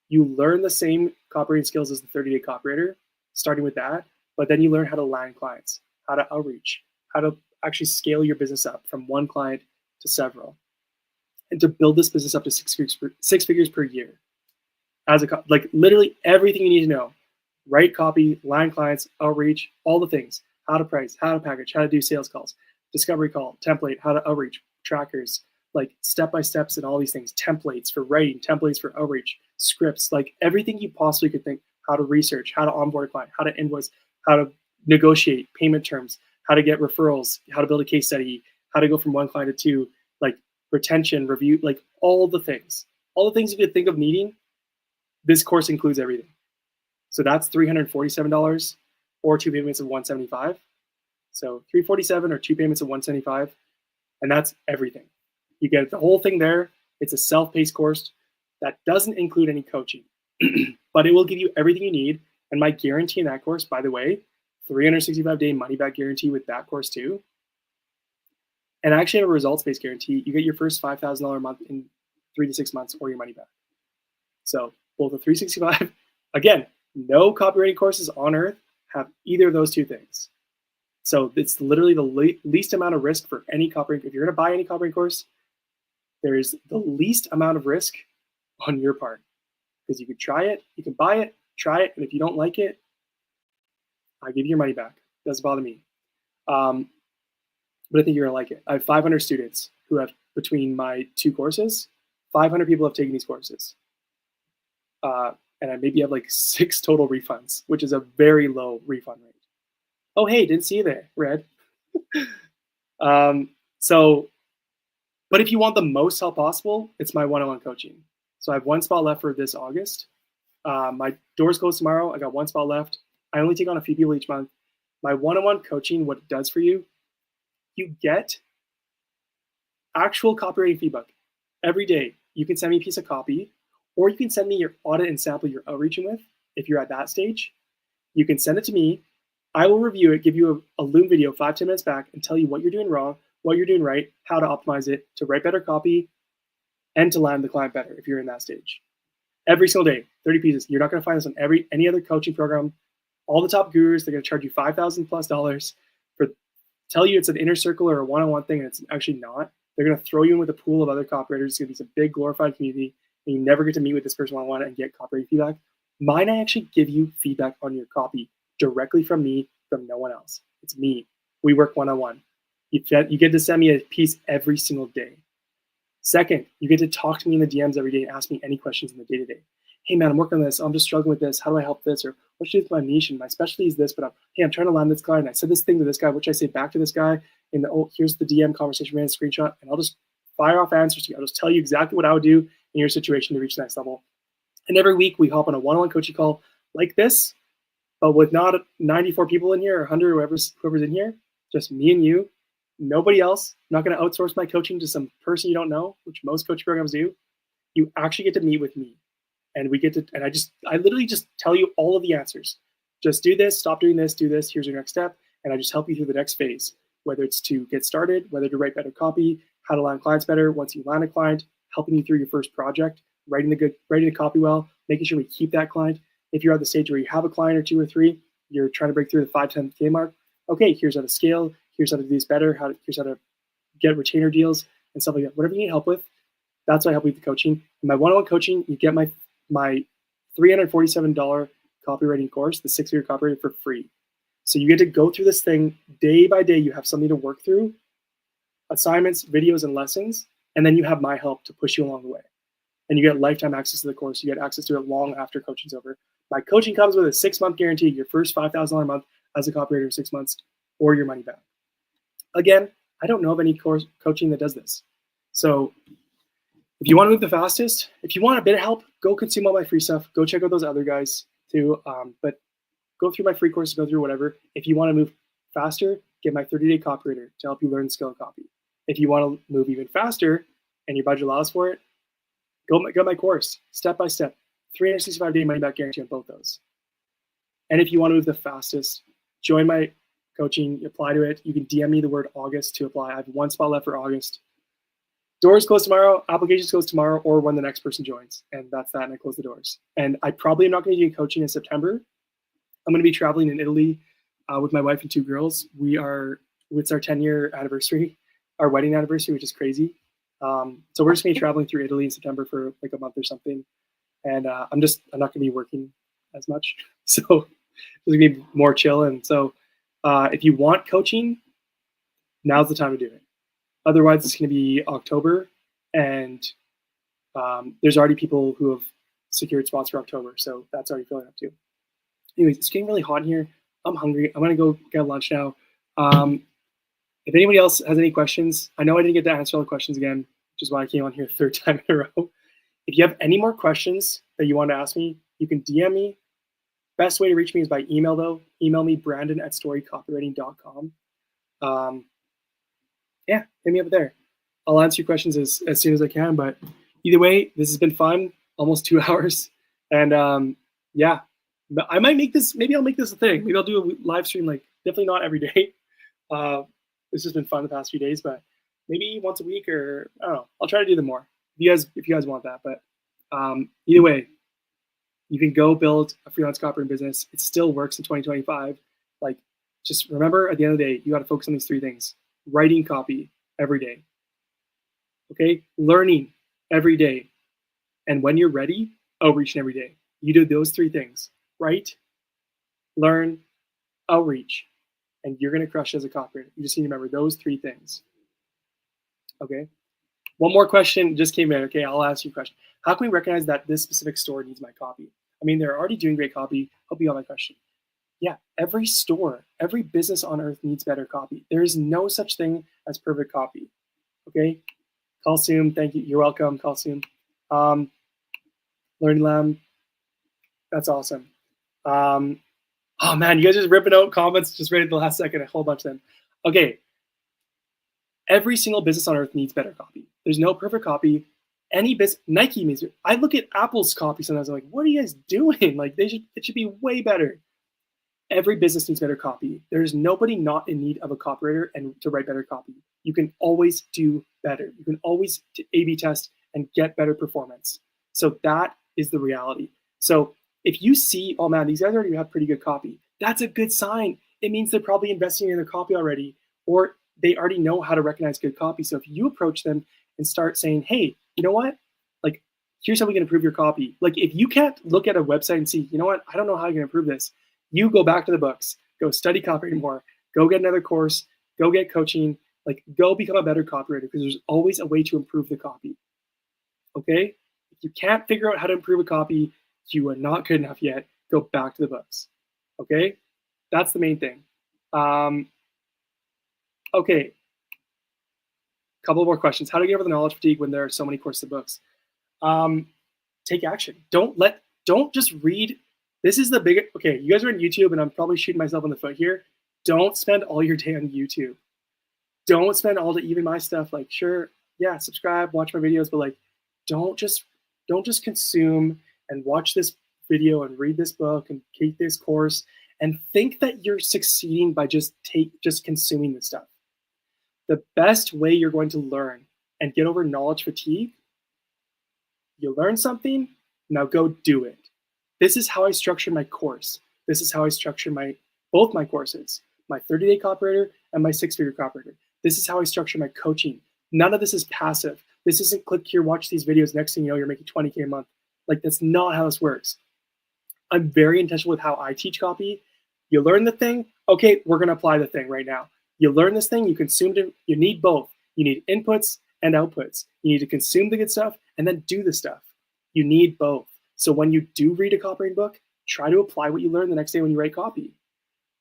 You learn the same copywriting skills as the 30-day copywriter, starting with that, but then you learn how to land clients, how to outreach, how to actually scale your business up from 1 client to several, and to build this business up to 6 figures per year. Literally everything you need to know: write copy, land clients, outreach, all the things, how to price, how to package, how to do sales calls, discovery call, template, how to outreach, trackers, step-by-steps and all these things, templates for writing, templates for outreach, scripts, everything you possibly could think, how to research, how to onboard a client, how to invoice, how to negotiate payment terms, how to get referrals, how to build a case study, how to go from 1 client to 2, retention, review, all the things you could think of needing. This course includes everything. So that's $347 or 2 payments of $175. So $347 or 2 payments of $175, and that's everything. You get the whole thing there. It's a self-paced course that doesn't include any coaching, but it will give you everything you need. And my guarantee in that course, by the way, 365-day money-back guarantee with that course too. And I actually have a results-based guarantee. You get your first $5,000 a month in 3 to 6 months or your money back. So both the 365, again, no copywriting courses on earth have either of those 2 things. So it's literally the least amount of risk for any copywriting. If you're going to buy any copywriting course, there is the least amount of risk on your part, because you could try it, you can buy it, try it, and if you don't like it, I give you your money back. It doesn't bother me. But I think you're gonna like it. I have 500 students who have, between my 2 courses, 500 people have taken these courses. And I maybe have 6 total refunds, which is a very low refund rate. Oh, hey, didn't see you there, Red. But if you want the most help possible, it's my one-on-one coaching. So I have one spot left for this August. My doors close tomorrow. I got one spot left. I only take on a few people each month. My one-on-one coaching, what it does for you, you get actual copywriting feedback every day. You can send me a piece of copy, or you can send me your audit and sample you're outreaching with. If you're at that stage, you can send it to me. I will review it, give you a Loom video 5-10 minutes back, and tell you what you're doing wrong, what you're doing right, how to optimize it to write better copy, and to land the client better if you're in that stage. Every single day, 30 pieces. You're not going to find this on any other coaching program. All the top gurus, they're going to charge you $5,000+ for tell you it's an inner circle or a one-on-one thing, and it's actually not. They're going to throw you in with a pool of other copywriters. It's going to be some big glorified community, and you never get to meet with this person one-on-one and get copywriting feedback. Mine, I actually give you feedback on your copy directly from me, from no one else. It's me. We work one-on-one. You get to send me a piece every single day. Second, you get to talk to me in the DMs every day and ask me any questions in the day-to-day. Hey man, I'm working on this. I'm just struggling with this. How do I help this? Or what should I do with my niche? And my specialty is this, but I'm trying to land this client. I said this thing to this guy. What should I say back to this guy? And here's the DM conversation, ran a screenshot, and I'll just fire off answers to you. I'll just tell you exactly what I would do in your situation to reach the next level. And every week we hop on a one-on-one coaching call like this, but with not 94 people in here or 100 or whoever's in here, just me and you, nobody else. I'm not going to outsource my coaching to some person you don't know, which most coaching programs do. You actually get to meet with me, and we get to, and I literally just tell you all of the answers. Just do this, stop doing this, do this. Here's your next step, and I just help you through the next phase, whether it's to get started, whether to write better copy, how to land clients better. Once you land a client, helping you through your first project, writing the copy well, making sure we keep that client. If you're at the stage where you have a client or 2 or 3, you're trying to break through the 5-10K mark. Okay, here's how to scale. Here's how to do this better. Here's how to get retainer deals and stuff like that. Whatever you need help with, that's what I help you with the coaching. In my one-on-one coaching, you get my $347 copywriting course, the 6-figure copywriting, for free. So you get to go through this thing day by day. You have something to work through, assignments, videos, and lessons, and then you have my help to push you along the way. And you get lifetime access to the course. You get access to it long after coaching's over. My coaching comes with a 6-month guarantee, your first $5,000 a month as a copywriter in 6 months, or your money back. Again, I don't know of any course coaching that does this. So if you want to move the fastest, if you want a bit of help, go consume all my free stuff. Go check out those other guys too. But go through my free course, go through whatever. If you want to move faster, get my 30-day copywriter to help you learn the skill of copy. If you want to move even faster and your budget allows for it, go my course, step by step, 365-day money back guarantee on both those. And if you want to move the fastest, join my coaching, apply to it. You can DM me the word August to apply. I have one spot left for August. Doors close tomorrow, applications close tomorrow, or when the next person joins. And that's that, and I close the doors. And I probably am not going to do coaching in September. I'm going to be traveling in Italy with my wife and 2 girls. It's our 10-year anniversary, our wedding anniversary, which is crazy. So we're just going to be traveling through Italy in September for like a month or something. And I'm not going to be working as much. So it's going to be more chill. And so if you want coaching, now's the time to do it. Otherwise, it's going to be October, and there's already people who have secured spots for October, so that's already filling up too. Anyways, it's getting really hot in here. I'm hungry. I'm going to go get lunch now. If anybody else has any questions, I know I didn't get to answer all the questions again, which is why I came on here 3rd time in a row. If you have any more questions that you want to ask me, you can DM me. Best way to reach me is by email, though. Email me, brandon@storycopywriting.com. Yeah, hit me up there. I'll answer your questions as soon as I can. But either way, this has been fun, almost 2 hours. And yeah, I might make this, maybe I'll make this a thing. Maybe I'll do a live stream, like definitely not every day. This has been fun the past few days, but maybe once a week, or I don't know. I'll try to do them more if you guys want that. But either way, you can go build a freelance copywriting business. It still works in 2025. Like, just remember, at the end of the day, you got to focus on these 3 things. Writing copy every day. Okay? Learning every day. And when you're ready, outreaching every day. You do those 3 things. Write, learn, outreach. And you're going to crush as a copywriter. You just need to remember those 3 things. Okay? One more question just came in. Okay, I'll ask you a question. How can we recognize that this specific store needs my copy? I mean, they're already doing great copy. Hope you got my question. Yeah, every store, every business on earth needs better copy. There is no such thing as perfect copy. Okay? Kalsum, thank you. You're welcome, Kalsum. Learning Lamb, that's awesome. Oh man, you guys just ripping out comments just right at the last second, a whole bunch of them. Okay, every single business on earth needs better copy. There's no perfect copy. Any business, Nike needs it. I look at Apple's copy sometimes. I'm like, what are you guys doing? Like, it should be way better. Every business needs better copy. There's nobody not in need of a copywriter and to write better copy. You can always do better. You can always A/B test and get better performance. So that is the reality. So if you see, oh man, these guys already have pretty good copy, that's a good sign. It means they're probably investing in their copy already, or they already know how to recognize good copy. So if you approach them and start saying, hey, you know what? Like, here's how we can improve your copy. Like, if you can't look at a website and see, you know what? I don't know how I can improve this. You go back to the books, go study copywriting more, go get another course, go get coaching, like go become a better copywriter, because there's always a way to improve the copy. Okay? If you can't figure out how to improve a copy, you are not good enough yet. Go back to the books. Okay? That's the main thing. Okay. Couple more questions. How to get over the knowledge fatigue when there are so many courses and books? Take action. Don't just read. This is the big, okay, you guys are on YouTube and I'm probably shooting myself in the foot here. Don't spend all your day on YouTube. Don't spend all day, even my stuff, like, sure, yeah, subscribe, watch my videos, but like, don't just consume and watch this video and read this book and take this course and think that you're succeeding by just consuming this stuff. The best way you're going to learn and get over knowledge fatigue, you learn something, now go do it. This is how I structure my course. This is how I structure both my courses, my 30-day copywriter and my 6-figure copywriter. This is how I structure my coaching. None of this is passive. This isn't click here, watch these videos. Next thing you know, you're making $20K a month. Like, that's not how this works. I'm very intentional with how I teach copy. You learn the thing. Okay, we're going to apply the thing right now. You learn this thing, you consumed it. You need both. You need inputs and outputs. You need to consume the good stuff and then do the stuff. You need both. So when you do read a copywriting book, try to apply what you learn the next day when you write copy.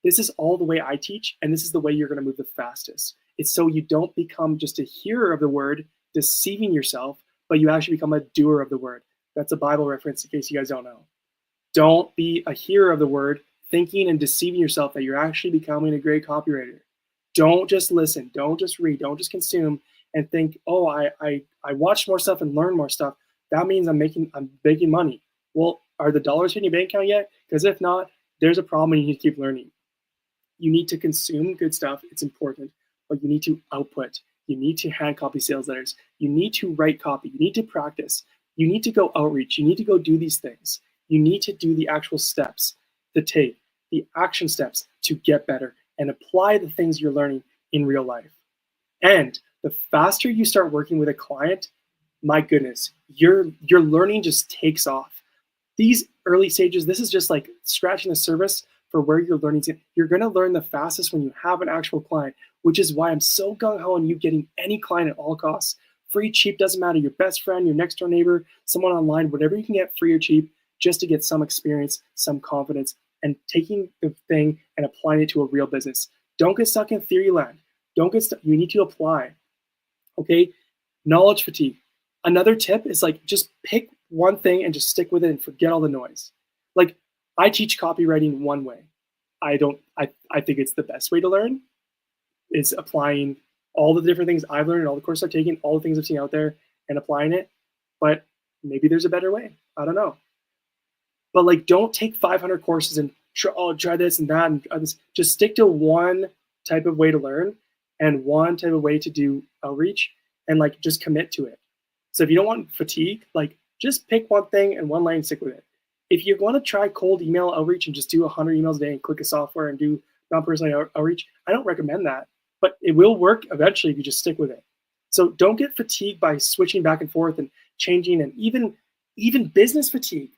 This is all the way I teach, and this is the way you're going to move the fastest. It's so you don't become just a hearer of the word, deceiving yourself, but you actually become a doer of the word. That's a Bible reference in case you guys don't know. Don't be a hearer of the word, thinking and deceiving yourself that you're actually becoming a great copywriter. Don't just listen. Don't just read. Don't just consume and think, oh, I watch more stuff and learn more stuff. That means I'm making money. Well, are the dollars in your bank account yet? Because if not, there's a problem and you need to keep learning. You need to consume good stuff. It's important, but you need to output. You need to hand copy sales letters. You need to write copy. You need to practice. You need to go outreach. You need to go do these things. You need to do the actual steps to take, the action steps to get better and apply the things you're learning in real life. And the faster you start working with a client, my goodness, your learning just takes off. These early stages, this is just like scratching the surface for where your learning's in. You're going to learn the fastest when you have an actual client, which is why I'm so gung-ho on you getting any client at all costs. Free, cheap, doesn't matter. Your best friend, your next door neighbor, someone online, whatever you can get free or cheap, just to get some experience, some confidence, and taking the thing and applying it to a real business. Don't get stuck in theory land. Don't get stuck. You need to apply. Okay? Knowledge fatigue. Another tip is like, just pick one thing and just stick with it and forget all the noise. Like, I teach copywriting one way. I think it's the best way to learn is applying all the different things I've learned, all the courses I've taken, all the things I've seen out there and applying it. But maybe there's a better way. I don't know. But like, don't take 500 courses and try this and that and this. Just stick to one type of way to learn and one type of way to do outreach, and like, just commit to it. So if you don't want fatigue, like, just pick one thing and one lane and stick with it. If you want to try cold email outreach and just do 100 emails a day and click a software and do non-personal outreach, I don't recommend that, but it will work eventually if you just stick with it. So don't get fatigued by switching back and forth and changing, and even business fatigue.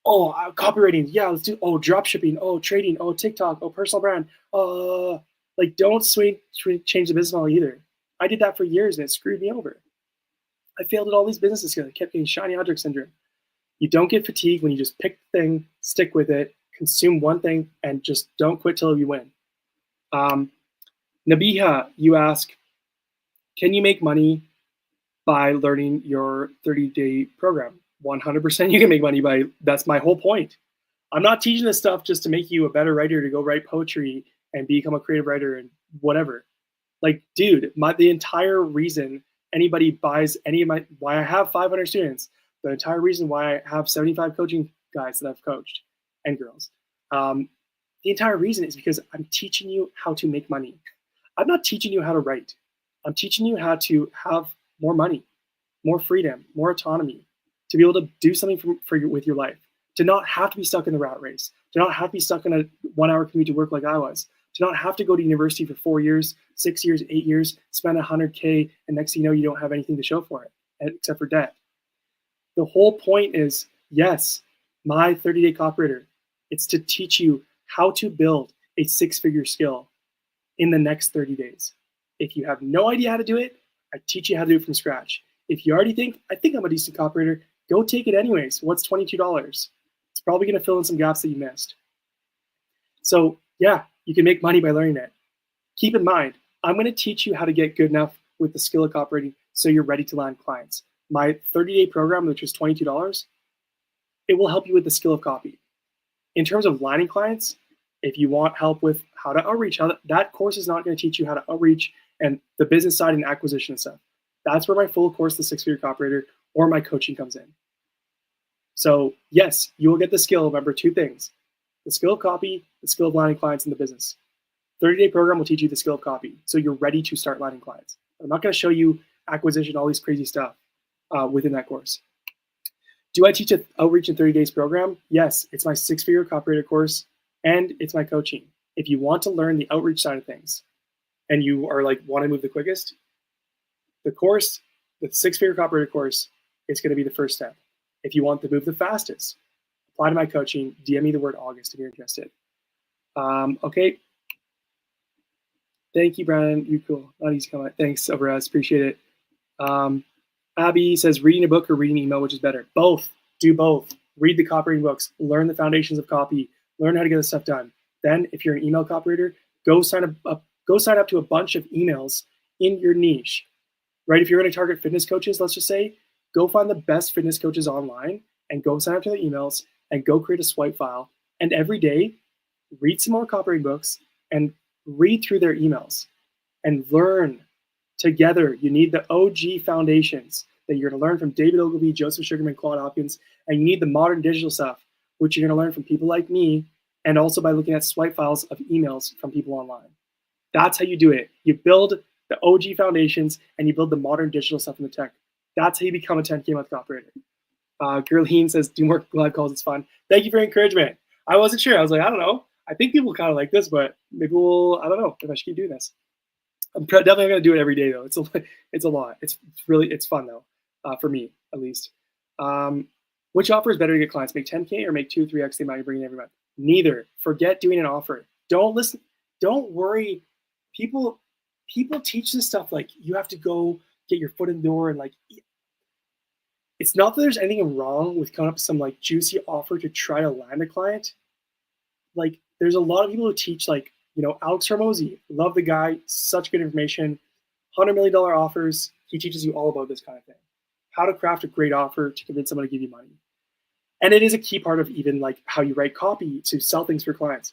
Oh, copywriting, yeah, let's do, drop shipping, trading, TikTok, personal brand. Like, don't change the business model either. I did that for years and it screwed me over. I failed at all these businesses because I kept getting shiny object syndrome. You don't get fatigued when you just pick the thing, stick with it, consume one thing, and just don't quit till you win. Nabiha, you ask, can you make money by learning your 30-day program. 100% you can make money by, that's my whole point. I'm not teaching this stuff just to make you a better writer to go write poetry and become a creative writer and whatever. Like, dude, the entire reason anybody buys any of my, why I have 500 students, the entire reason why I have 75 coaching guys that I've coached and girls, the entire reason is because I'm teaching you how to make money. I'm not teaching you how to write. I'm teaching you how to have more money, more freedom, more autonomy, to be able to do something with your life, to not have to be stuck in the rat race, to not have to be stuck in a 1-hour commute to work like I was, to not have to go to university for 4 years, 6 years, 8 years, spend $100K, and next thing you know, you don't have anything to show for it except for debt. The whole point is, yes, my 30-day copywriter, it's to teach you how to build a 6-figure skill in the next 30 days. If you have no idea how to do it, I teach you how to do it from scratch. If you already think, I think I'm a decent copywriter, go take it anyways. What's $22? It's probably going to fill in some gaps that you missed. So yeah, you can make money by learning it. Keep in mind, I'm going to teach you how to get good enough with the skill of copywriting so you're ready to land clients. My 30-day program, which is $22, it will help you with the skill of copy. In terms of landing clients, if you want help with how to outreach, that course is not going to teach you how to outreach and the business side and acquisition and stuff. That's where my full course, the 6-figure copywriter, or my coaching comes in. So yes, you will get the skill. Remember 2 things: the skill of copy, the skill of landing clients in the business. 30-day program will teach you the skill of copy, so you're ready to start landing clients. I'm not going to show you acquisition, all these crazy stuff within that course. Do I teach an outreach in 30 days program? Yes, it's my 6-figure copywriter course, and it's my coaching. If you want to learn the outreach side of things, and you are like, want to move the quickest, the course, the 6-figure copywriter course, is going to be the first step. If you want to move the fastest, apply to my coaching, DM me the word August if you're interested. Okay. Thank you, Brandon. You cool. Not easy comment. Thanks, Overaz. Appreciate it. Abby says, reading a book or reading an email, which is better? Both. Do both. Read the copywriting books. Learn the foundations of copy. Learn how to get this stuff done. Then, if you're an email copywriter, go sign up to a bunch of emails in your niche. Right? If you're going to target fitness coaches, let's just say, go find the best fitness coaches online and go sign up to their emails and go create a swipe file. And every day, read some more copywriting books and read through their emails and learn together. You need the OG foundations that you're going to learn from David Ogilvy, Joseph Sugarman, Claude Hopkins, and you need the modern digital stuff, which you're going to learn from people like me, and also by looking at swipe files of emails from people online. That's how you do it. You build the OG foundations and you build the modern digital stuff in the tech. That's how you become a 10K month copywriter. Girlheen says, do more live calls, it's fun. Thank you for your encouragement. I wasn't sure. I was like, I don't know. I think people kind of like this, but maybe I don't know if I should keep doing this. I'm definitely going to do it every day though. It's a lot. It's fun though, for me at least. Which offer is better to get clients? Make 10K or make 2-3x the amount you're bringing every month? Neither. Forget doing an offer. Don't listen. Don't worry. People teach this stuff like you have to go get your foot in the door and like. It's not that there's anything wrong with coming up with some like juicy offer to try to land a client. Like there's a lot of people who teach like, Alex Hormozy, love the guy, such good information, $100 million offers. He teaches you all about this kind of thing. How to craft a great offer to convince someone to give you money. And it is a key part of even like how you write copy to sell things for clients.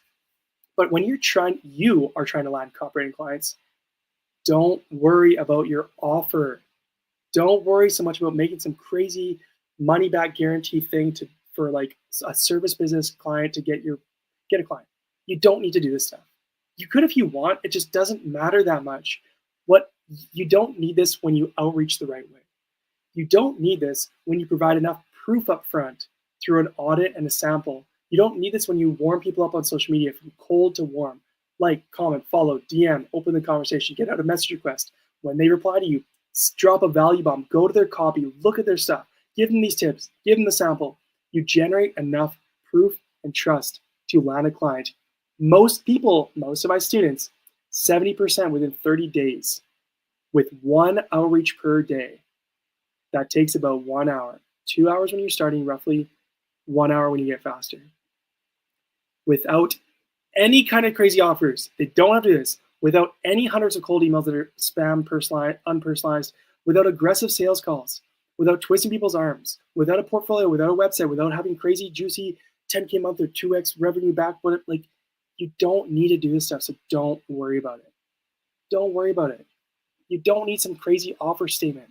But when you are trying to land copywriting clients, don't worry about your offer. Don't worry so much about making some crazy money back guarantee thing for like a service business client to get a client. You don't need to do this stuff. You could if you want. It just doesn't matter that much. You don't need this when you outreach the right way. You don't need this when you provide enough proof up front through an audit and a sample. You don't need this when you warm people up on social media from cold to warm. Like, comment, follow, DM, open the conversation, get out a message request. When they reply to you, drop a value bomb, go to their copy, look at their stuff, give them these tips, give them the sample. You generate enough proof and trust to land a client. Most of my students, 70% within 30 days with 1 outreach per day. That takes about 1 hour, 2 hours when you're starting, roughly 1 hour when you get faster. Without any kind of crazy offers, they don't have to do this. Without any hundreds of cold emails that are spam, personalized, unpersonalized, without aggressive sales calls, without twisting people's arms, without a portfolio, without a website, without having crazy, juicy 10K a month or 2X revenue back. Like, you don't need to do this stuff, so don't worry about it. Don't worry about it. You don't need some crazy offer statement.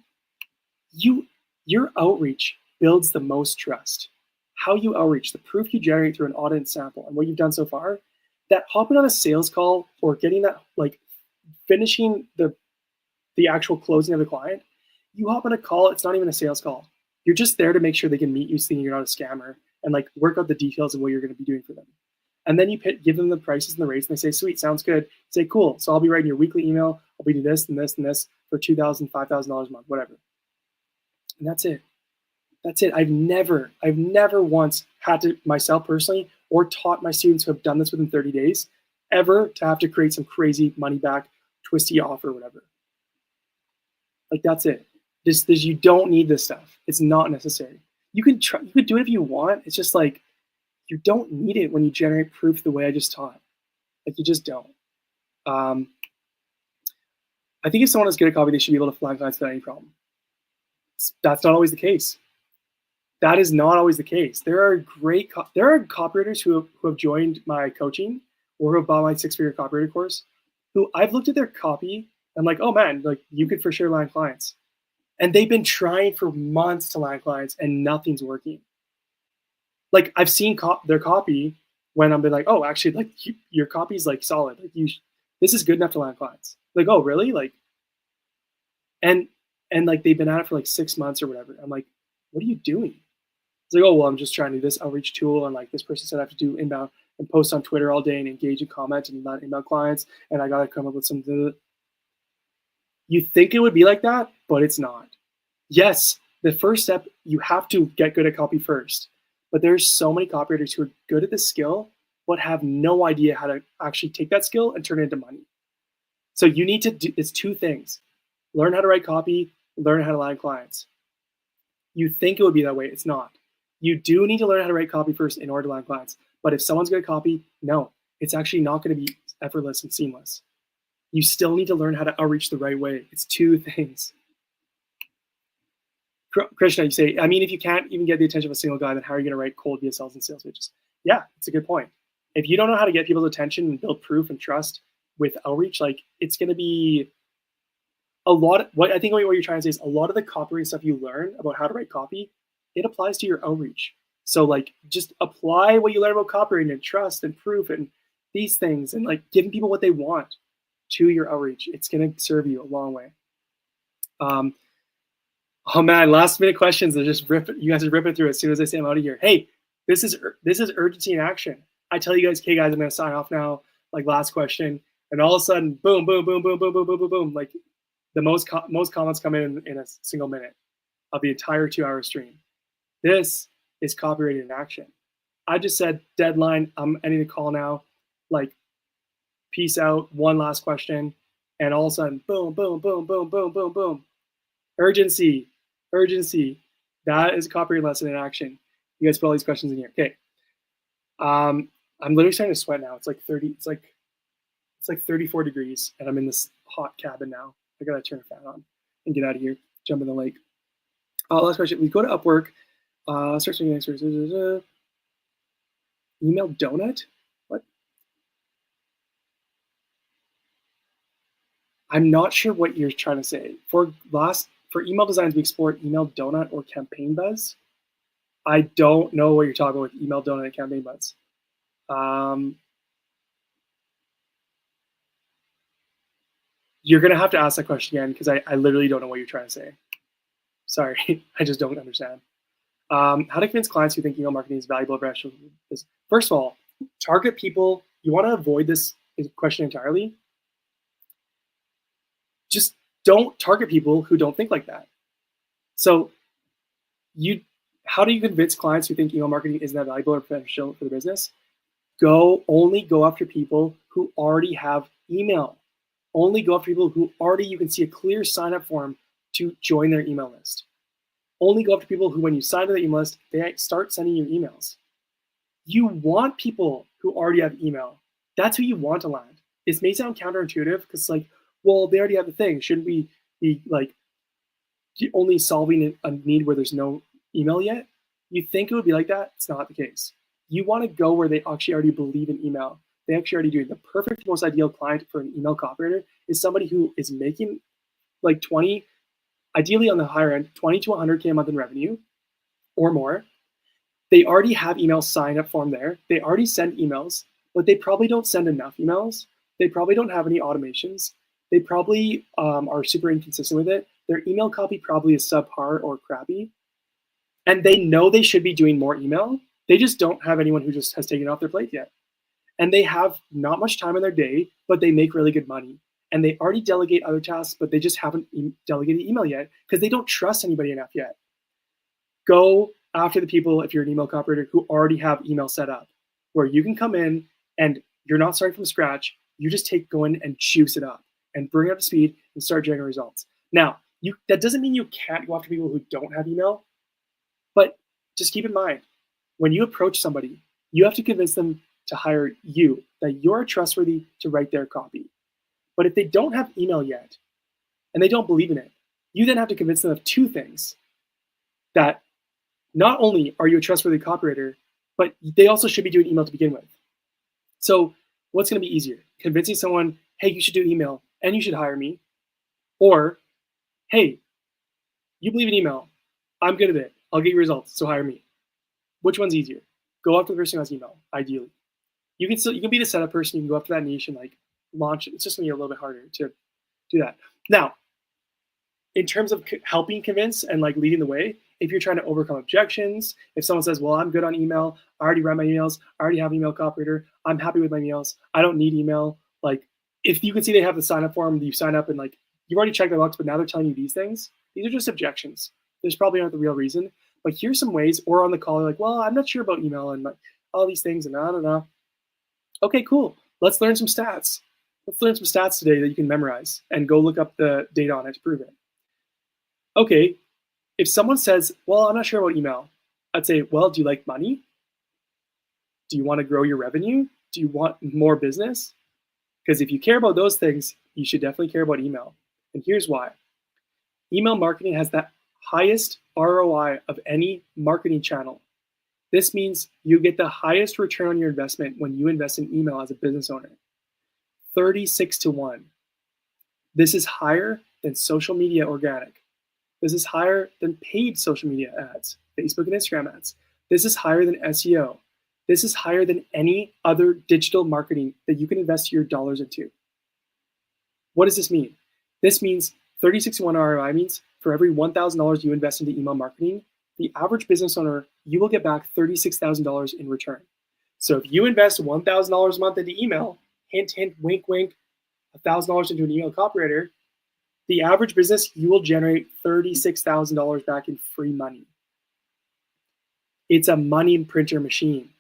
Your outreach builds the most trust. How you outreach, the proof you generate through an audience sample and what you've done so far, that hopping on a sales call or getting that, like finishing the actual closing of the client, you hop on a call, it's not even a sales call. You're just there to make sure they can meet you so you're not a scammer and like work out the details of what you're going to be doing for them. And then you give them the prices and the rates and they say, sweet, sounds good. Say, cool. So I'll be writing your weekly email. I'll be doing this and this and this for $2,000, $5,000 a month, whatever. And that's it. That's it. I've never once had to, myself personally, or taught my students who have done this within 30 days, ever to have to create some crazy money back, twisty offer, whatever. Like, that's it. You don't need this stuff. It's not necessary. You could do it if you want. It's just like, you don't need it when you generate proof the way I just taught. Like, you just don't. I think if someone is good at copy, they should be able to flag clients without any problem. That's not always the case. That is not always the case. There are copywriters who have joined my coaching or who have bought my 6-figure copywriter course, who I've looked at their copy and like, oh man, like you could for sure land clients. And they've been trying for months to land clients and nothing's working. Like, I've seen their copy when I'm like, oh, actually, like your copy is like solid. Like this is good enough to land clients. Like, oh, really? Like, and like they've been at it for like 6 months or whatever. I'm like, what are you doing? It's like, oh, well, I'm just trying to do this outreach tool. And like this person said I have to do inbound and post on Twitter all day and engage and comment and not inbound clients. And I got to come up with some. You think it would be like that, but it's not. Yes, the first step, you have to get good at copy first. But there's so many copywriters who are good at this skill, but have no idea how to actually take that skill and turn it into money. So you need to do, it's 2 things. Learn how to write copy, learn how to land clients. You think it would be that way, it's not. You do need to learn how to write copy first in order to land clients. But if someone's good at copy, no, it's actually not going to be effortless and seamless. You still need to learn how to outreach the right way. It's 2 things. Krishna, you say, I mean, if you can't even get the attention of a single guy, then how are you going to write cold VSLs and sales pages? Yeah, it's a good point. If you don't know how to get people's attention and build proof and trust with outreach, like it's going to be a lot. What you're trying to say is a lot of the copywriting stuff you learn about how to write copy, it applies to your outreach. So like, just apply what you learn about copywriting and trust and proof and these things, and like giving people what they want to your outreach. It's going to serve you a long way. Oh man, last minute questions. They're just ripping. You guys are ripping through as soon as I say I'm out of here. Hey, this is urgency in action. I tell you guys, okay, guys, I'm gonna sign off now. Like, last question, and all of a sudden, boom, boom, boom, boom, boom, boom, boom, boom, boom. Like the most comments come in a single minute of the entire 2-hour stream. This is copywriting in action. I just said deadline. I'm ending the call now. Like, peace out. One last question, and all of a sudden, boom, boom, boom, boom, boom, boom, boom. Urgency. That is a copywriting lesson in action. You guys put all these questions in here. Okay. I'm literally starting to sweat now. It's like 30. It's like 34 degrees, and I'm in this hot cabin now. I gotta turn a fan on and get out of here. Jump in the lake. Last question. We go to Upwork. Start doing answers. Email donut. What? I'm not sure what you're trying to say. For email designs, we explore email donut or campaign buzz. I don't know what you're talking about with email donut and campaign buzz. You're going to have to ask that question again, because I literally don't know what you're trying to say. Sorry, I just don't understand. How to convince clients who think email marketing is valuable. First of all, target people. You want to avoid this question entirely. Just don't target people who don't think like that. So how do you convince clients who think email marketing isn't that valuable or beneficial for the business? Only go after people who already have email. Only go after people who you can see a clear sign up form to join their email list. Only go after people who, when you sign up to their email list, they start sending you emails. You want people who already have email. That's who you want to land. It may sound counterintuitive because, like, well, they already have the thing. Shouldn't we be like only solving a need where there's no email yet. You think it would be like that? It's not the case. You want to go where they actually already believe in email. They actually already do it. The perfect, most ideal client for an email copywriter is somebody who is making like 20, ideally on the higher end, 20 to 100K a month in revenue or more. They already have email sign up form there. They already send emails, but they probably don't send enough emails. They probably don't have any automations. They probably are super inconsistent with it. Their email copy probably is subpar or crappy. And they know they should be doing more email. They just don't have anyone who just has taken it off their plate yet. And they have not much time in their day, but they make really good money. And they already delegate other tasks, but they just haven't delegated email yet because they don't trust anybody enough yet. Go after the people, if you're an email copywriter, who already have email set up, where you can come in and you're not starting from scratch. You just go in and juice it up and bring it up to speed and start generating results. Now, that doesn't mean you can't go after people who don't have email, but just keep in mind, when you approach somebody, you have to convince them to hire you, that you're trustworthy to write their copy. But if they don't have email yet and they don't believe in it, you then have to convince them of two things: that not only are you a trustworthy copywriter, but they also should be doing email to begin with. So what's going to be easier? Convincing someone, hey, you should do email and you should hire me, or hey, you believe in email, I'm good at it, I'll get you results, so hire me. Which one's easier? Go after the person who has email, ideally. You can be the setup person, you can go after that niche and like launch it. It's just gonna be a little bit harder to do that. Now, in terms of helping convince and like leading the way, if you're trying to overcome objections, if someone says, well, I'm good on email, I already write my emails, I already have an email copywriter, I'm happy with my emails, I don't need email. Like, if you can see they have the sign up form, you sign up and like, you've already checked the box, but now they're telling you these things, these are just objections. There's probably not the real reason, but here's some ways, or on the call, they're like, well, I'm not sure about email and like all these things and I don't know. Okay, cool. Let's learn some stats. Let's learn some stats today that you can memorize and go look up the data on it to prove it. Okay, if someone says, well, I'm not sure about email, I'd say, well, do you like money? Do you want to grow your revenue? Do you want more business? Because if you care about those things, you should definitely care about email. And here's why. Email marketing has the highest ROI of any marketing channel. This means you get the highest return on your investment when you invest in email as a business owner. 36-1. This is higher than social media organic. This is higher than paid social media ads, Facebook and Instagram ads. This is higher than SEO. This is higher than any other digital marketing that you can invest your dollars into. What does this mean? This means 36-1 ROI means for every $1,000 you invest into email marketing, the average business owner, you will get back $36,000 in return. So if you invest $1,000 a month into email, hint, hint, wink, wink, $1,000 into an email copywriter, the average business, you will generate $36,000 back in free money. It's a money printer machine.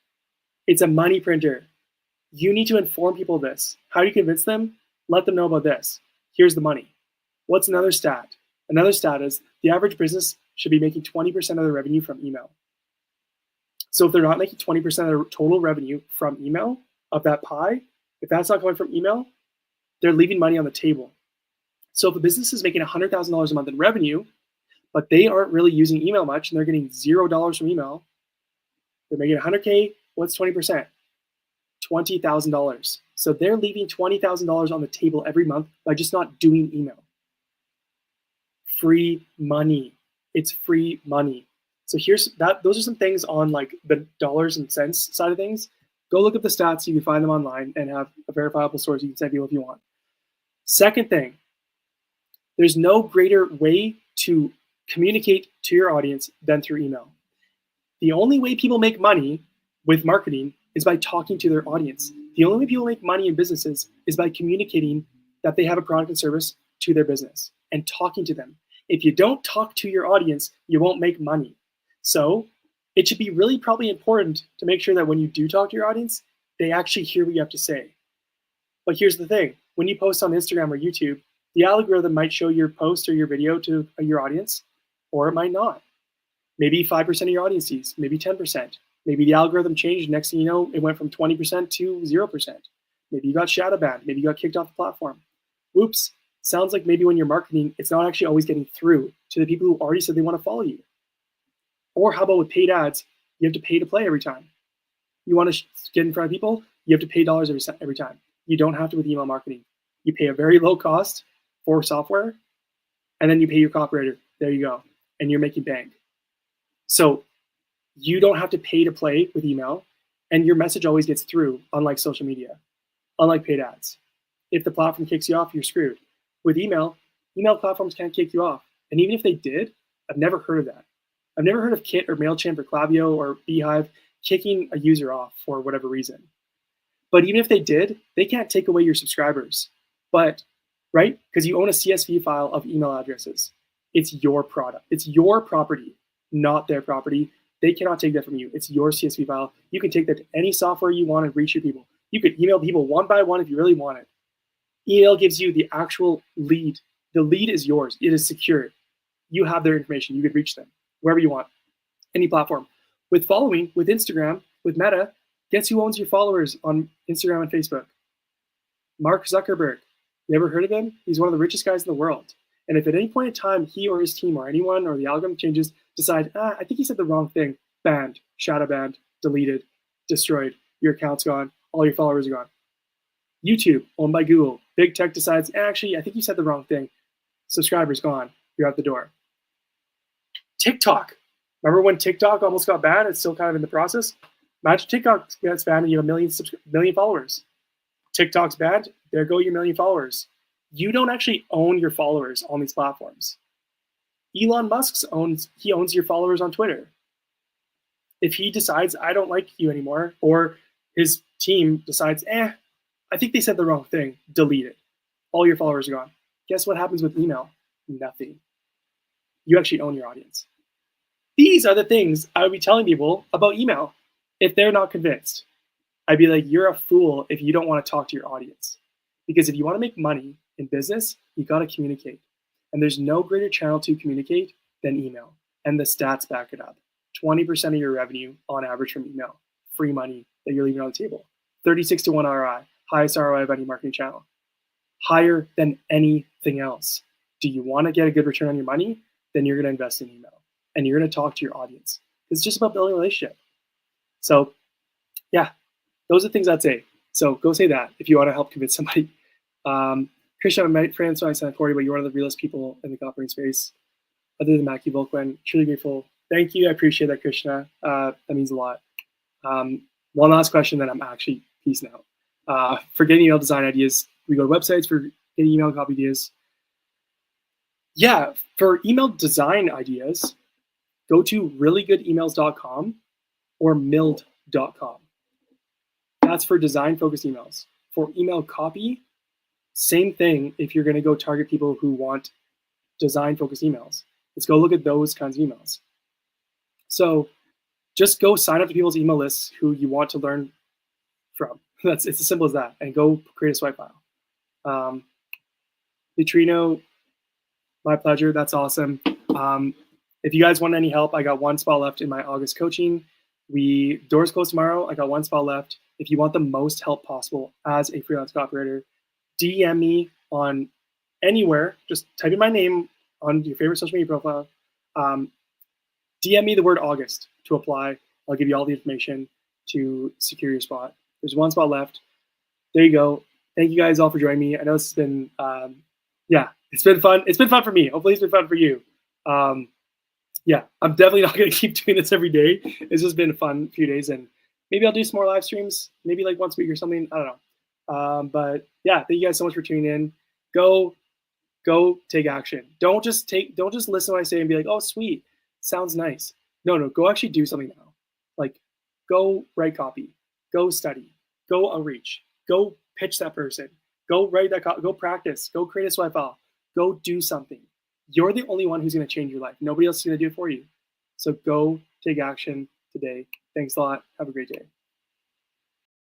It's a money printer. You need to inform people of this. How do you convince them? Let them know about this. Here's the money. What's another stat? Another stat is the average business should be making 20% of their revenue from email. So if they're not making 20% of their total revenue from email, of that pie, if that's not coming from email, they're leaving money on the table. So if a business is making $100,000 a month in revenue, but they aren't really using email much and they're getting $0 from email, they're making 100K, what's 20%? $20,000. So they're leaving $20,000 on the table every month by just not doing email. Free money. It's free money. So those are some things on like the dollars and cents side of things. Go look up the stats. You can find them online and have a verifiable source you can send people if you want. Second thing, there's no greater way to communicate to your audience than through email. The only way people make money with marketing is by talking to their audience. The only way people make money in businesses is by communicating that they have a product and service to their business and talking to them. If you don't talk to your audience, you won't make money. So it should be really probably important to make sure that when you do talk to your audience, they actually hear what you have to say. But here's the thing. When you post on Instagram or YouTube, the algorithm might show your post or your video to your audience, or it might not. Maybe 5% of your audience sees, maybe 10%. Maybe the algorithm changed. Next thing you know, it went from 20% to 0%. Maybe you got shadow banned. Maybe you got kicked off the platform. Oops, Sounds like maybe when you're marketing, it's not actually always getting through to the people who already said they want to follow you. Or how about with paid ads? You have to pay to play every time. You want to get in front of people, you have to pay dollars every time. You don't have to with email marketing. You pay a very low cost for software, and then you pay your copywriter. There you go. And you're making bank. So you don't have to pay to play with email, and your message always gets through, unlike social media, unlike paid ads. If the platform kicks you off, you're screwed. With email platforms can't kick you off. And even if they did, I've never heard of that. I've never heard of Kit or MailChimp or Klaviyo or Beehive kicking a user off for whatever reason. But even if they did, they can't take away your subscribers. But, right? Because you own a CSV file of email addresses. It's your product. It's your property, not their property. They cannot take that from you. It's your CSV file. You can take that to any software you want and reach your people. You could email people one by one if you really want it. Email gives you the actual lead. The lead is yours. It is secure. You have their information. You could reach them wherever you want, any platform. With following, with Instagram, with Meta, guess who owns your followers on Instagram and Facebook? Mark Zuckerberg. You ever heard of him? He's one of the richest guys in the world. And if at any point in time he or his team or anyone or the algorithm changes decide, I think he said the wrong thing, banned, shadow banned, deleted, destroyed, your account's gone, all your followers are gone. YouTube, owned by Google. Big tech decides, actually, I think you said the wrong thing. Subscribers gone, you're out the door. TikTok. Remember when TikTok almost got banned? It's still kind of in the process. Imagine TikTok gets banned and you have a million followers. TikTok's banned, there go your million followers. You don't actually own your followers on these platforms. Elon Musk owns your followers on Twitter. If he decides, I don't like you anymore, or his team decides, I think they said the wrong thing, delete it. All your followers are gone. Guess what happens with email? Nothing. You actually own your audience. These are the things I would be telling people about email if they're not convinced. I'd be like, you're a fool if you don't want to talk to your audience. Because if you want to make money in business, you got to communicate. And there's no greater channel to communicate than email. And the stats back it up. 20% of your revenue on average from email. Free money that you're leaving on the table. 36-to-1 ROI. Highest ROI of any marketing channel. Higher than anything else. Do you want to get a good return on your money? Then you're going to invest in email. And you're going to talk to your audience. It's just about building a relationship. So, yeah, those are the things I'd say. So go say that if you want to help convince somebody. Krishna, my friends, so I said for you, but you're one of the realest people in the copywriting space. Other than Mackie Volkman, truly grateful. Thank you. I appreciate that, Krishna. That means a lot. One last question, then I'm actually peace now. For getting email design ideas, we go to websites for getting email copy ideas. Yeah, for email design ideas, go to reallygoodemails.com or milled.com. That's for design-focused emails. For email copy, same thing if you're going to go target people who want design-focused emails. Let's go look at those kinds of emails. So just go sign up to people's email lists who you want to learn from. It's as simple as that. And go create a swipe file. Neutrino, my pleasure. That's awesome. If you guys want any help, I got one spot left in my August coaching. Doors close tomorrow. I got one spot left. If you want the most help possible as a freelance copywriter, DM me on anywhere. Just type in my name on your favorite social media profile. DM me the word August to apply. I'll give you all the information to secure your spot. There's one spot left. There you go. Thank you guys all for joining me. I know this has been, it's been fun. It's been fun for me. Hopefully it's been fun for you. Yeah, I'm definitely not going to keep doing this every day. It's just been a fun few days, and maybe I'll do some more live streams, maybe like once a week or something. I don't know. But yeah, thank you guys so much for tuning in. Go take action. Don't just listen to what I say and be like, oh, sweet, sounds nice. No, go actually do something now. Like, go write copy, go study, go outreach, go pitch that person, go write that go practice, go create a swipe file, go do something. You're the only one who's going to change your life. Nobody else is going to do it for you. So go take action today. Thanks a lot. Have a great day.